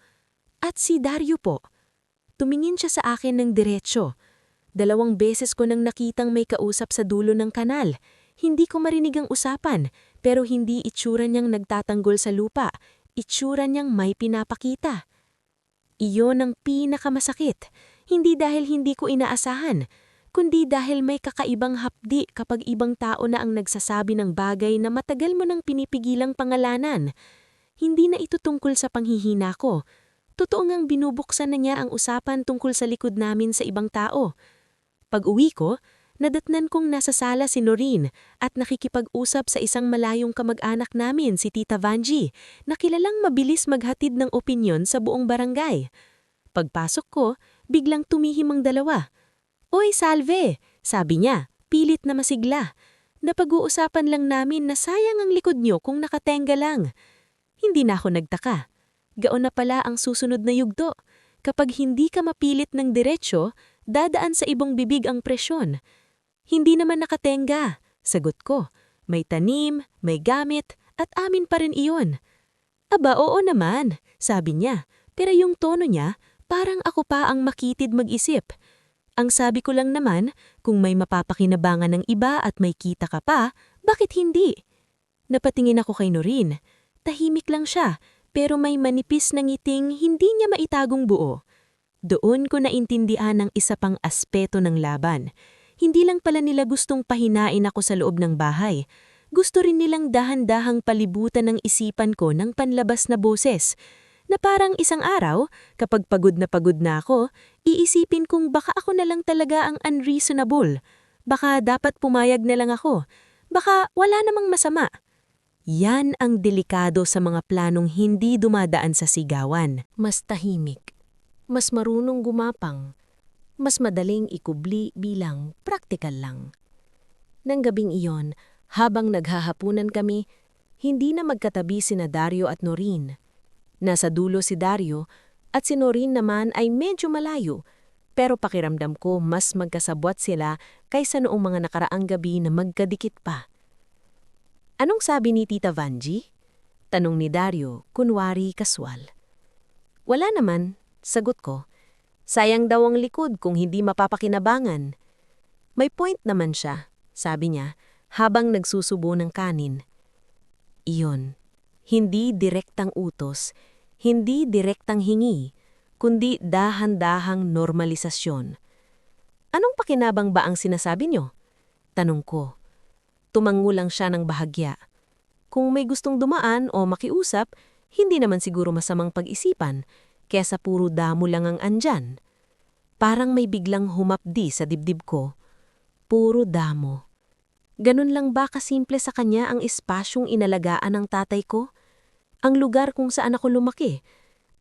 "At si Dario po?" Tumingin siya sa akin ng diretsyo. 2 beses ko nang nakitang may kausap sa dulo ng kanal. Hindi ko marinig ang usapan, pero hindi itsura niyang nagtatanggol sa lupa. Itsura niyang may pinapakita. Iyon ang pinakamasakit. Hindi dahil hindi ko inaasahan, kundi dahil may kakaibang hapdi kapag ibang tao na ang nagsasabi ng bagay na matagal mo nang pinipigilang pangalanan. Hindi na ito tungkol sa panghihina ko. Totoo ngang binubuksan na niya ang usapan tungkol sa likod namin sa ibang tao. Pag-uwi ko, nadatnan kong nasa sala si Noreen at nakikipag-usap sa isang malayong kamag-anak namin si Tita Vanji na kilalang mabilis maghatid ng opinyon sa buong barangay. Pagpasok ko, biglang tumihim ang dalawa. "Oy, Salve," sabi niya, pilit na masigla. "Napag-uusapan lang namin na sayang ang likod niyo kung nakatenga lang." Hindi na ako nagtaka. Gaon na pala ang susunod na yugto. Kapag hindi ka mapilit ng diretsyo, dadaan sa ibang bibig ang presyon. "Hindi naman nakatenga," sagot ko. "May tanim, may gamit, at amin pa rin iyon." "Aba, oo naman," sabi niya. Pero yung tono niya, parang ako pa ang makitid mag-isip. "Ang sabi ko lang naman, kung may mapapakinabangan ng iba at may kita ka pa, bakit hindi?" Napatingin ako kay Noreen. Tahimik lang siya, pero may manipis na ngiting hindi niya maitagong buo. Doon ko naintindihan ang isa pang aspeto ng laban. Hindi lang pala nila gustong pahinain ako sa loob ng bahay. Gusto rin nilang dahan-dahang palibutan ng isipan ko ng panlabas na boses. Na parang isang araw, kapag pagod na ako, iisipin kong baka ako na lang talaga ang unreasonable. Baka dapat pumayag na lang ako. Baka wala namang masama. Yan ang delikado sa mga planong hindi dumadaan sa sigawan. Mas tahimik, mas marunong gumapang, mas madaling ikubli bilang praktikal lang. Nang gabing iyon, habang naghahapunan kami, hindi na magkatabi sina Dario at Noreen. Nasa dulo si Dario at si Noreen naman ay medyo malayo, pero pakiramdam ko mas magkasabwat sila kaysa noong mga nakaraang gabi na magkadikit pa. "Anong sabi ni Tita Vanji?" Tanong ni Dario, kunwari kaswal. "Wala naman," sagot ko. "Sayang daw ang likod kung hindi mapapakinabangan." "May point naman siya," sabi niya, habang nagsusubo ng kanin. Iyon, hindi direktang utos, Hindi direktang hingi, kundi dahan-dahang normalisasyon. Anong pakinabang ba ang sinasabi niyo? Tanong ko. Tumango lang siya ng bahagya. Kung may gustong dumaan o makiusap, hindi naman siguro masamang pag-isipan, kesa puro damo lang ang andyan. Parang may biglang humapdi sa dibdib ko. Puro damo. Ganun lang ba kasimple sa kanya ang espasyong inalagaan ng tatay ko? Ang lugar kung saan ako lumaki?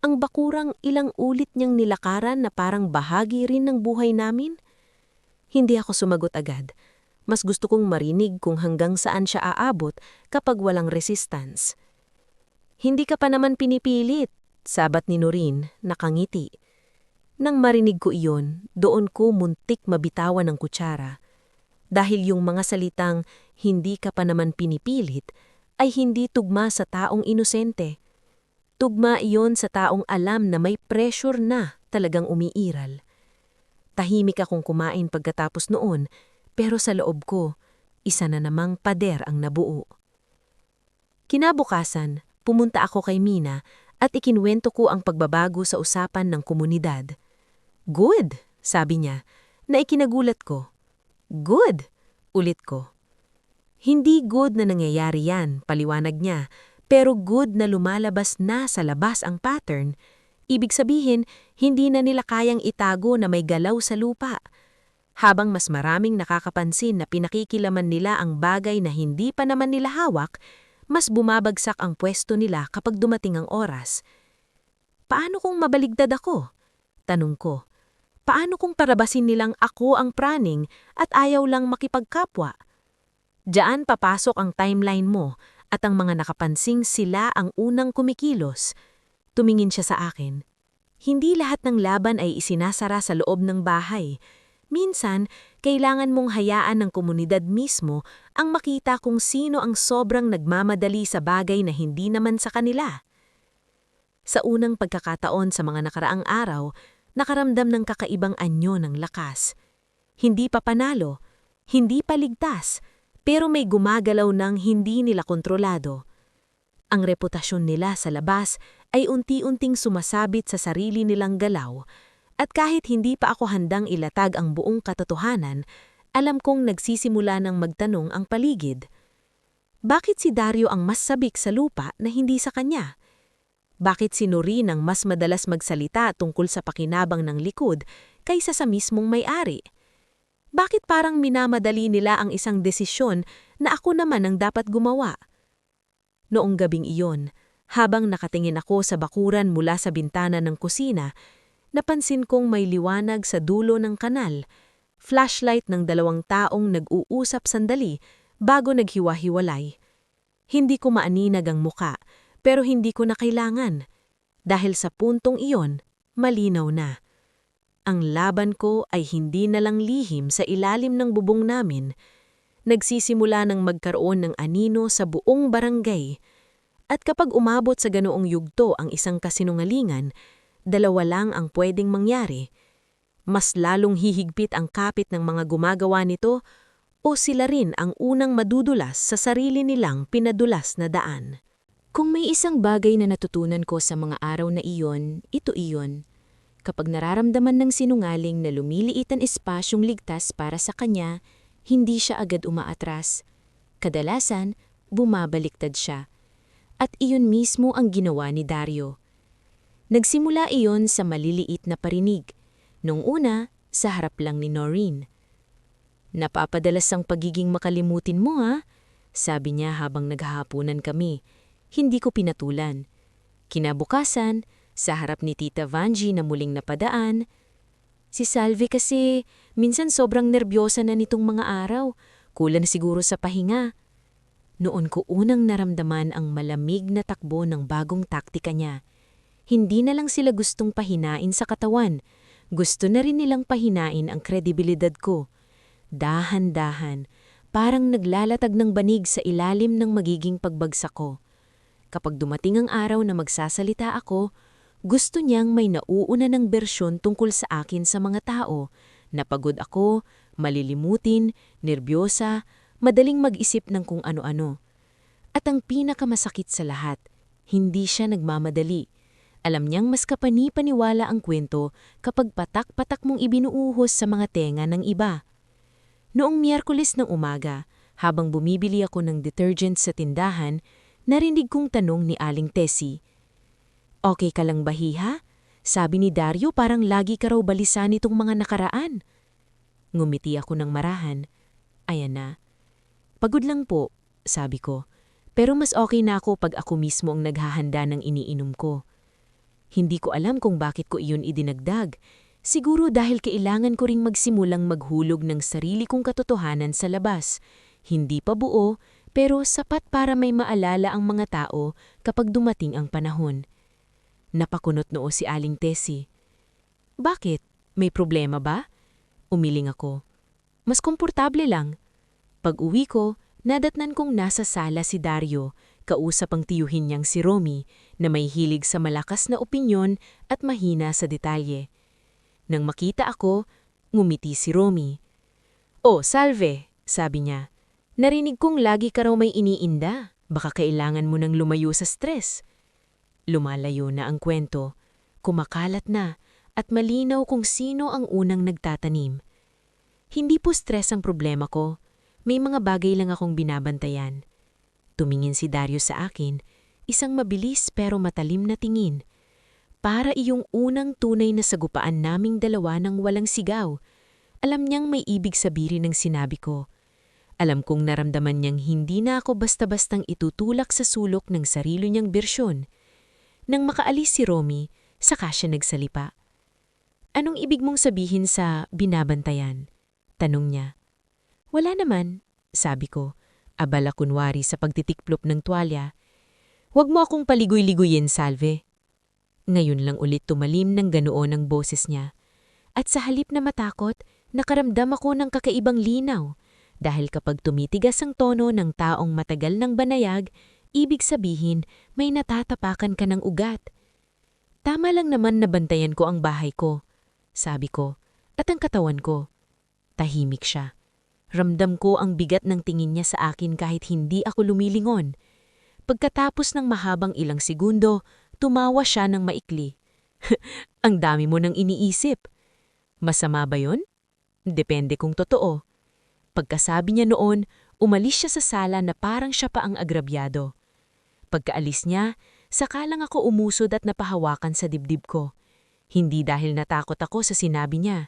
Ang bakurang ilang ulit niyang nilakaran na parang bahagi rin ng buhay namin? Hindi ako sumagot agad. Mas gusto kong marinig kung hanggang saan siya aabot kapag walang resistance. Hindi ka pa naman pinipilit, sabat ni Noreen, nakangiti. Nang marinig ko iyon, doon ko muntik mabitawan ng kutsara. Dahil yung mga salitang, hindi ka pa naman pinipilit, ay hindi tugma sa taong inosente. Tugma iyon sa taong alam na may pressure na talagang umiiral. Tahimik akong kumain pagkatapos noon, pero sa loob ko, isa na namang pader ang nabuo. Kinabukasan, pumunta ako kay Mina at ikinwento ko ang pagbabago sa usapan ng komunidad. Good, sabi niya, na ikinagulat ko. Good, ulit ko. Hindi good na nangyayari yan, paliwanag niya, pero good na lumalabas na sa labas ang pattern. Ibig sabihin, hindi na nila kayang itago na may galaw sa lupa. Habang mas maraming nakakapansin na pinakikilaman nila ang bagay na hindi pa naman nila hawak, mas bumabagsak ang pwesto nila kapag dumating ang oras. Paano kung mabaligtad ako? Tanong ko. Paano kung parabasin nilang ako ang praning at ayaw lang makipagkapwa? Diyan papasok ang timeline mo at ang mga nakapansing sila ang unang kumikilos. Tumingin siya sa akin. Hindi lahat ng laban ay isinasara sa loob ng bahay. Minsan, kailangan mong hayaan ng komunidad mismo ang makita kung sino ang sobrang nagmamadali sa bagay na hindi naman sa kanila. Sa unang pagkakataon sa mga nakaraang araw, nakaramdam ng kakaibang anyo ng lakas. Hindi pa panalo, hindi pa ligtas, pero may gumagalaw ng hindi nila kontrolado. Ang reputasyon nila sa labas ay unti-unting sumasabit sa sarili nilang galaw, at kahit hindi pa ako handang ilatag ang buong katotohanan, alam kong nagsisimula ng magtanong ang paligid. Bakit si Dario ang mas sabik sa lupa na hindi sa kanya? Bakit si Noreen ang mas madalas magsalita tungkol sa pakinabang ng likod kaysa sa mismong may-ari? Bakit parang minamadali nila ang isang desisyon na ako naman ang dapat gumawa? Noong gabing iyon, habang nakatingin ako sa bakuran mula sa bintana ng kusina, napansin kong may liwanag sa dulo ng kanal, flashlight ng dalawang taong nag-uusap sandali bago naghiwa-hiwalay. Hindi ko maaninag ang muka, pero hindi ko na kailangan. Dahil sa puntong iyon, malinaw na. Ang laban ko ay hindi na lang lihim sa ilalim ng bubong namin. Nagsisimula ng magkaroon ng anino sa buong barangay. At kapag umabot sa ganoong yugto ang isang kasinungalingan, dalawa lang ang pwedeng mangyari. Mas lalong hihigpit ang kapit ng mga gumagawa nito o sila rin ang unang madudulas sa sarili nilang pinadulas na daan. Kung may isang bagay na natutunan ko sa mga araw na iyon, ito iyon. Kapag nararamdaman ng sinungaling na lumiliit ang espasyong ligtas para sa kanya, hindi siya agad umaatras. Kadalasan, bumabaliktad siya. At iyon mismo ang ginawa ni Dario. Nagsimula iyon sa maliliit na parinig. Nung una, sa harap lang ni Noreen. Napapadalas ang pagiging makalimutin mo ha? Sabi niya habang naghahapunan kami. Hindi ko pinatulan. Kinabukasan, sa harap ni Tita Vanji na muling napadaan, si Salvi kasi minsan sobrang nerbyosa na nitong mga araw, kulang siguro sa pahinga. Noon ko unang naramdaman ang malamig na takbo ng bagong taktika niya. Hindi na lang sila gustong pahinain sa katawan, gusto na rin nilang pahinain ang kredibilidad ko. Dahan-dahan, parang naglalatag ng banig sa ilalim ng magiging pagbagsak ko. Kapag dumating ang araw na magsasalita ako, gusto niyang may nauuna ng bersyon tungkol sa akin sa mga tao. Napagod ako, malilimutin, nerbyosa, madaling mag-isip ng kung ano-ano. At ang pinakamasakit sa lahat, hindi siya nagmamadali. Alam niyang mas kapani-paniwala ang kwento kapag patak-patak mong ibinuuhos sa mga tenga ng iba. Noong Miyerkules ng umaga, habang bumibili ako ng detergent sa tindahan, narinig kong tanong ni Aling Tessie, "Okay ka lang ba, Hiha? Sabi ni Dario parang lagi ka raw balisa nitong mga nakaraan." Ngumiti ako ng marahan. "Ayan na." "Pagod lang po," sabi ko. "Pero mas okay na ako pag ako mismo ang naghahanda ng iniinom ko." Hindi ko alam kung bakit ko iyon idinagdag. Siguro dahil kailangan ko ring magsimulang maghulog ng sarili kong katotohanan sa labas. Hindi pa buo, pero sapat para may maalala ang mga tao kapag dumating ang panahon. Napakunot noo si Aling Tessie. "Bakit? May problema ba?" Umiling ako. "Mas komportable lang." Pag-uwi ko, nadatnan kong nasa sala si Dario, kausap ang tiyuhin niyang si Romy na may hilig sa malakas na opinyon at mahina sa detalye. Nang makita ako, ngumiti si Romy. "Oh, salve," sabi niya. "Narinig kong lagi ka raw may iniinda. Baka kailangan mo nang lumayo sa stress." Lumalayo na ang kwento. Kumakalat na at malinaw kung sino ang unang nagtatanim. Hindi po stress ang problema ko. May mga bagay lang akong binabantayan. Tumingin si Dario sa akin, isang mabilis pero matalim na tingin. Para iyong unang tunay na sagupaan naming dalawa ng walang sigaw. Alam niyang may ibig sabihin ng sinabi ko. Alam kong naramdaman niyang hindi na ako basta-bastang itutulak sa sulok ng sarili niyang bersyon. Nang makaalis si Romy, saka siya nagsalipa. "Anong ibig mong sabihin sa binabantayan?" tanong niya. "Wala naman," sabi ko. Abala kunwari sa pagtitikplop ng tuwalya. "Huwag mo akong paligoy-ligoyin, Salve." Ngayon lang ulit tumalim ng ganoon ang boses niya. At sa halip na matakot, nakaramdam ako ng kakaibang linaw. Dahil kapag tumitigas ang tono ng taong matagal ng banayag, ibig sabihin may natatapakan ka ng ugat. "Tama lang naman na bantayan ko ang bahay ko," sabi ko, "at ang katawan ko." Tahimik siya. Ramdam ko ang bigat ng tingin niya sa akin kahit hindi ako lumilingon. Pagkatapos ng mahabang ilang segundo, tumawa siya ng maikli. "Ang dami mo nang iniisip." Masama ba yun? Depende kung totoo. Pagkasabi niya noon, umalis siya sa sala na parang siya pa ang agrabyado. Pagkaalis niya, saka lang ako umusod at napahawakan sa dibdib ko. Hindi dahil natakot ako sa sinabi niya,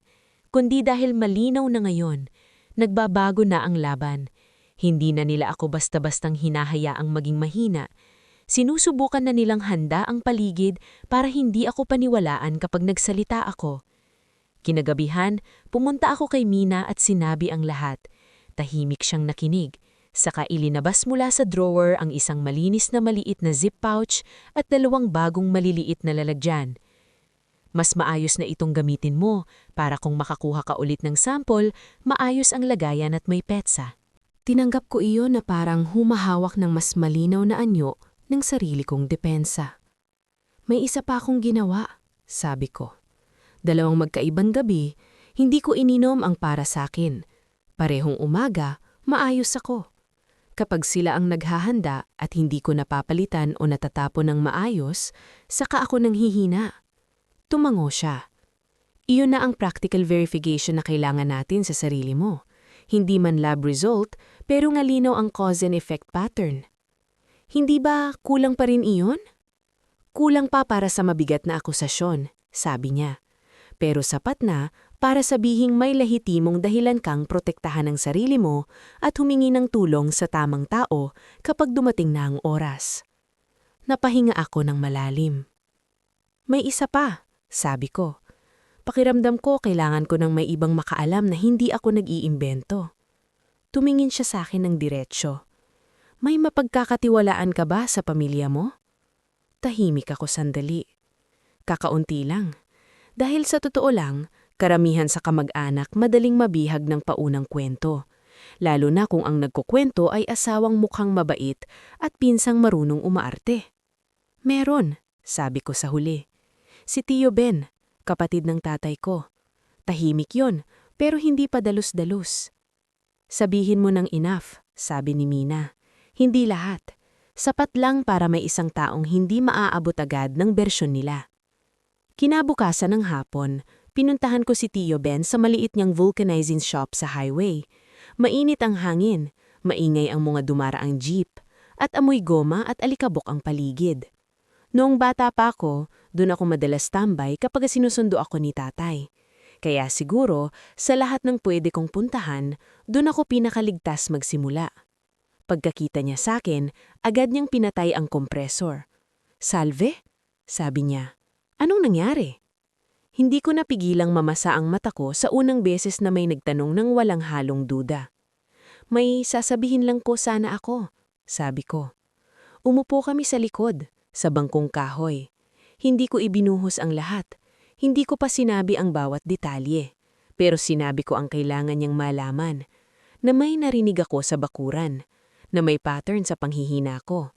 kundi dahil malinaw na ngayon. Nagbabago na ang laban. Hindi na nila ako basta-bastang hinahayaang maging mahina. Sinusubukan na nilang handa ang paligid para hindi ako paniwalaan kapag nagsalita ako. Kinagabihan, pumunta ako kay Mina at sinabi ang lahat. Tahimik siyang nakinig. Saka ilinabas mula sa drawer ang isang malinis na maliit na zip pouch at 2 bagong maliliit na lalagyan. "Mas maayos na itong gamitin mo para kung makakuha ka ulit ng sample, maayos ang lagayan at may petsa." Tinanggap ko iyon na parang humahawak ng mas malinaw na anyo ng sarili kong depensa. "May isa pa akong ginawa," sabi ko. 2 magkaibang gabi, hindi ko ininom ang para sa akin. Parehong umaga, maayos ako. Kapag sila ang naghahanda at hindi ko napapalitan o natatapon ng maayos, saka ako nanghihina. Tumango siya. "Iyon na ang practical verification na kailangan natin sa sarili mo. Hindi man lab result, pero ngalinaw ang cause and effect pattern." "Hindi ba kulang pa rin iyon?" "Kulang pa para sa mabigat na akusasyon," sabi niya. "Pero sapat na para sabihing may lehitimong dahilan kang protektahan ang sarili mo at humingi ng tulong sa tamang tao kapag dumating na ang oras." Napahinga ako ng malalim. "May isa pa," sabi ko. Pakiramdam ko kailangan ko ng may ibang makaalam na hindi ako nag-iimbento. Tumingin siya sa akin ng diretsyo. "May mapagkakatiwalaan ka ba sa pamilya mo?" Tahimik ako sandali. "Kakaunti lang. Dahil sa totoo lang, karamihan sa kamag-anak madaling mabihag ng paunang kwento. Lalo na kung ang nagkukwento ay asawang mukhang mabait at pinsang marunong umaarte." "Meron," sabi ko sa huli. "Si Tio Ben, kapatid ng tatay ko. Tahimik yon, pero hindi pa dalus-dalus." "Sabihin mo ng enough," sabi ni Mina. "Hindi lahat. Sapat lang para may isang taong hindi maaabot agad ng bersyon nila. Kinabukasan ng hapon, pinuntahan ko si Tio Ben sa maliit niyang vulcanizing shop sa highway. Mainit ang hangin, maingay ang mga dumaraang jeep, at amoy goma at alikabok ang paligid. Noong bata pa ako, doon ako madalas tambay kapag sinusundo ako ni tatay. Kaya siguro, sa lahat ng pwede kong puntahan, doon ako pinakaligtas magsimula. Pagkakita niya sa akin, agad niyang pinatay ang kompresor. "Salve?" sabi niya. "Anong nangyari?" Hindi ko napigilang mamasa ang mata ko sa unang beses na may nagtanong ng walang halong duda. "May sasabihin lang po sana ako," sabi ko. Umupo kami sa likod, sa bangkong kahoy. Hindi ko ibinuhos ang lahat. Hindi ko pa sinabi ang bawat detalye. Pero sinabi ko ang kailangan niyang malaman. Na may narinig ako sa bakuran. Na may pattern sa panghihina ko.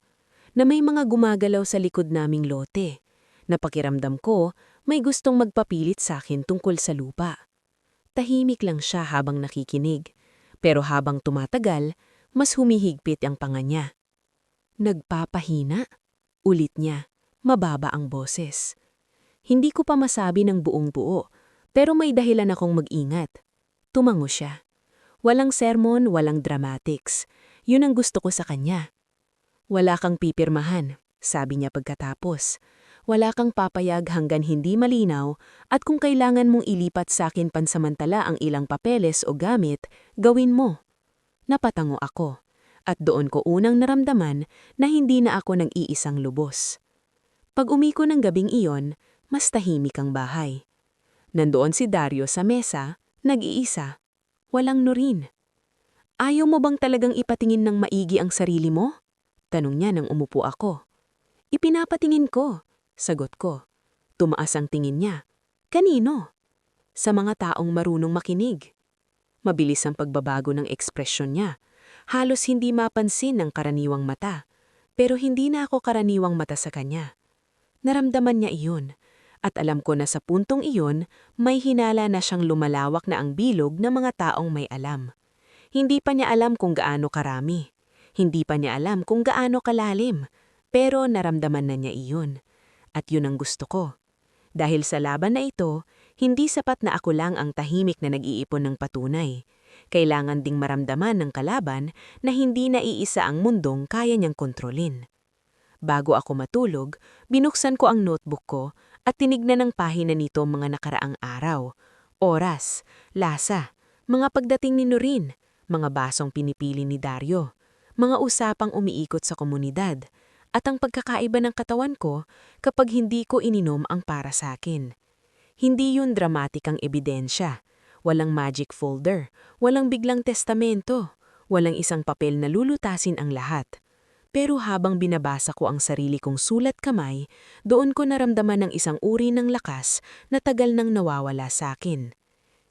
Na may mga gumagalaw sa likod naming lote. Na pakiramdam ko, may gustong magpapilit sa akin tungkol sa lupa. Tahimik lang siya habang nakikinig. Pero habang tumatagal, mas humihigpit ang panga niya. "Nagpapahina?" Ulit niya, mababa ang boses. Hindi ko pa masabi ng buong buo, pero may dahilan akong mag-ingat. Tumango siya. Walang sermon, walang dramatics. Yun ang gusto ko sa kanya. "Wala kang pipirmahan," sabi niya pagkatapos. "Wala kang papayag hanggang hindi malinaw at kung kailangan mong ilipat sa akin pansamantala ang ilang papeles o gamit, gawin mo." Napatango ako. At doon ko unang naramdaman na hindi na ako nag-iisang lubos. Pag umiko ng gabing iyon, mas tahimik ang bahay. Nandoon si Dario sa mesa, nag-iisa. Walang Noreen. "Ayaw mo bang talagang ipatingin ng maigi ang sarili mo?" Tanong niya nang umupo ako. "Ipinapatingin ko," sagot ko. Tumaas ang tingin niya. "Kanino?" "Sa mga taong marunong makinig." Mabilis ang pagbabago ng ekspresyon niya. Halos hindi mapansin ng karaniwang mata. Pero hindi na ako karaniwang mata sa kanya. Naramdaman niya iyon. At alam ko na sa puntong iyon, may hinala na siyang lumalawak na ang bilog ng mga taong may alam. Hindi pa niya alam kung gaano karami. Hindi pa niya alam kung gaano kalalim. Pero naramdaman na niya iyon. At yun ang gusto ko. Dahil sa laban na ito, hindi sapat na ako lang ang tahimik na nag-iipon ng patunay. Kailangan ding maramdaman ng kalaban na hindi naiisa ang mundong kaya niyang kontrolin. Bago ako matulog, binuksan ko ang notebook ko at tinignan ng pahina nito mga nakaraang araw, oras, lasa, mga pagdating ni Noreen, mga basong pinipili ni Dario, mga usapang umiikot sa komunidad, at ang pagkakaiba ng katawan ko kapag hindi ko ininom ang para sa akin. Hindi yun dramatikang ebidensya. Walang magic folder, walang biglang testamento, walang isang papel na lulutasin ang lahat. Pero habang binabasa ko ang sarili kong sulat kamay, doon ko naramdaman ng isang uri ng lakas na tagal nang nawawala sa akin.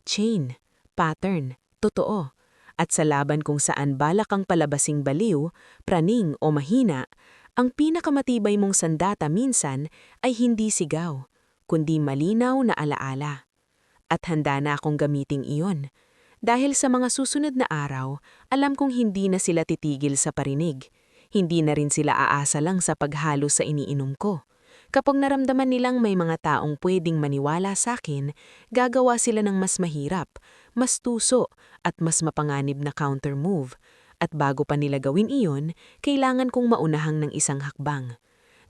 Chain, pattern, totoo. At sa laban kung saan balak ang palabasing baliw, praning o mahina, ang pinakamatibay mong sandata minsan ay hindi sigaw, kundi malinaw na alaala. At handa na akong gamiting iyon. Dahil sa mga susunod na araw, alam kong hindi na sila titigil sa parinig. Hindi na rin sila aasa lang sa paghalo sa iniinom ko. Kapag naramdaman nilang may mga taong pwedeng maniwala sa akin, gagawa sila ng mas mahirap, mas tuso, at mas mapanganib na counter move. At bago pa nila gawin iyon, kailangan kong maunahang ng isang hakbang.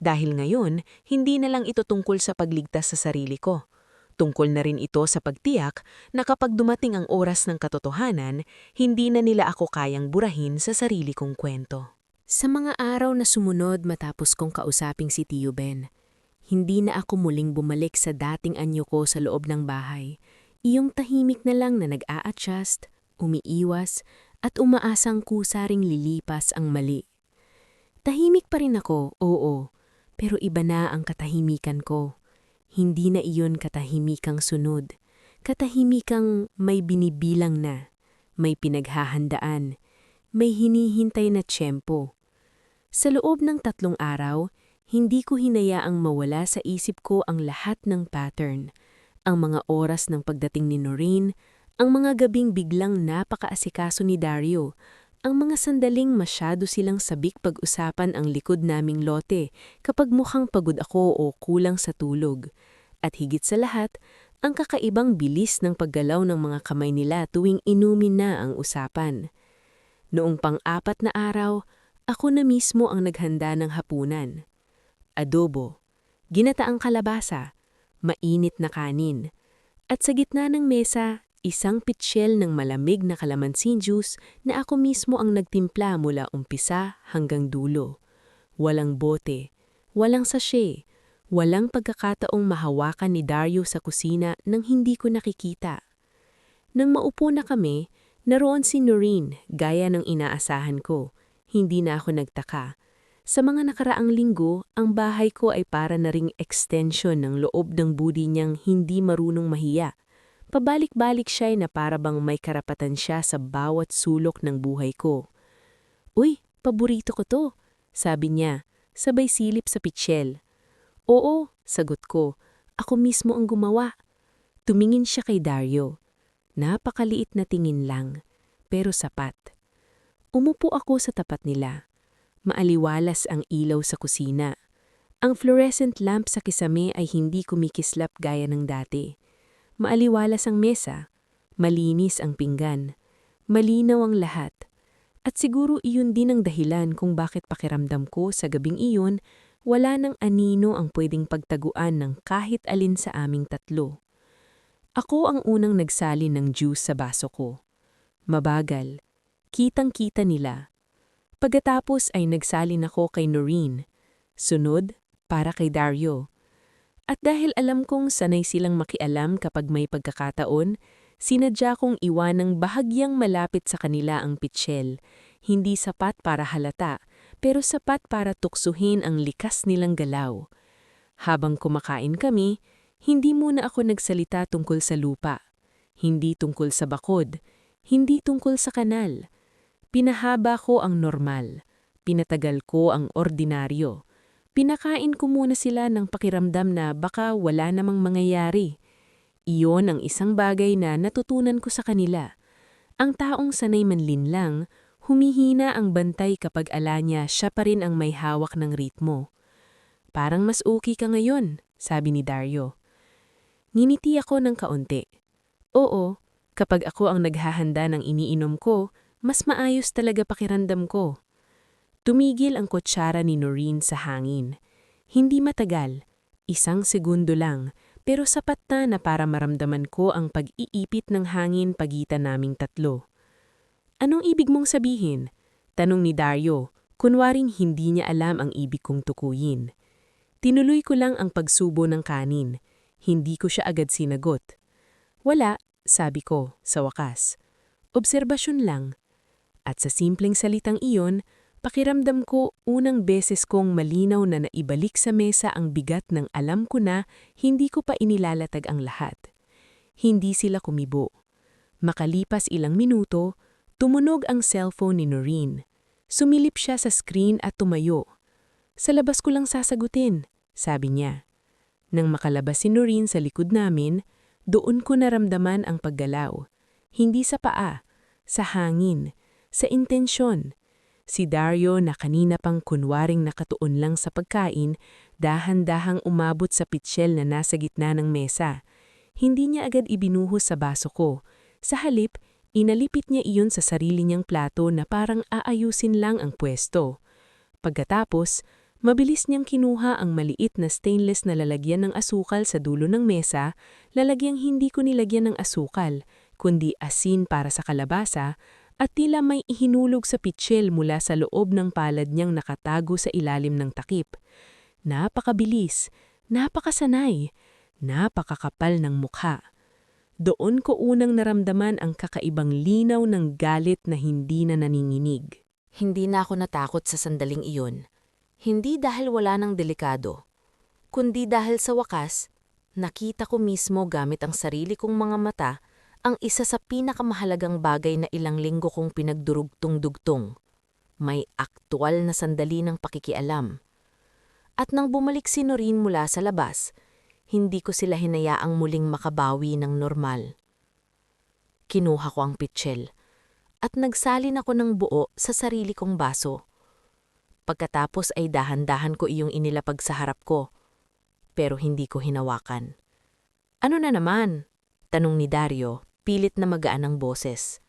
Dahil ngayon, hindi na lang ito tungkol sa pagligtas sa sarili ko. Tungkol na rin ito sa pagtiyak na kapag dumating ang oras ng katotohanan, hindi na nila ako kayang burahin sa sarili kong kwento. Sa mga araw na sumunod matapos kong kausaping si Tio Ben, hindi na ako muling bumalik sa dating anyo ko sa loob ng bahay. Iyong tahimik na lang na nag-a-adjust, umiiwas, at umaasang kusaring lilipas ang mali. Tahimik pa rin ako, oo, pero iba na ang katahimikan ko. Hindi na iyon katahimikang sunod. Katahimikang may binibilang na, may pinaghahandaan, may hinihintay na tiyempo. Sa loob ng 3 araw, hindi ko hinayaang mawala sa isip ko ang lahat ng pattern. Ang mga oras ng pagdating ni Noreen, ang mga gabing biglang napakaasikaso ni Dario, Ang mga sandaling masyado silang sabik pag-usapan ang likod naming lote kapag mukhang pagod ako o kulang sa tulog. At higit sa lahat, ang kakaibang bilis ng paggalaw ng mga kamay nila tuwing inumin na ang usapan. Noong pang-apat na araw, ako na mismo ang naghanda ng hapunan. Adobo, ginataang kalabasa, mainit na kanin, at sa gitna ng mesa, isang pitsyel ng malamig na kalamansin juice na ako mismo ang nagtimpla mula umpisa hanggang dulo. Walang bote, walang sachet, walang pagkakataong mahawakan ni Dario sa kusina nang hindi ko nakikita. Nang maupo na kami, naroon si Noreen gaya ng inaasahan ko. Hindi na ako nagtaka. Sa mga nakaraang linggo, ang bahay ko ay para na ring extension ng loob ng budi niyang hindi marunong mahiya. Pabalik-balik siya na para bang may karapatan siya sa bawat sulok ng buhay ko. "Uy, paborito ko to," sabi niya, sabay silip sa pitsyel. "Oo," sagot ko, "ako mismo ang gumawa." Tumingin siya kay Dario. Napakaliit na tingin lang, pero sapat. Umupo ako sa tapat nila. Maaliwalas ang ilaw sa kusina. Ang fluorescent lamp sa kisame ay hindi kumikislap gaya ng dati. Maaliwalas ang mesa, malinis ang pinggan, malinaw ang lahat. At siguro iyon din ang dahilan kung bakit pakiramdam ko sa gabing iyon, wala nang anino ang pwedeng pagtaguan ng kahit alin sa aming tatlo. Ako ang unang nagsali ng juice sa baso ko. Mabagal, kitang-kita nila. Pagkatapos ay nagsalin ako kay Noreen. Sunod, para kay Dario. At dahil alam kong sanay silang makialam kapag may pagkakataon, sinadya kong iwanang bahagyang malapit sa kanila ang pitsyel. Hindi sapat para halata, pero sapat para tuksuhin ang likas nilang galaw. Habang kumakain kami, hindi muna ako nagsalita tungkol sa lupa. Hindi tungkol sa bakod. Hindi tungkol sa kanal. Pinahaba ko ang normal, pinatagal ko ang ordinaryo. Pinakain ko muna sila ng pakiramdam na baka wala namang mangyayari. Iyon ang isang bagay na natutunan ko sa kanila. Ang taong sanay manlinlang, humihina ang bantay kapag ala niya siya pa rin ang may hawak ng ritmo. "Parang mas okay ka ngayon," sabi ni Dario. Nginiti ako ng kaunti. Oo, kapag ako ang naghahanda ng iniinom ko, mas maayos talaga pakiramdam ko. Tumigil ang kutsara ni Noreen sa hangin. Hindi matagal, 1 segundo lang, pero sapat na para maramdaman ko ang pag-iipit ng hangin pagitan naming tatlo. "Anong ibig mong sabihin?" tanong ni Dario, kunwaring hindi niya alam ang ibig kong tukuyin. Tinuloy ko lang ang pagsubo ng kanin. Hindi ko siya agad sinagot. "Wala," sabi ko, sa wakas. "Obserbasyon lang." At sa simpleng salitang iyon, pakiramdam ko unang beses kong malinaw na naibalik sa mesa ang bigat ng alam ko na hindi ko pa inilalatag ang lahat. Hindi sila kumibo. Makalipas ilang minuto, tumunog ang cellphone ni Noreen. Sumilip siya sa screen at tumayo. "Sa labas ko lang sasagutin," sabi niya. Nang makalabas si Noreen sa likod namin, doon ko naramdaman ang paggalaw. Hindi sa paa, sa hangin, sa intensyon. Si Dario na kanina pang kunwaring nakatuon lang sa pagkain, dahan-dahang umabot sa pitsyel na nasa gitna ng mesa. Hindi niya agad ibinuhos sa baso ko. Sa halip, inalipit niya iyon sa sarili niyang plato na parang aayusin lang ang pwesto. Pagkatapos, mabilis niyang kinuha ang maliit na stainless na lalagyan ng asukal sa dulo ng mesa, lalagyang hindi ko nilagyan ng asukal, kundi asin para sa kalabasa, at tila may ihinulog sa pitsyel mula sa loob ng palad niyang nakatago sa ilalim ng takip. Napakabilis, napakasanay, napakakapal ng mukha. Doon ko unang naramdaman ang kakaibang linaw ng galit na hindi na naninginig. Hindi na ako natakot sa sandaling iyon. Hindi dahil wala ng delikado, kundi dahil sa wakas, nakita ko mismo gamit ang sarili kong mga mata ang isa sa pinakamahalagang bagay na ilang linggo kong pinagdurugtong-dugtong. May aktwal na sandali ng pakikialam. At nang bumalik si Noreen mula sa labas, hindi ko sila hinayaang muling makabawi ng normal. Kinuha ko ang pitsyel. at nagsalin ako ng buo sa sarili kong baso. Pagkatapos ay dahan-dahan ko iyong inilapag sa harap ko, pero hindi ko hinawakan. Ano na naman? Tanong ni Dario, pilit na magaan ang boses.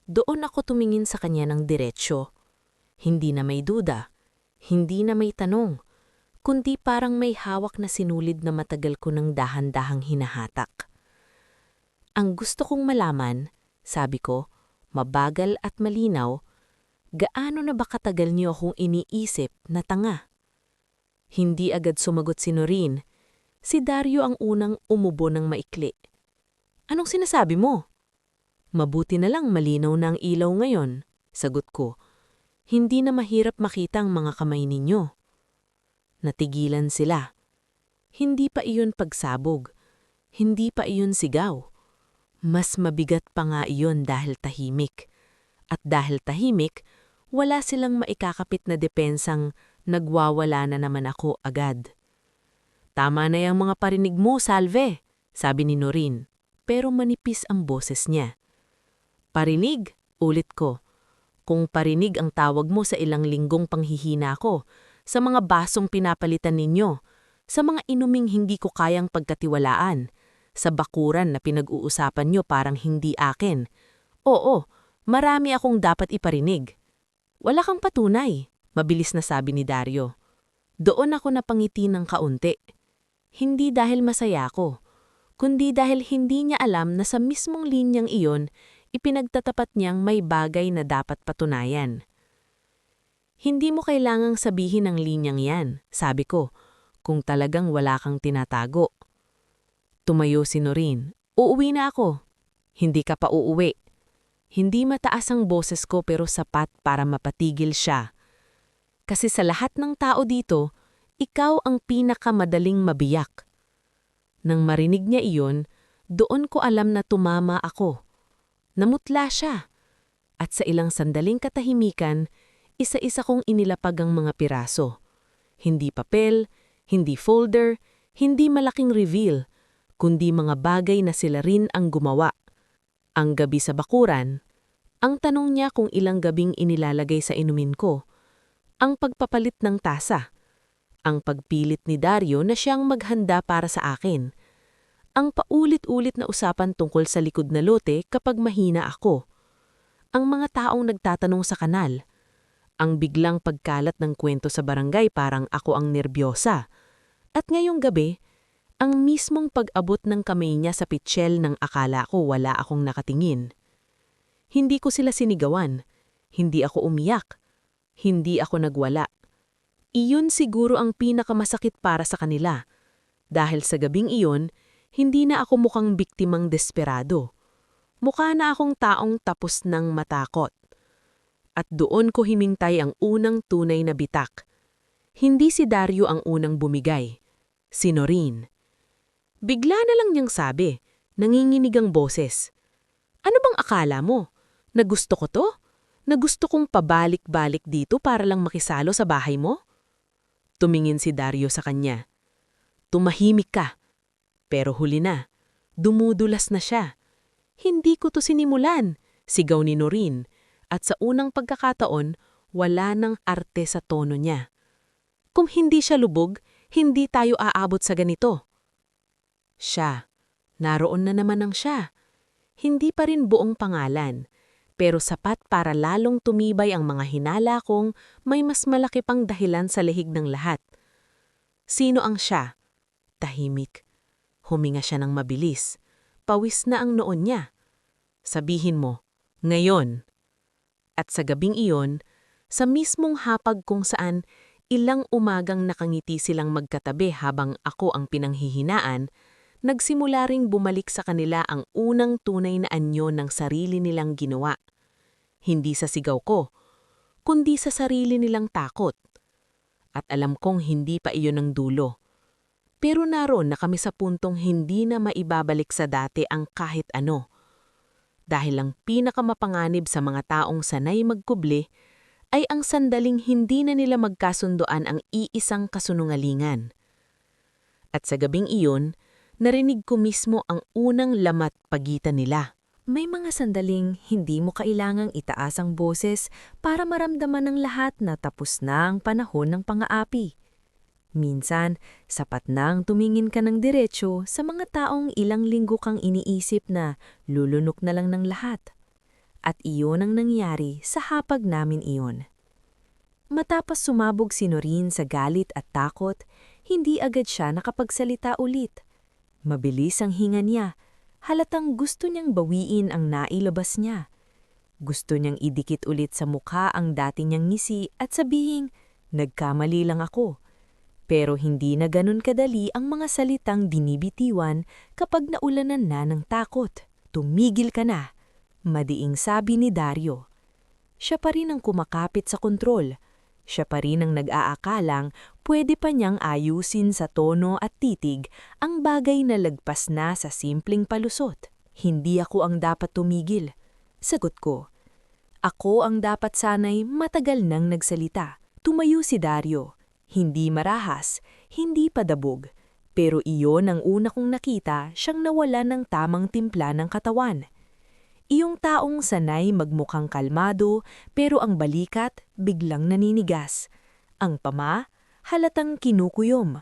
Doon ako tumingin sa kanya ng diretsyo. Hindi na may duda, hindi na may tanong, kundi parang may hawak na sinulid na matagal ko ng dahan-dahang hinahatak. Ang gusto kong malaman, sabi ko, mabagal at malinaw, gaano na ba katagal niyo akong iniisip na tanga? Hindi agad sumagot si Noreen. Si Dario ang unang umubo ng maikli. Anong sinasabi mo? Mabuti na lang malinaw na ang ilaw ngayon, sagot ko. Hindi na mahirap makita ang mga kamay ninyo. Natigilan sila. Hindi pa iyon pagsabog. Hindi pa iyon sigaw. Mas mabigat pa nga iyon dahil tahimik. At dahil tahimik, wala silang maikakapit na depensang nagwawala na naman ako agad. Tama na yung mga parinig mo, Salve, sabi ni Noreen, pero manipis ang boses niya. Parinig, ulit ko. Kung parinig ang tawag mo sa ilang linggong panghihina ko, sa mga basong pinapalitan ninyo, sa mga inuming hindi ko kayang pagkatiwalaan, sa bakuran na pinag-uusapan nyo parang hindi akin. Oo, marami akong dapat iparinig. Wala kang patunay, mabilis na sabi ni Dario. Doon ako napangiti ng kaunti. Hindi dahil masaya ako, kundi dahil hindi niya alam na sa mismong linyang iyon, ipinagtatapat niyang may bagay na dapat patunayan. Hindi mo kailangang sabihin ang linyang yan, sabi ko, kung talagang wala kang tinatago. Tumayo si Noreen. Uuwi na ako. Hindi ka pa uuwi. Hindi mataas ang boses ko pero sapat para mapatigil siya. Kasi sa lahat ng tao dito, ikaw ang pinakamadaling mabiyak. Nang marinig niya iyon, doon ko alam na tumama ako. Namutla siya. At sa ilang sandaling katahimikan, isa-isa kong inilapag ang mga piraso. Hindi papel, hindi folder, hindi malaking reveal, kundi mga bagay na sila rin ang gumawa. Ang gabi sa bakuran, ang tanong niya kung ilang gabing inilalagay sa inumin ko, ang pagpapalit ng tasa, ang pagpilit ni Dario na siyang maghanda para sa akin, ang paulit-ulit na usapan tungkol sa likod na lote kapag mahina ako, ang mga taong nagtatanong sa kanal, ang biglang pagkalat ng kwento sa barangay parang ako ang nerbyosa, at ngayong gabi, ang mismong pag-abot ng kamay niya sa pitsyel nang akala ko wala akong nakatingin. Hindi ko sila sinigawan, hindi ako umiyak, hindi ako nagwala. Iyon siguro ang pinakamasakit para sa kanila, dahil sa gabing iyon, hindi na ako mukhang biktimang desperado. Mukha na akong taong tapos ng matakot. At doon ko himintay ang unang tunay na bitak. Hindi si Dario ang unang bumigay, si Noreen. Bigla na lang niyang sabi, nanginginig ang boses. Ano bang akala mo? Na gusto ko to? Na gusto kong pabalik-balik dito para lang makisalo sa bahay mo? Tumingin si Dario sa kanya. Tumahimik ka. Pero huli na. Dumudulas na siya. Hindi ko to sinimulan, sigaw ni Noreen. At sa unang pagkakataon, wala nang arte sa tono niya. Kung hindi siya lubog, hindi tayo aabot sa ganito. Siya. Naroon na naman ang siya. Hindi pa rin buong pangalan, pero sapat para lalong tumibay ang mga hinala kong may mas malaki pang dahilan sa lihig ng lahat. Sino ang siya? Tahimik. Huminga siya ng mabilis. Pawis na ang noon niya. Sabihin mo, ngayon. At sa gabing iyon, sa mismong hapag kung saan ilang umagang nakangiti silang magkatabi habang ako ang pinanghihinaan, nagsimula ring bumalik sa kanila ang unang tunay na anyo ng sarili nilang ginawa. Hindi sa sigaw ko, kundi sa sarili nilang takot. At alam kong hindi pa iyon ang dulo. Pero naroon na kami sa puntong hindi na maibabalik sa dati ang kahit ano. Dahil ang pinakamapanganib sa mga taong sanay magkubli ay ang sandaling hindi na nila magkasundoan ang iisang kasunungalingan. At sa gabing iyon, narinig ko mismo ang unang lamat pagitan nila. May mga sandaling hindi mo kailangang itaas ang boses para maramdaman ng lahat na tapos na ang panahon ng pang-aapi. Minsan, sapat nang tumingin ka ng diretsyo sa mga taong ilang linggo kang iniisip na lulunok na lang ng lahat. At iyon ang nangyari sa hapag namin iyon. Matapos sumabog si Noreen sa galit at takot, hindi agad siya nakapagsalita ulit. Mabilis ang hinga niya. Halatang gusto niyang bawiin ang nailabas niya. Gusto niyang idikit ulit sa mukha ang dati niyang ngisi at sabihing, nagkamali lang ako. Pero hindi na ganun kadali ang mga salitang dinibitiwan kapag naulanan na ng takot. Tumigil ka na, madiing sabi ni Dario. Siya pa rin ang kumakapit sa kontrol. Siya pa rin ang nag-aakalang pwede pa niyang ayusin sa tono at titig ang bagay na lagpas na sa simpleng palusot. Hindi ako ang dapat tumigil. Sagot ko. Ako ang dapat sana'y matagal nang nagsalita. Tumayo si Dario. Hindi marahas, hindi padabog. Pero iyon ang una kong nakita siyang nawala ng tamang timpla ng katawan. Iyong taong sanay magmukhang kalmado pero ang balikat biglang naninigas. Ang pama, halatang kinukuyom.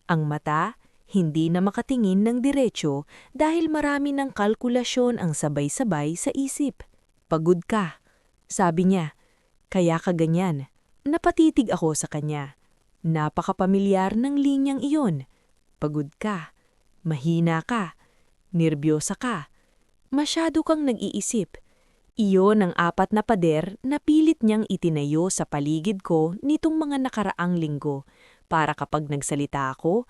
Ang mata, hindi na makatingin ng diretsyo dahil marami ng kalkulasyon ang sabay-sabay sa isip. Pagod ka, sabi niya. Kaya ka ganyan. Napatitig ako sa kanya. Napakapamilyar ng linyang iyon. Pagod ka, mahina ka, nerbyosa ka. Masyado kang nag-iisip. Iyon ang 4 na pader na pilit niyang itinayo sa paligid ko nitong mga nakaraang linggo para kapag nagsalita ako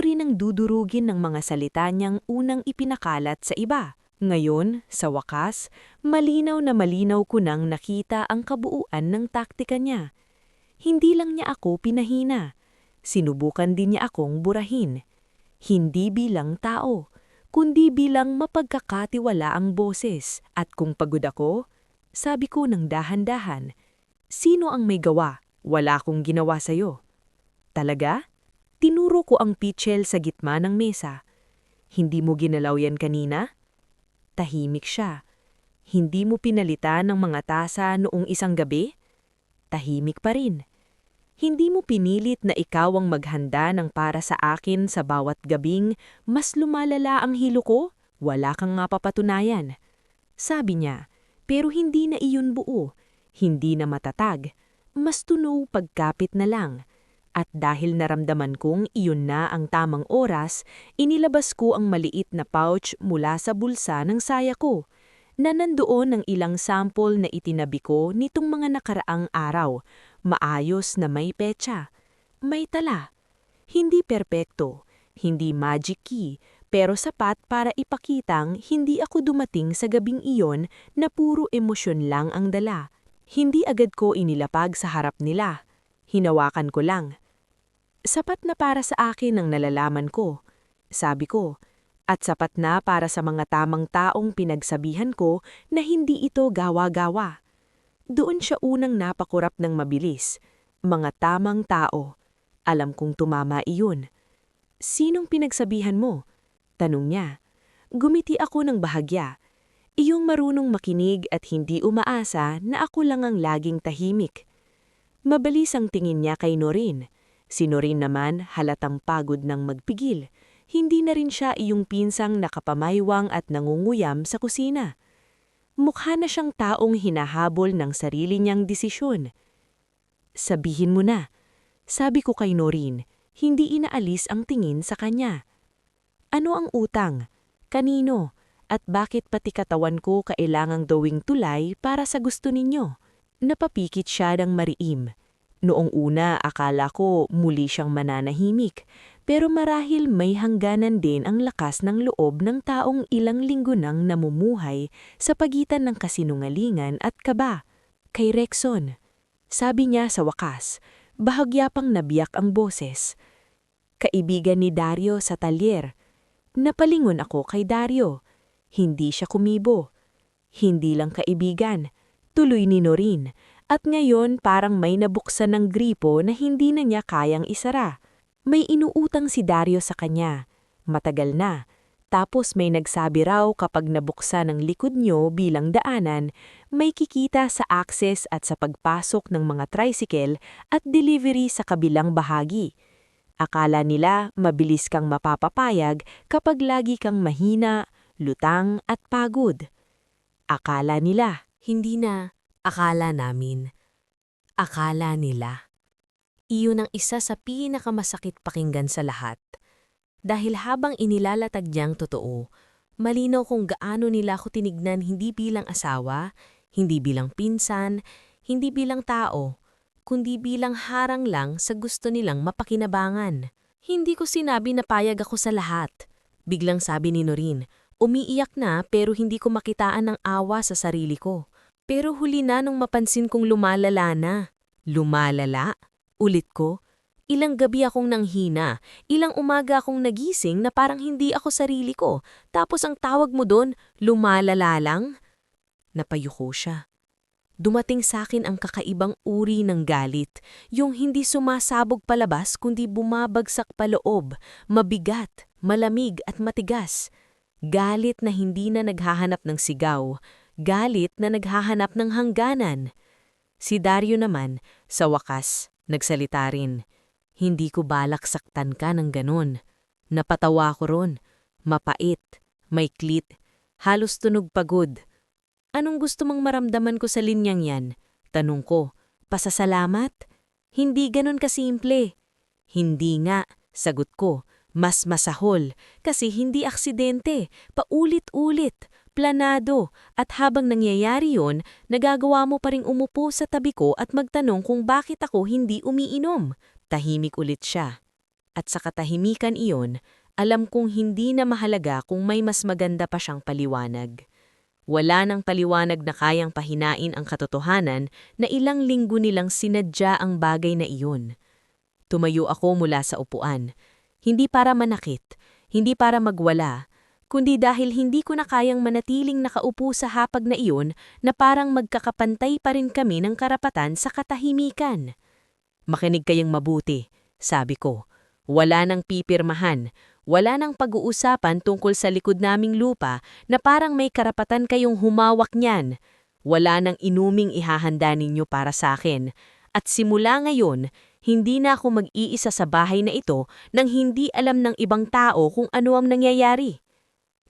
rin ang dudurugin ng mga salita niyang unang ipinakalat sa iba. Ngayon, sa wakas, malinaw na malinaw ko nang nakita ang kabuuan ng taktika niya. Hindi lang niya ako pinahina. Sinubukan din niya akong burahin. Hindi bilang tao, kundi bilang mapagkakatiwalaang boses. At kung pagod ako, sabi ko ng dahan-dahan, sino ang may gawa? Wala akong ginawa sa'yo. Talaga? Tinuro ko ang pitchel sa gitna ng mesa. Hindi mo ginalaw yan kanina? Tahimik siya. Hindi mo pinalitan ng mga tasa noong isang gabi? Tahimik pa rin. Hindi mo pinilit na ikaw ang maghanda ng para sa akin sa bawat gabing mas lumalala ang hilo ko? Wala kang mapapatunayan. Sabi niya, pero hindi na iyon buo, hindi na matatag, mas tunaw pagkapit na lang. At dahil naramdaman kong iyon na ang tamang oras, inilabas ko ang maliit na pouch mula sa bulsa ng saya ko, na nandoon ang ilang sample na itinabi ko nitong mga nakaraang araw. Maayos na may petsa, may tala. Hindi perpekto, hindi magic key, pero sapat para ipakitang hindi ako dumating sa gabing iyon na puro emosyon lang ang dala. Hindi agad ko inilapag sa harap nila. Hinawakan ko lang. Sapat na para sa akin ang nalalaman ko, sabi ko, at sapat na para sa mga tamang taong pinagsabihan ko na hindi ito gawa-gawa. Doon siya unang napakurap ng mabilis. Mga tamang tao. Alam kong tumama iyon. Sinong pinagsabihan mo? Tanong niya. Gumiti ako ng bahagya. Iyong marunong makinig at hindi umaasa na ako lang ang laging tahimik. Mabilis ang tingin niya kay Noreen. Si Noreen naman halatang pagod ng magpigil. Hindi na rin siya iyong pinsang nakapamaywang at nangunguyam sa kusina. Mukha na siyang taong hinahabol ng sarili niyang desisyon. Sabihin mo na, sabi ko kay Noreen, hindi inaalis ang tingin sa kanya. Ano ang utang? Kanino? At bakit pati katawan ko kailangang gawing tulay para sa gusto ninyo? Napapikit siya ng mariim. Noong una akala ko muli siyang mananahimik, pero marahil may hangganan din ang lakas ng loob ng taong ilang linggo nang namumuhay sa pagitan ng kasinungalingan at kaba. Kay Rexon, sabi niya sa wakas, bahagya pang nabiyak ang boses. Kaibigan ni Dario sa talyer. Napalingon ako kay Dario. Hindi siya kumibo. Hindi lang kaibigan. Tuloy ni Noreen. At ngayon parang may nabuksan ng gripo na hindi na niya kayang isara. May inuutang si Dario sa kanya. Matagal na. Tapos may nagsabi raw kapag nabuksan ang likod nyo bilang daanan, may kikita sa access at sa pagpasok ng mga tricycle at delivery sa kabilang bahagi. Akala nila mabilis kang mapapapayag kapag lagi kang mahina, lutang at pagod. Akala nila. Hindi na akala namin. Akala nila. Iyon ang isa sa pinakamasakit pakinggan sa lahat. Dahil habang inilalatag niyang totoo, malinaw kung gaano nila ako tinignan hindi bilang asawa, hindi bilang pinsan, hindi bilang tao, kundi bilang harang lang sa gusto nilang mapakinabangan. Hindi ko sinabi na payag ako sa lahat. Biglang sabi ni Noreen, umiiyak na pero hindi ko makitaan ng awa sa sarili ko. Pero huli na nung mapansin kong lumalala na. Lumalala? Ulit ko. Ilang gabi akong nanghina, ilang umaga akong nagising na parang hindi ako sarili ko, tapos ang tawag mo doon, lumalala lang? Napayuko siya. Dumating sa akin ang kakaibang uri ng galit, yung hindi sumasabog palabas kundi bumabagsak paloob, mabigat, malamig at matigas. Galit na hindi na naghahanap ng sigaw, galit na naghahanap ng hangganan. Si Dario naman, sa wakas, nagsalita rin. Hindi ko balak saktan ka ng ganon. Napatawa ko ron. Mapait, maiklit, halos tunog pagod. Anong gusto mong maramdaman ko sa linyang yan? Tanong ko, pasasalamat? Hindi ganon kasimple. Hindi nga, sagot ko, mas masahol, kasi hindi aksidente, paulit-ulit, planado, at habang nangyayari yon, nagagawa mo pa ring umupo sa tabi ko at magtanong kung bakit ako hindi umiinom. Tahimik ulit siya. At sa katahimikan iyon, alam kong hindi na mahalaga kung may mas maganda pa siyang paliwanag. Wala nang paliwanag na kayang pahinain ang katotohanan na ilang linggo nilang sinadya ang bagay na iyon. Tumayo ako mula sa upuan. Hindi para manakit, hindi para magwala, kundi dahil hindi ko na kayang manatiling nakaupo sa hapag na iyon na parang magkakapantay pa rin kami ng karapatan sa katahimikan. Makinig kayong mabuti, sabi ko. Wala nang pipirmahan, wala nang pag-uusapan tungkol sa likod naming lupa na parang may karapatan kayong humawak niyan. Wala nang inuming ihahanda ninyo para sa akin. At simula ngayon, hindi na ako mag-iisa sa bahay na ito nang hindi alam ng ibang tao kung ano ang nangyayari.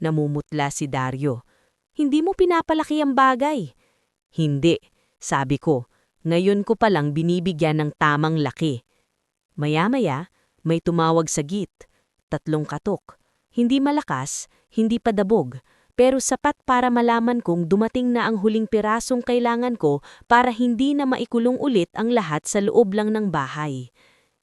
Namumutla si Dario. Hindi mo pinapalaki ang bagay. Hindi, sabi ko. Ngayon ko palang binibigyan ng tamang laki. Maya-maya, may tumawag sa git. 3 katok. Hindi malakas, hindi padabog, pero sapat para malaman kong dumating na ang huling pirasong kailangan ko para hindi na maikulong ulit ang lahat sa loob lang ng bahay.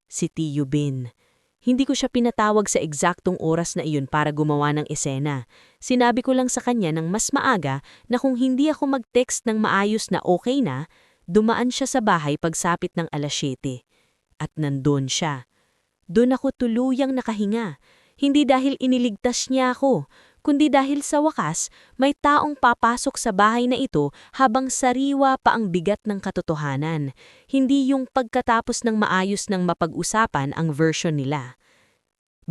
Si Tio Ben. Hindi ko siya pinatawag sa eksaktong oras na iyon para gumawa ng esena. Sinabi ko lang sa kanya ng mas maaga na kung hindi ako mag-text ng maayos na okay na, dumaan siya sa bahay pagsapit ng 7:00. At nandun siya. Doon ako tuluyang nakahinga. Hindi dahil iniligtas niya ako, kundi dahil sa wakas may taong papasok sa bahay na ito habang sariwa pa ang bigat ng katotohanan. Hindi yung pagkatapos ng maayos ng mapag-usapan ang version nila.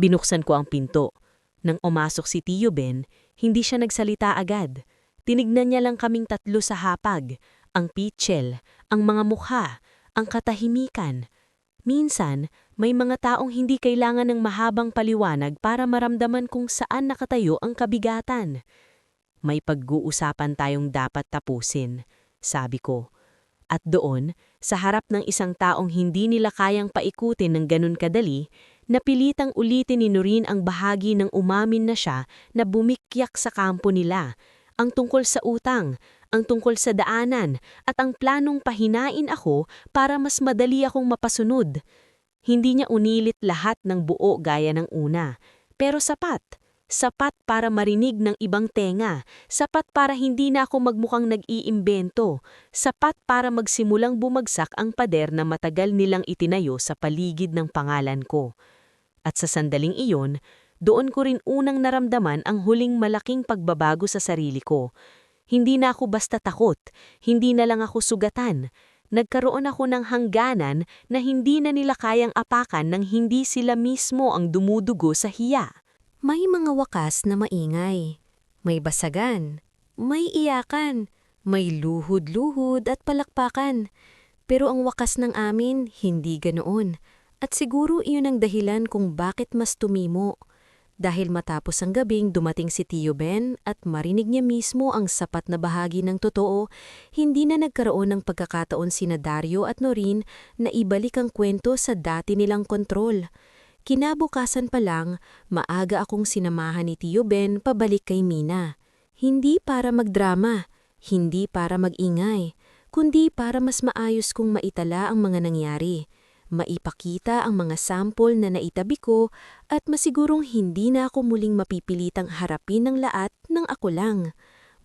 Binuksan ko ang pinto. Nang umasok si Tio Ben, hindi siya nagsalita agad. Tinignan niya lang kaming 3 sa hapag. Ang pitchel, ang mga mukha, ang katahimikan. Minsan, may mga taong hindi kailangan ng mahabang paliwanag para maramdaman kung saan nakatayo ang kabigatan. May pag-uusapan tayong dapat tapusin, sabi ko. At doon, sa harap ng isang taong hindi nila kayang paikutin ng ganun kadali, napilitang ulitin ni Noreen ang bahagi ng umamin na siya na bumikyak sa kampo nila, ang tungkol sa utang, ang tungkol sa daanan, at ang planong pahinain ako para mas madali akong mapasunod. Hindi niya unilit lahat ng buo gaya ng una, pero sapat. Sapat para marinig ng ibang tenga, sapat para hindi na ako magmukhang nag-iimbento, sapat para magsimulang bumagsak ang pader na matagal nilang itinayo sa paligid ng pangalan ko. At sa sandaling iyon, doon ko rin unang naramdaman ang huling malaking pagbabago sa sarili ko. Hindi na ako basta takot, hindi na lang ako sugatan. Nagkaroon ako ng hangganan na hindi na nila kayang apakan nang hindi sila mismo ang dumudugo sa hiya. May mga wakas na maingay, may basagan, may iyakan, may luhod-luhod at palakpakan. Pero ang wakas ng amin, hindi ganoon. At siguro iyon ang dahilan kung bakit mas tumimo. Dahil matapos ang gabing dumating si Tio Ben at marinig niya mismo ang sapat na bahagi ng totoo, hindi na nagkaroon ng pagkakataon sina Dario at Noreen na ibalik ang kwento sa dati nilang kontrol. Kinabukasan pa lang, maaga akong sinamahan ni Tio Ben pabalik kay Mina. Hindi para magdrama, hindi para magingay, kundi para mas maayos kong maitala ang mga nangyari. Maipakita ang mga sample na naitabi ko at masigurong hindi na ako muling mapipilitang harapin ng lahat ng ako lang.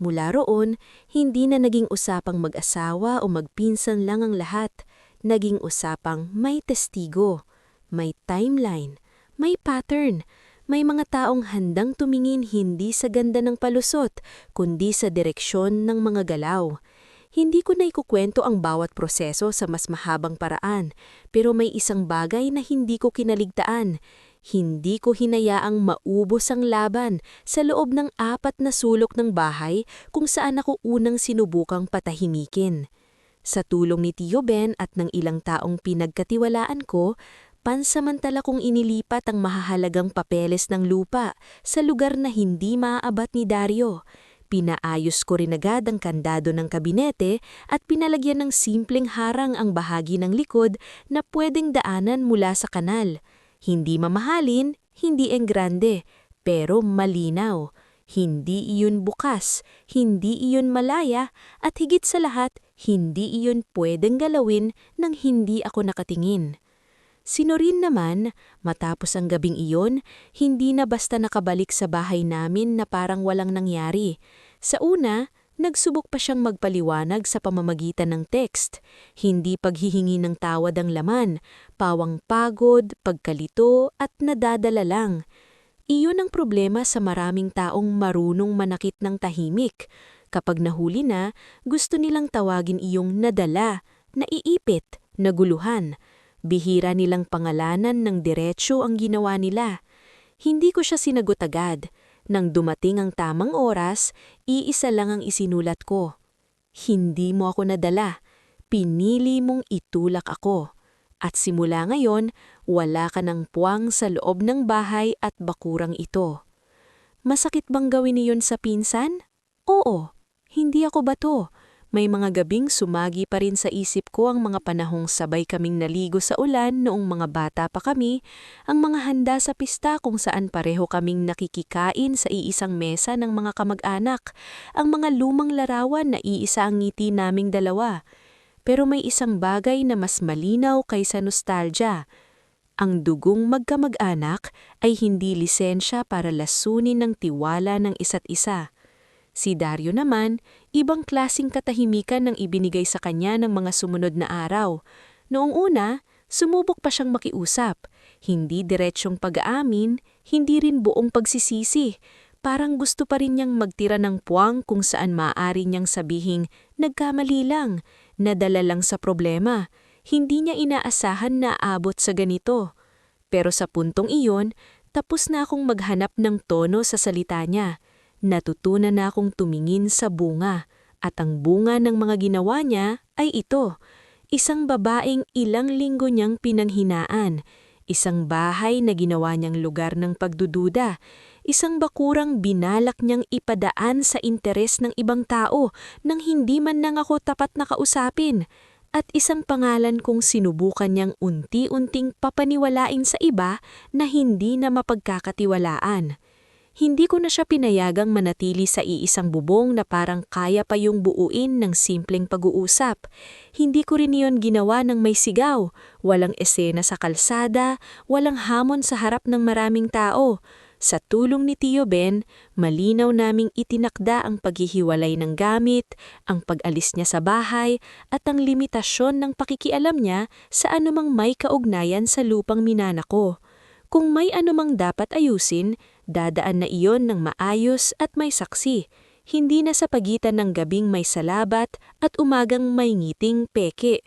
Mula roon, hindi na naging usapang mag-asawa o magpinsan lang ang lahat. Naging usapang may testigo, may timeline, may pattern, may mga taong handang tumingin hindi sa ganda ng palusot, kundi sa direksyon ng mga galaw. Hindi ko na ikukwento ang bawat proseso sa mas mahabang paraan, pero may isang bagay na hindi ko kinaligtaan. Hindi ko hinayaang maubos ang laban sa loob ng 4 na sulok ng bahay kung saan ako unang sinubukang patahimikin. Sa tulong ni Tio Ben at ng ilang taong pinagkatiwalaan ko, pansamantala kong inilipat ang mahahalagang papeles ng lupa sa lugar na hindi maaabat ni Dario. Pinaayos ko rin agad ang kandado ng kabinete at pinalagyan ng simpleng harang ang bahagi ng likod na pwedeng daanan mula sa kanal. Hindi mamahalin, hindi enggrande, pero malinaw. Hindi iyon bukas, hindi iyon malaya, at higit sa lahat, hindi iyon pwedeng galawin nang hindi ako nakatingin. Si Noreen naman, matapos ang gabing iyon, hindi na basta nakabalik sa bahay namin na parang walang nangyari. Sa una, nagsubok pa siyang magpaliwanag sa pamamagitan ng text. Hindi paghihingi ng tawad ang laman, pawang pagod, pagkalito at nadadala lang. Iyon ang problema sa maraming taong marunong manakit ng tahimik. Kapag nahuli na, gusto nilang tawagin iyong nadala, naiipit, naguluhan. Bihira nilang pangalanan ng diretsyo ang ginawa nila. Hindi ko siya sinagot agad. Nang dumating ang tamang oras, iisa lang ang isinulat ko. Hindi mo ako nadala. Pinili mong itulak ako. At simula ngayon, wala ka ng puwang sa loob ng bahay at bakurang ito. Masakit bang gawin iyon sa pinsan? Oo, hindi ako bato. May mga gabing sumagi pa rin sa isip ko ang mga panahong sabay kaming naligo sa ulan noong mga bata pa kami, ang mga handa sa pista kung saan pareho kaming nakikikain sa iisang mesa ng mga kamag-anak, ang mga lumang larawan na iisa ang ngiti naming dalawa. Pero may isang bagay na mas malinaw kaysa nostalgia. Ang dugong magkamag-anak ay hindi lisensya para lasunin ng tiwala ng isa't isa. Si Dario naman, ibang klasing katahimikan ang ibinigay sa kanya ng mga sumunod na araw. Noong una, sumubok pa siyang makiusap. Hindi diretsyong pag-aamin, hindi rin buong pagsisisi. Parang gusto pa rin niyang magtira ng puwang kung saan maaari niyang sabihing nagkamali lang, nadala lang sa problema. Hindi niya inaasahan na aabot sa ganito. Pero sa puntong iyon, tapos na akong maghanap ng tono sa salita niya. Natutunan na akong tumingin sa bunga, at ang bunga ng mga ginawa niya ay ito. Isang babaeng ilang linggo niyang pinanghinaan, isang bahay na ginawa niyang lugar ng pagdududa, isang bakurang binalak niyang ipadaan sa interes ng ibang tao nang hindi man lang ako tapat na kausapin, at isang pangalan kong sinubukan niyang unti-unting papaniwalain sa iba na hindi na mapagkakatiwalaan. Hindi ko na siya pinayagang manatili sa iisang bubong na parang kaya pa yung buuin ng simpleng pag-uusap. Hindi ko rin iyon ginawa ng may sigaw, walang esena sa kalsada, walang hamon sa harap ng maraming tao. Sa tulong ni Tio Ben, malinaw naming itinakda ang paghihiwalay ng gamit, ang pag-alis niya sa bahay, at ang limitasyon ng pakikialam niya sa anumang may kaugnayan sa lupang minana ko. Kung may anumang dapat ayusin, dadaan na iyon ng maayos at may saksi, hindi na sa pagitan ng gabing may salabat at umagang may ngiting peke.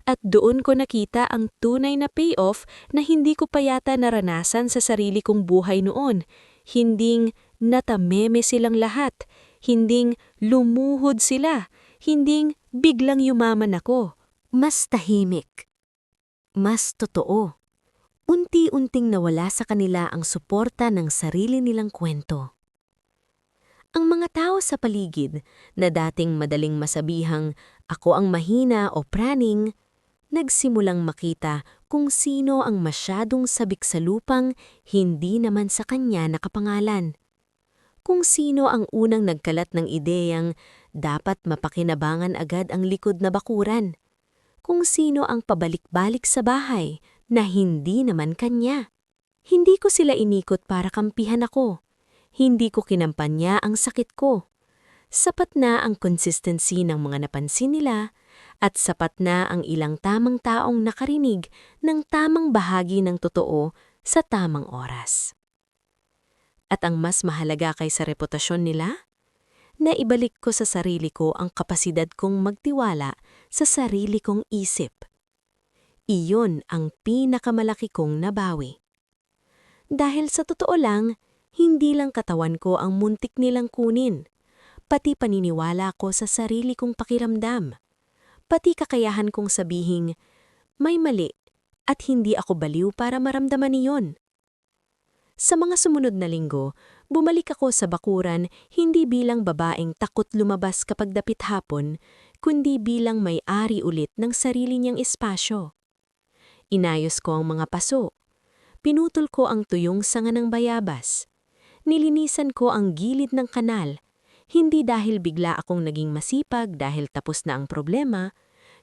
At doon ko nakita ang tunay na payoff na hindi ko pa yata naranasan sa sarili kong buhay noon. hinding natameme silang lahat, hinding lumuhod sila, hinding biglang yumaman ako. Mas tahimik. Mas totoo. Unti-unting nawala sa kanila ang suporta ng sarili nilang kwento. Ang mga tao sa paligid na dating madaling masabihang ako ang mahina o praning, nagsimulang makita kung sino ang masyadong sabik sa lupang hindi naman sa kanya nakapangalan. Kung sino ang unang nagkalat ng ideyang dapat mapakinabangan agad ang likod na bakuran. Kung sino ang pabalik-balik sa bahay na hindi naman kanya. Hindi ko sila inikot para kampihan ako. Hindi ko kinampanya ang sakit ko. Sapat na ang consistency ng mga napansin nila at sapat na ang ilang tamang taong nakarinig ng tamang bahagi ng totoo sa tamang oras. At ang mas mahalaga kaysa reputasyon nila, naibalik ko sa sarili ko ang kapasidad kong magtiwala sa sarili kong isip. Iyon ang pinakamalaki kong nabawi. Dahil sa totoo lang, hindi lang katawan ko ang muntik nilang kunin, pati paniniwala ko sa sarili kong pakiramdam, pati kakayahan kong sabihing, may mali at hindi ako baliw para maramdaman iyon. Sa mga sumunod na linggo, bumalik ako sa bakuran hindi bilang babaeng takot lumabas kapag dapit hapon, kundi bilang may-ari ulit ng sarili niyang espasyo. Inayos ko ang mga paso. Pinutol ko ang tuyong sanga ng bayabas. Nilinisan ko ang gilid ng kanal, hindi dahil bigla akong naging masipag dahil tapos na ang problema,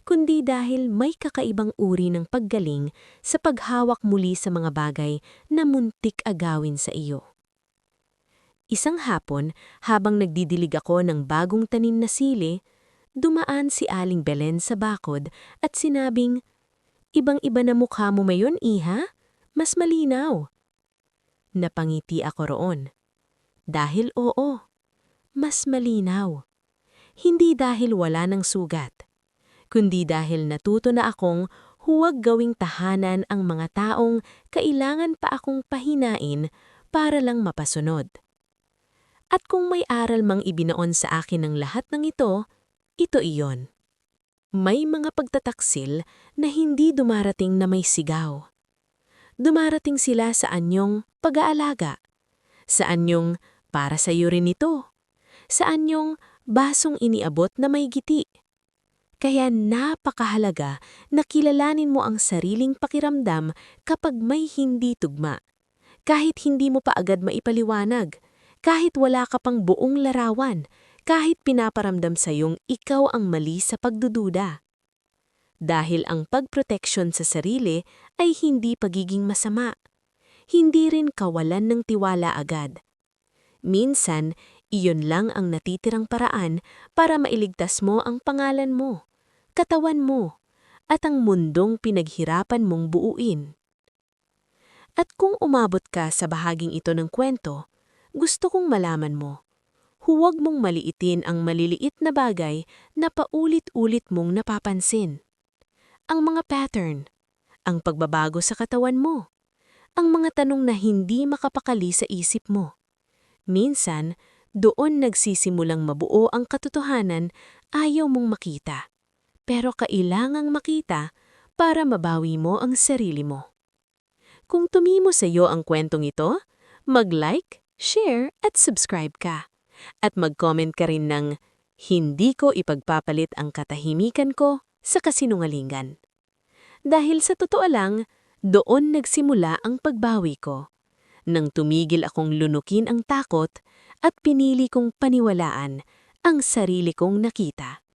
kundi dahil may kakaibang uri ng paggaling sa paghawak muli sa mga bagay na muntik agawin sa iyo. Isang hapon, habang nagdidilig ako ng bagong tanim na sili, dumaan si Aling Belen sa bakod at sinabing, "Ibang-iba na mukha mo mayon, iha? Mas malinaw." Napangiti ako roon. Dahil oo, mas malinaw. Hindi dahil wala ng sugat, kundi dahil natuto na akong huwag gawing tahanan ang mga taong kailangan pa akong pahinain para lang mapasunod. At kung may aral mang ibinoon sa akin ng lahat ng ito iyon. May mga pagtataksil na hindi dumarating na may sigaw. Dumarating sila sa anyong pag-aalaga, sa anyong para sa iyo rin ito, sa anyong basong iniabot na may giti. Kaya napakahalaga na kilalanin mo ang sariling pakiramdam kapag may hindi tugma. Kahit hindi mo pa agad maipaliwanag, kahit wala ka pang buong larawan, kahit pinaparamdam sa iyong ikaw ang mali sa pagdududa. Dahil ang pagproteksyon sa sarili ay hindi pagiging masama. Hindi rin kawalan ng tiwala agad. Minsan, iyon lang ang natitirang paraan para mailigtas mo ang pangalan mo, katawan mo, at ang mundong pinaghirapan mong buuin. At kung umabot ka sa bahaging ito ng kwento, gusto kong malaman mo, huwag mong maliitin ang maliliit na bagay na paulit-ulit mong napapansin. Ang mga pattern, ang pagbabago sa katawan mo, ang mga tanong na hindi makapakali sa isip mo. Minsan, doon nagsisimulang mabuo ang katotohanan ayaw mong makita, pero kailangang makita para mabawi mo ang sarili mo. Kung tumimo sa iyo ang kwentong ito, mag-like, share at subscribe ka. At mag-comment ka rin ng, hindi ko ipagpapalit ang katahimikan ko sa kasinungalingan. Dahil sa totoo lang, doon nagsimula ang pagbawi ko. Nang tumigil akong lunukin ang takot at pinili kong paniwalaan ang sarili kong nakita.